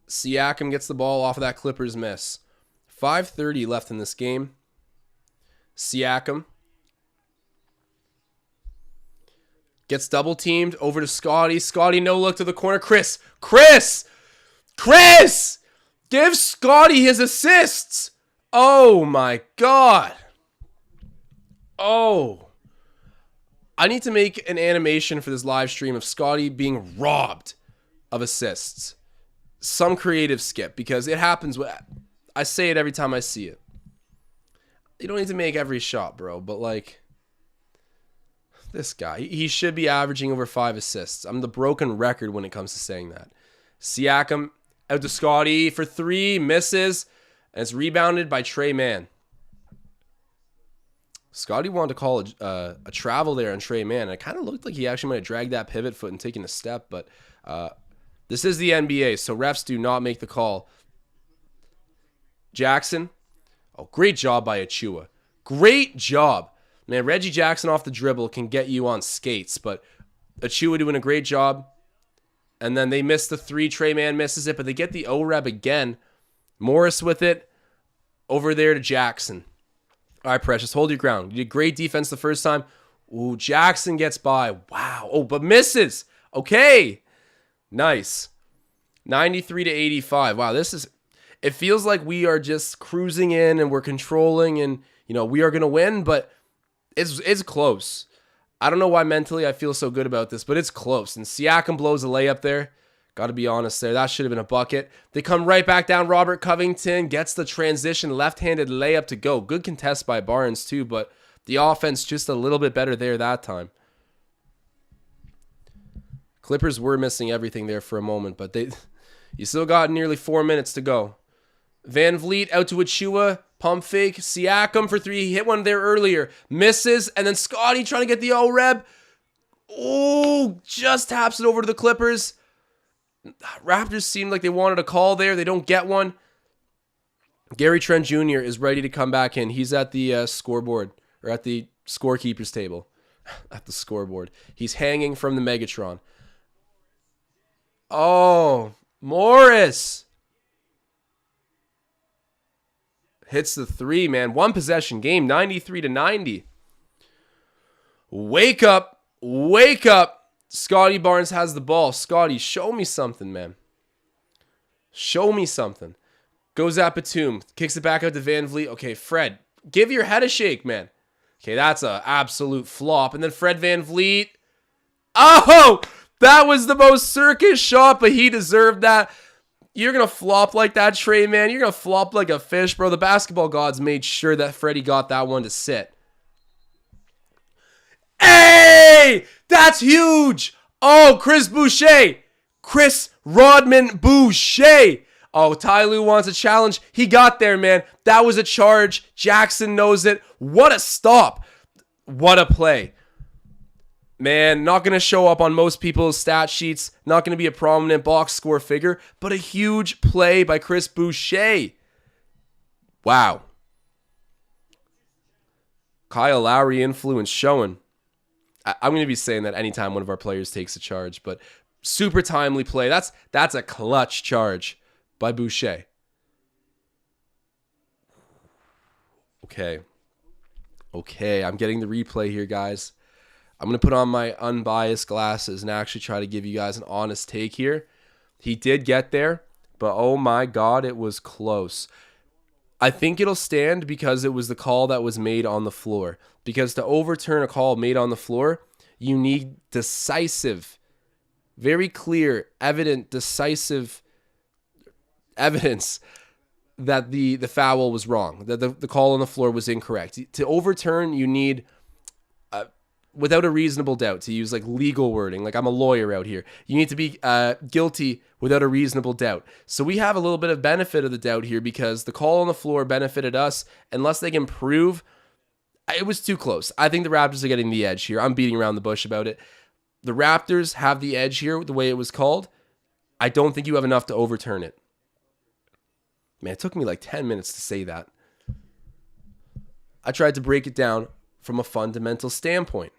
Siakam gets the ball off of that Clippers miss. 5:30 left in this game. Siakam gets double teamed over to Scottie. Scottie no look to the corner. Chris! Give Scottie his assists! Oh my God. Oh. I need to make an animation for this live stream of Scottie being robbed of assists. Some creative skip, because it happens. I say it every time I see it. You don't need to make every shot, bro, but like, this guy, he should be averaging over 5 assists. I'm the broken record when it comes to saying that. Siakam out to Scottie for 3, misses. And it's rebounded by Trey Mann. Scottie wanted to call a travel there on Trey Mann. It kind of looked like he actually might have dragged that pivot foot and taken a step, but this is the NBA, so refs do not make the call. Jackson. Oh, great job by Achua. Great job. Man, Reggie Jackson off the dribble can get you on skates, but Achua doing a great job. And then they miss the three. Trey Mann misses it, but they get the O-Reb again. Morris with it. Over there to Jackson. All right, Precious, hold your ground. You did great defense the first time. Ooh, Jackson gets by. Wow. Oh, but misses. Okay. Nice. 93 to 85. Wow, it feels like we are just cruising in and we're controlling and, we are going to win, but it's close. I don't know why mentally I feel so good about this, but it's close. And Siakam blows a layup there. Got to be honest there. That should have been a bucket. They come right back down. Robert Covington gets the transition left-handed layup to go. Good contest by Barnes too, but the offense just a little bit better there that time. Clippers were missing everything there for a moment, but you still got nearly 4 minutes to go. Van Vliet out to Achua. Pump fake. Siakam for three. He hit one there earlier. Misses. And then Scottie trying to get the O-Reb. Oh, just taps it over to the Clippers. Raptors seemed like they wanted a call there. They don't get one. Gary Trent Jr. is ready to come back in. He's at the scoreboard, or at the scorekeeper's table. At the scoreboard. He's hanging from the Megatron. Oh, Morris. Hits the three, man. One possession game, 93 to 90. Wake up. Wake up. Scottie Barnes has the ball. Scottie, show me something, man. Show me something. Goes at Batum. Kicks it back out to Van Vliet. Okay, Fred, give your head a shake, man. Okay, that's an absolute flop. And then Fred Van Vliet. Oh, that was the most circus shot, but he deserved that. You're going to flop like that, Trey, man. You're going to flop like a fish, bro. The basketball gods made sure that Freddie got that one to sit. Hey! That's huge! Oh, Chris Boucher. Chris Rodman Boucher. Oh, Ty Lue wants a challenge. He got there, man. That was a charge. Jackson knows it. What a stop. What a play. Man, not going to show up on most people's stat sheets. Not going to be a prominent box score figure, but a huge play by Chris Boucher. Wow. Kyle Lowry influence showing. I'm going to be saying that anytime one of our players takes a charge, but super timely play. That's a clutch charge by Boucher. Okay, I'm getting the replay here, guys. I'm going to put on my unbiased glasses and actually try to give you guys an honest take here. He did get there, but oh my God, it was close. I think it'll stand because it was the call that was made on the floor. Because to overturn a call made on the floor, you need decisive, very clear, evident, decisive evidence that the foul was wrong, that the call on the floor was incorrect. To overturn, you need, without a reasonable doubt, to use like legal wording, like I'm a lawyer out here, you need to be guilty without a reasonable doubt. So we have a little bit of benefit of the doubt here because the call on the floor benefited us. Unless they can prove it was too close. I think the Raptors are getting the edge here. I'm beating around the bush about it. The Raptors have the edge here the way it was called. I don't think you have enough to overturn it. Man, it took me like 10 minutes to say that. I tried to break it down from a fundamental standpoint.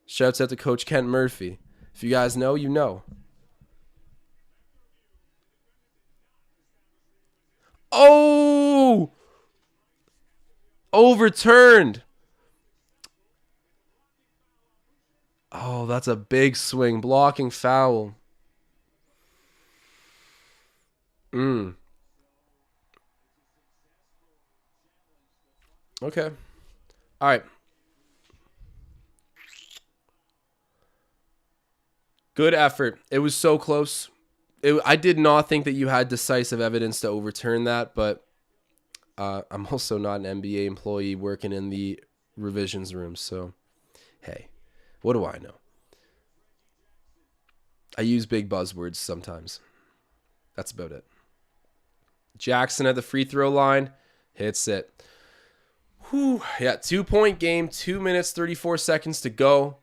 Shouts out to Coach Kent Murphy. If you guys know, you know. Oh! Overturned. Oh, that's a big swing. Blocking foul. Okay. All right. Good effort. It was so close. I did not think that you had decisive evidence to overturn that, but I'm also not an NBA employee working in the revisions room, so hey, what do I know? I use big buzzwords sometimes. That's about it. Jackson at the free throw line. Hits it. Whew. Yeah, 2-point game. 2 minutes, 34 seconds to go.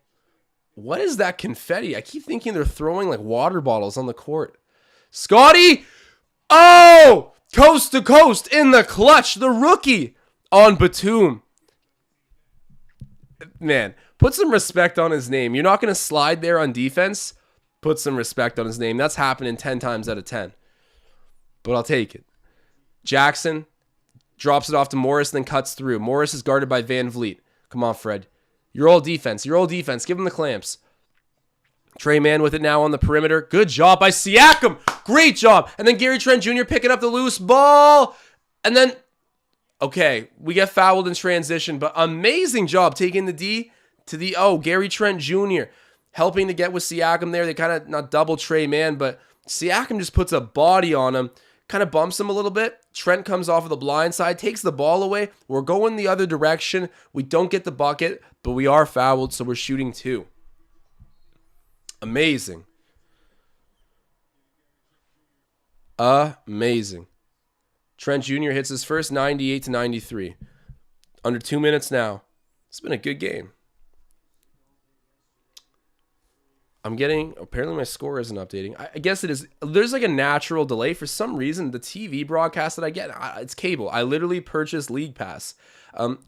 What is that confetti? I keep thinking they're throwing like water bottles on the court. Scottie! Oh! Coast to coast in the clutch. The rookie on Batum. Man, put some respect on his name. You're not going to slide there on defense. Put some respect on his name. That's happening 10 times out of 10. But I'll take it. Jackson drops it off to Morris, then cuts through. Morris is guarded by Van Vliet. Come on, Fred. Your old defense. Give him the clamps. Trey Mann with it now on the perimeter. Good job by Siakam. Great job. And then Gary Trent Jr. picking up the loose ball. And then, okay, we get fouled in transition, but amazing job taking the D to the O. Gary Trent Jr. helping to get with Siakam there. They kind of not double Trey Mann, but Siakam just puts a body on him. Kind of bumps him a little bit. Trent comes off of the blind side, takes the ball away. We're going the other direction. We don't get the bucket, but we are fouled, so we're shooting 2. Amazing. Amazing. Trent Jr. hits his first 98-93. Under 2 minutes now. It's been a good game. Apparently my score isn't updating. I guess it is. There's like a natural delay. For some reason, the TV broadcast that I get, it's cable. I literally purchased League Pass.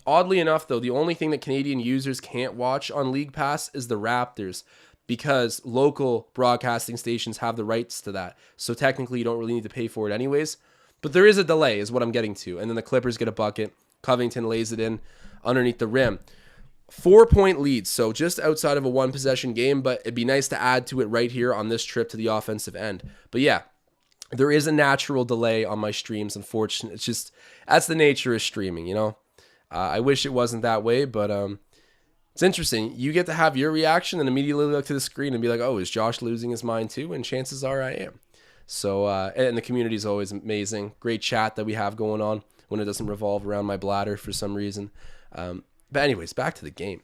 Oddly enough, though, the only thing that Canadian users can't watch on League Pass is the Raptors, because local broadcasting stations have the rights to that. So technically, you don't really need to pay for it anyways. But there is a delay, is what I'm getting to. And then the Clippers get a bucket. Covington lays it in underneath the rim. 4-point lead, so just outside of a 1-possession game, but it'd be nice to add to it right here on this trip to the offensive end. But yeah, there is a natural delay on my streams, unfortunately. It's just, that's the nature of streaming, you know? I wish it wasn't that way, but it's interesting. You get to have your reaction and immediately look to the screen and be like, oh, is Josh losing his mind too? And chances are I am. So, and the community is always amazing. Great chat that we have going on when it doesn't revolve around my bladder for some reason. But anyways, back to the game.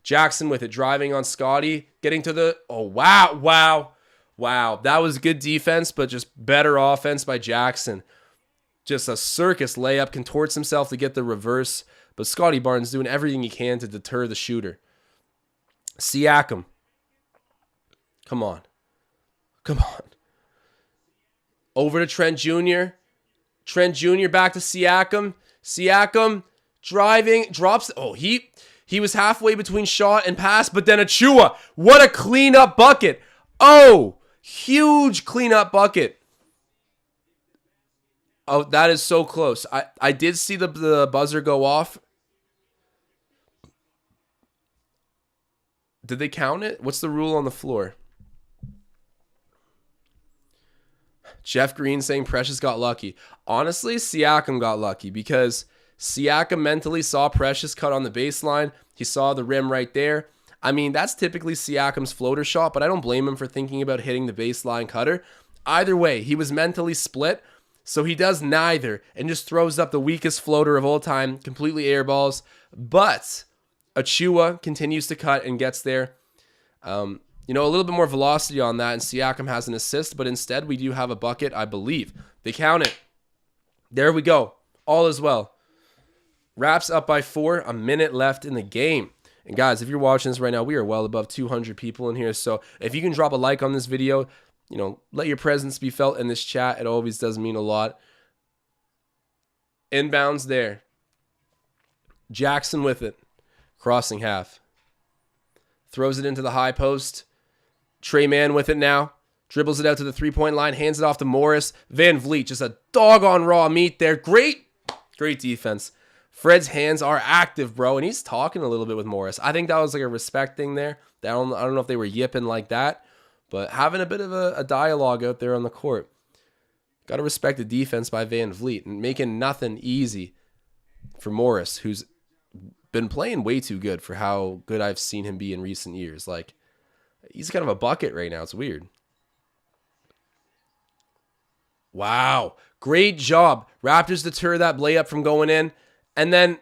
Jackson with it, driving on Scottie, getting to the, oh, wow. That was good defense, but just better offense by Jackson. Just a circus layup, contorts himself to get the reverse, but Scottie Barnes doing everything he can to deter the shooter. Siakam. Come on. Over to Trent Jr. Trent Jr. back to Siakam. Siakam driving, drops. Oh, he was halfway between shot and pass, but then Achua. What a cleanup bucket. Oh, huge cleanup bucket. Oh, that is so close. I did see the buzzer go off. Did they count it? What's the rule on the floor? Jeff Green saying Precious got lucky. Honestly, Siakam got lucky because Siakam mentally saw Precious cut on the baseline. He saw the rim right there. I mean, that's typically Siakam's floater shot, but I don't blame him for thinking about hitting the baseline cutter. Either way, he was mentally split, so he does neither and just throws up the weakest floater of all time, completely airballs. But Achua continues to cut and gets there. A little bit more velocity on that, and Siakam has an assist, but instead we do have a bucket, I believe. They count it. There we go. All is well. Raps up by 4, a minute left in the game. And guys, if you're watching this right now, we are well above 200 people in here. So if you can drop a like on this video, let your presence be felt in this chat. It always does mean a lot. Inbounds there. Jackson with it. Crossing half. Throws it into the high post. Trey Mann with it now. Dribbles it out to the 3-point line. Hands it off to Morris. Van Vliet, just a doggone raw meat there. Great defense. Fred's hands are active, bro, and he's talking a little bit with Morris. I think that was like a respect thing there. I don't know if they were yipping like that, but having a bit of a dialogue out there on the court. Got to respect the defense by Van Vliet and making nothing easy for Morris, who's been playing way too good for how good I've seen him be in recent years. Like, he's kind of a bucket right now. It's weird. Wow. Great job. Raptors deter that layup from going in. And then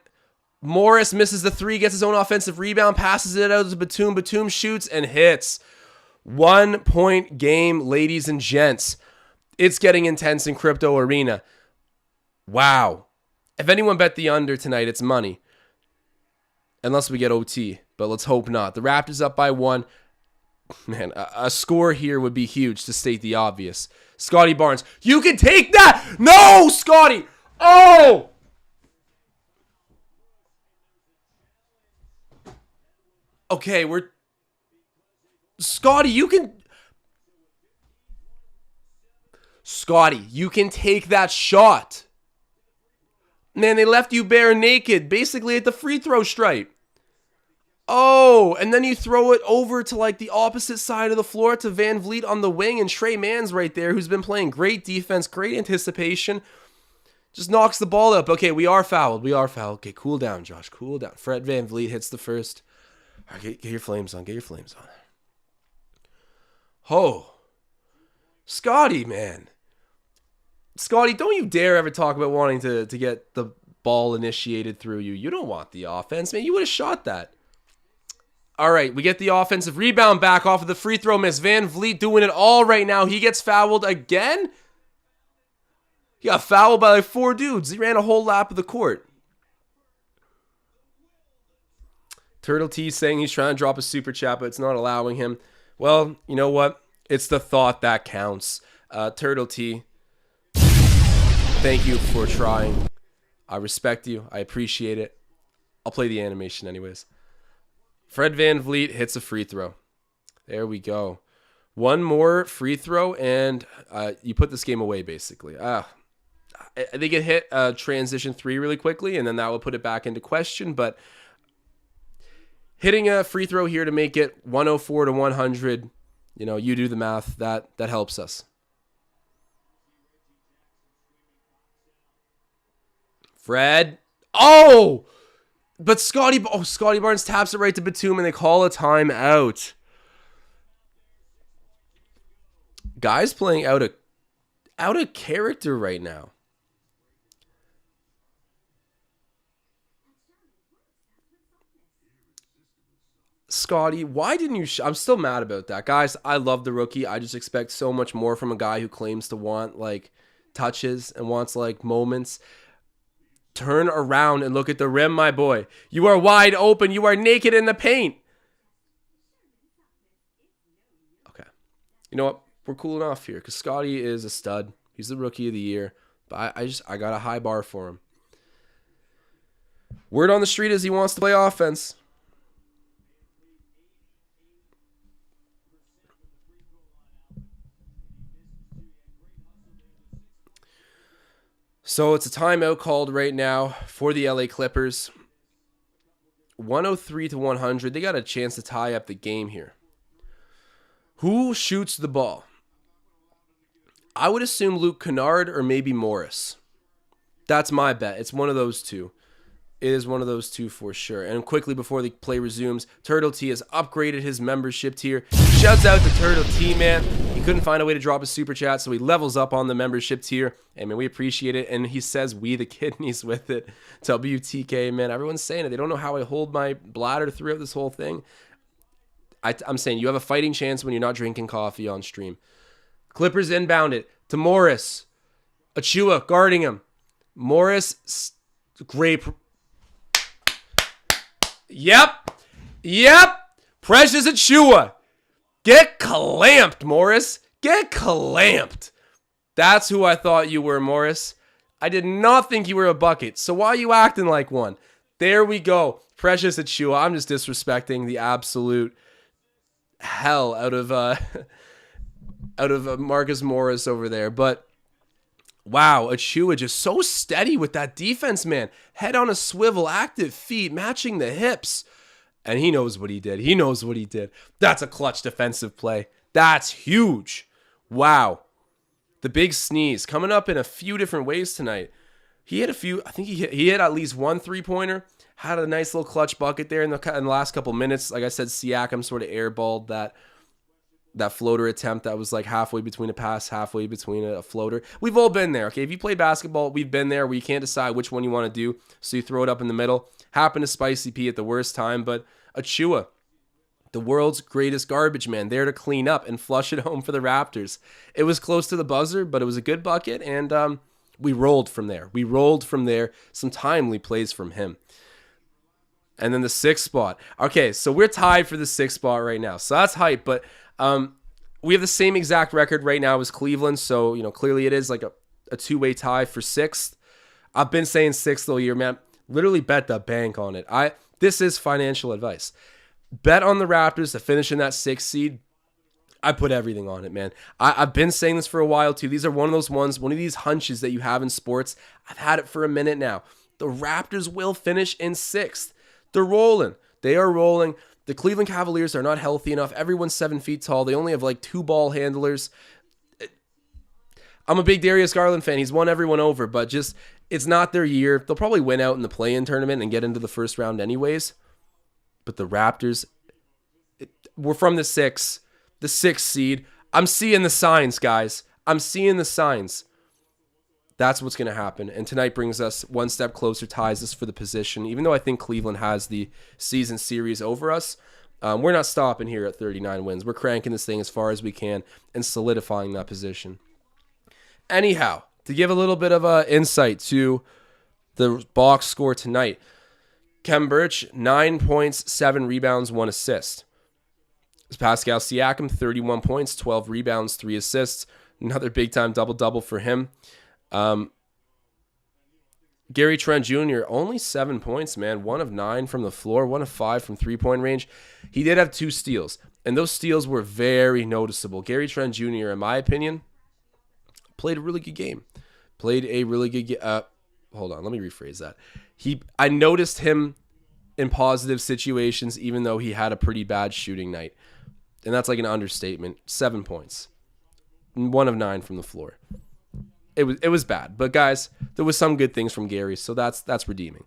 Morris misses the 3, gets his own offensive rebound, passes it out to Batum. Batum shoots and hits. 1-point game, ladies and gents. It's getting intense in Crypto Arena. Wow. If anyone bet the under tonight, it's money. Unless we get OT, but let's hope not. The Raptors up by 1. Man, a score here would be huge, to state the obvious. Scottie Barnes, you can take that! No, Scottie! Oh! Okay, Scottie, you can... Scottie, you can take that shot. Man, they left you bare naked, basically at the free throw stripe. Oh, and then you throw it over to like the opposite side of the floor to Van Vliet on the wing, and Trey Mann's right there, who's been playing great defense, great anticipation. Just knocks the ball up. Okay, we are fouled. Okay, cool down, Josh. Cool down. Fred Van Vliet hits the first. All right, get your flames on. Oh. Scottie, man. Scottie, don't you dare ever talk about wanting to get the ball initiated through you. You don't want the offense, man. You would have shot that. All right, we get the offensive rebound back off of the free throw miss. Van Vliet doing it all right now. He gets fouled again. He got fouled by like 4 dudes. He ran a whole lap of the court. Turtle T saying he's trying to drop a super chat, but it's not allowing him. Well, you know what? It's the thought that counts. Turtle T, thank you for trying. I respect you. I appreciate it. I'll play the animation anyways. Fred Van Vliet hits a free throw. There we go. One more free throw, and you put this game away, basically. They get hit transition 3 really quickly, and then that will put it back into question. But hitting a free throw here to make it 104 to 100, you do the math. That helps us. Fred. Oh! But Scottie Barnes taps it right to Batum, and they call a timeout. Guys playing out of character right now. Scottie, why didn't you... I'm still mad about that. Guys, I love the rookie. I just expect so much more from a guy who claims to want, touches and wants, moments. Turn around and look at the rim, my boy. You are wide open. You are naked in the paint. Okay. You know what? We're cooling off here because Scottie is a stud. He's the rookie of the year. But I got a high bar for him. Word on the street is he wants to play offense. So it's a timeout called right now for the LA Clippers. 103 to 100. They got a chance to tie up the game here. Who shoots the ball? I would assume Luke Kennard or maybe Morris. That's my bet. It's one of those two. It is one of those two for sure. And quickly before the play resumes, Turtle T has upgraded his membership tier. Shouts out to Turtle T, man. He couldn't find a way to drop a super chat, so he levels up on the membership tier. And man, we appreciate it. And he says we the kidneys with it. WTK, man. Everyone's saying it. They don't know how I hold my bladder throughout this whole thing. I'm saying you have a fighting chance when you're not drinking coffee on stream. Clippers inbound it to Morris. Achua guarding him. Morris, great. Yep. Precious Achua. Get clamped, Morris. Get clamped. That's who I thought you were, Morris. I did not think you were a bucket. So why are you acting like one? There we go. Precious Achua. I'm just disrespecting the absolute hell out of Marcus Morris over there. But wow, Achua just so steady with that defense, man. Head on a swivel, active feet, matching the hips. And he knows what he did. That's a clutch defensive play. That's huge. Wow. The big sneeze coming up in a few different ways tonight. He had a few, I think he hit at least one three-pointer. Had a nice little clutch bucket there in the last couple minutes. Like I said, Siakam sort of airballed that floater attempt that was like halfway between a pass, halfway between a floater. We've all been there, okay? If you play basketball, we've been there where you can't decide which one you want to do, so you throw it up in the middle. Happened to Spicy P at the worst time, but Achua, the world's greatest garbage man, there to clean up and flush it home for the Raptors. It was close to the buzzer, but it was a good bucket, and We rolled from there. Some timely plays from him. And then the 6th spot. Okay, so we're tied for the 6th spot right now. So that's hype. But we have the same exact record right now as Cleveland. So, clearly it is like a two-way tie for 6th. I've been saying 6th all year, man. Literally bet the bank on it. This is financial advice. Bet on the Raptors to finish in that 6th seed. I put everything on it, man. I've been saying this for a while, too. These are one of these hunches that you have in sports. I've had it for a minute now. The Raptors will finish in 6th. They're rolling. They are rolling. The Cleveland Cavaliers are not healthy enough. Everyone's 7 feet tall. They only have like 2 ball handlers. I'm a big Darius Garland fan. He's won everyone over, but just it's not their year. They'll probably win out in the play-in tournament and get into the first round anyways. But the Raptors, we're from the 6th seed. I'm seeing the signs, guys. I'm seeing the signs. That's what's going to happen. And tonight brings us one step closer, ties us for the position. Even though I think Cleveland has the season series over us, we're not stopping here at 39 wins. We're cranking this thing as far as we can and solidifying that position. Anyhow, to give a little bit of insight to the box score tonight, Khem Birch, 9 points, 7 rebounds, 1 assist. Pascal Siakam, 31 points, 12 rebounds, 3 assists. Another big-time double-double for him. Gary Trent Jr., only 7 points, man. 1 of 9 from the floor, 1 of 5 from three-point range. He did have 2 steals, and those steals were very noticeable. Gary Trent Jr., in my opinion, played a really good game. Hold on, let me rephrase that. I noticed him in positive situations, even though he had a pretty bad shooting night. And that's like an understatement. 7 points. 1 of 9 from the floor. It was bad. But guys, there was some good things from Gary, so that's redeeming.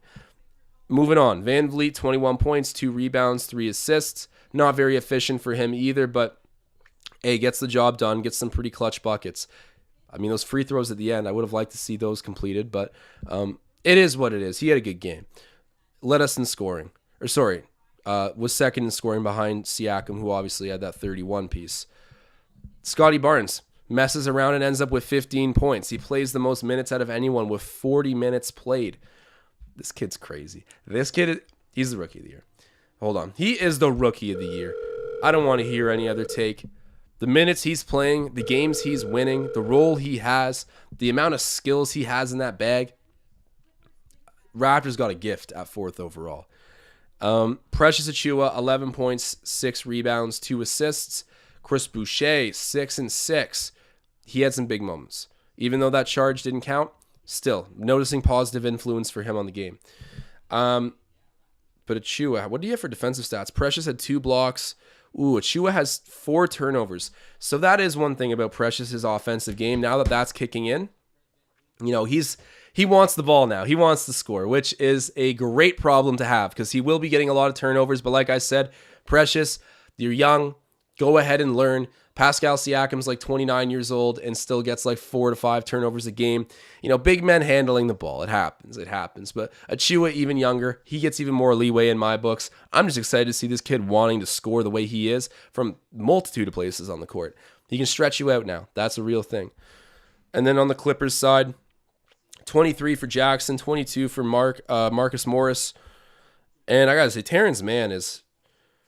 Moving on. Van Vliet, 21 points, 2 rebounds, 3 assists. Not very efficient for him either, but hey, gets the job done, gets some pretty clutch buckets. I mean, those free throws at the end, I would have liked to see those completed, but it is what it is. He had a good game. Led us in scoring. Was second in scoring behind Siakam, who obviously had that 31 piece. Scottie Barnes messes around and ends up with 15 points. He plays the most minutes out of anyone with 40 minutes played. This kid's crazy. He's the rookie of the year. Hold on. He is the rookie of the year. I don't want to hear any other take. The minutes he's playing, the games he's winning, the role he has, the amount of skills he has in that bag. Raptors got a gift at 4th overall. Precious Achiuwa, 11 points, 6 rebounds, 2 assists. Chris Boucher, 6 and 6. He had some big moments. Even though that charge didn't count, still noticing positive influence for him on the game. But Achiuwa, what do you have for defensive stats? Precious had 2 blocks. Achiuwa has 4 turnovers. So that is one thing about Precious's offensive game. Now that that's kicking in, he wants the ball now. He wants to score, which is a great problem to have because he will be getting a lot of turnovers. But like I said, Precious, you're young. Go ahead and learn. Pascal Siakam's like 29 years old and still gets like 4 to 5 turnovers a game. Big men handling the ball. It happens. But Achiuwa, even younger, he gets even more leeway in my books. I'm just excited to see this kid wanting to score the way he is from multitude of places on the court. He can stretch you out now. That's a real thing. And then on the Clippers side, 23 for Jackson, 22 for Marcus Morris. And I got to say, Terrence Mann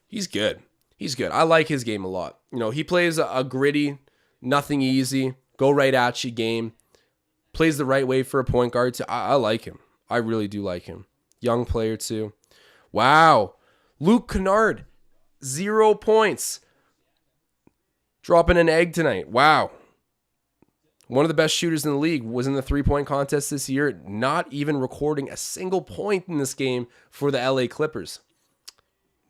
he's good. He's good. I like his game a lot. He plays a gritty, nothing easy, go right at you game. Plays the right way for a point guard. I like him. I really do like him. Young player too. Wow. Luke Kennard, 0 points. Dropping an egg tonight. Wow. One of the best shooters in the league, was in the 3-point contest this year, not even recording a single point in this game for the LA Clippers.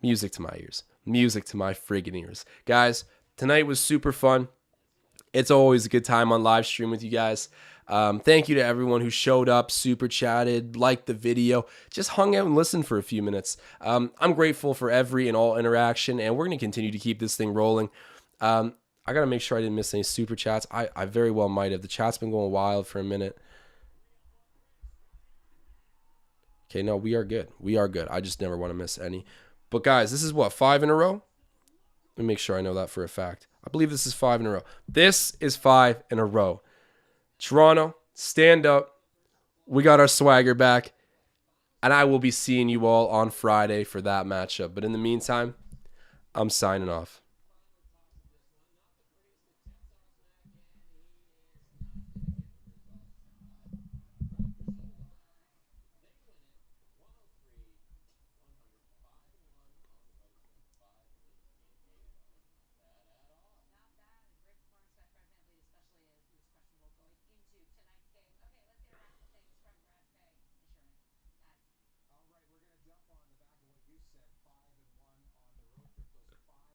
Music to my ears. Music to my friggin' ears. Guys, tonight was super fun. It's always a good time on live stream with you guys. Thank you to everyone who showed up, super chatted, liked the video, just hung out and listened for a few minutes. I'm grateful for every and all interaction, and we're going to continue to keep this thing rolling. I got to make sure I didn't miss any super chats. I very well might have. The chat's been going wild for a minute. Okay, no, we are good. We are good. I just never want to miss any. But guys, this is what, 5 in a row? Let me make sure I know that for a fact. I believe this is 5 in a row. This is 5 in a row. Toronto, stand up. We got our swagger back. And I will be seeing you all on Friday for that matchup. But in the meantime, I'm signing off.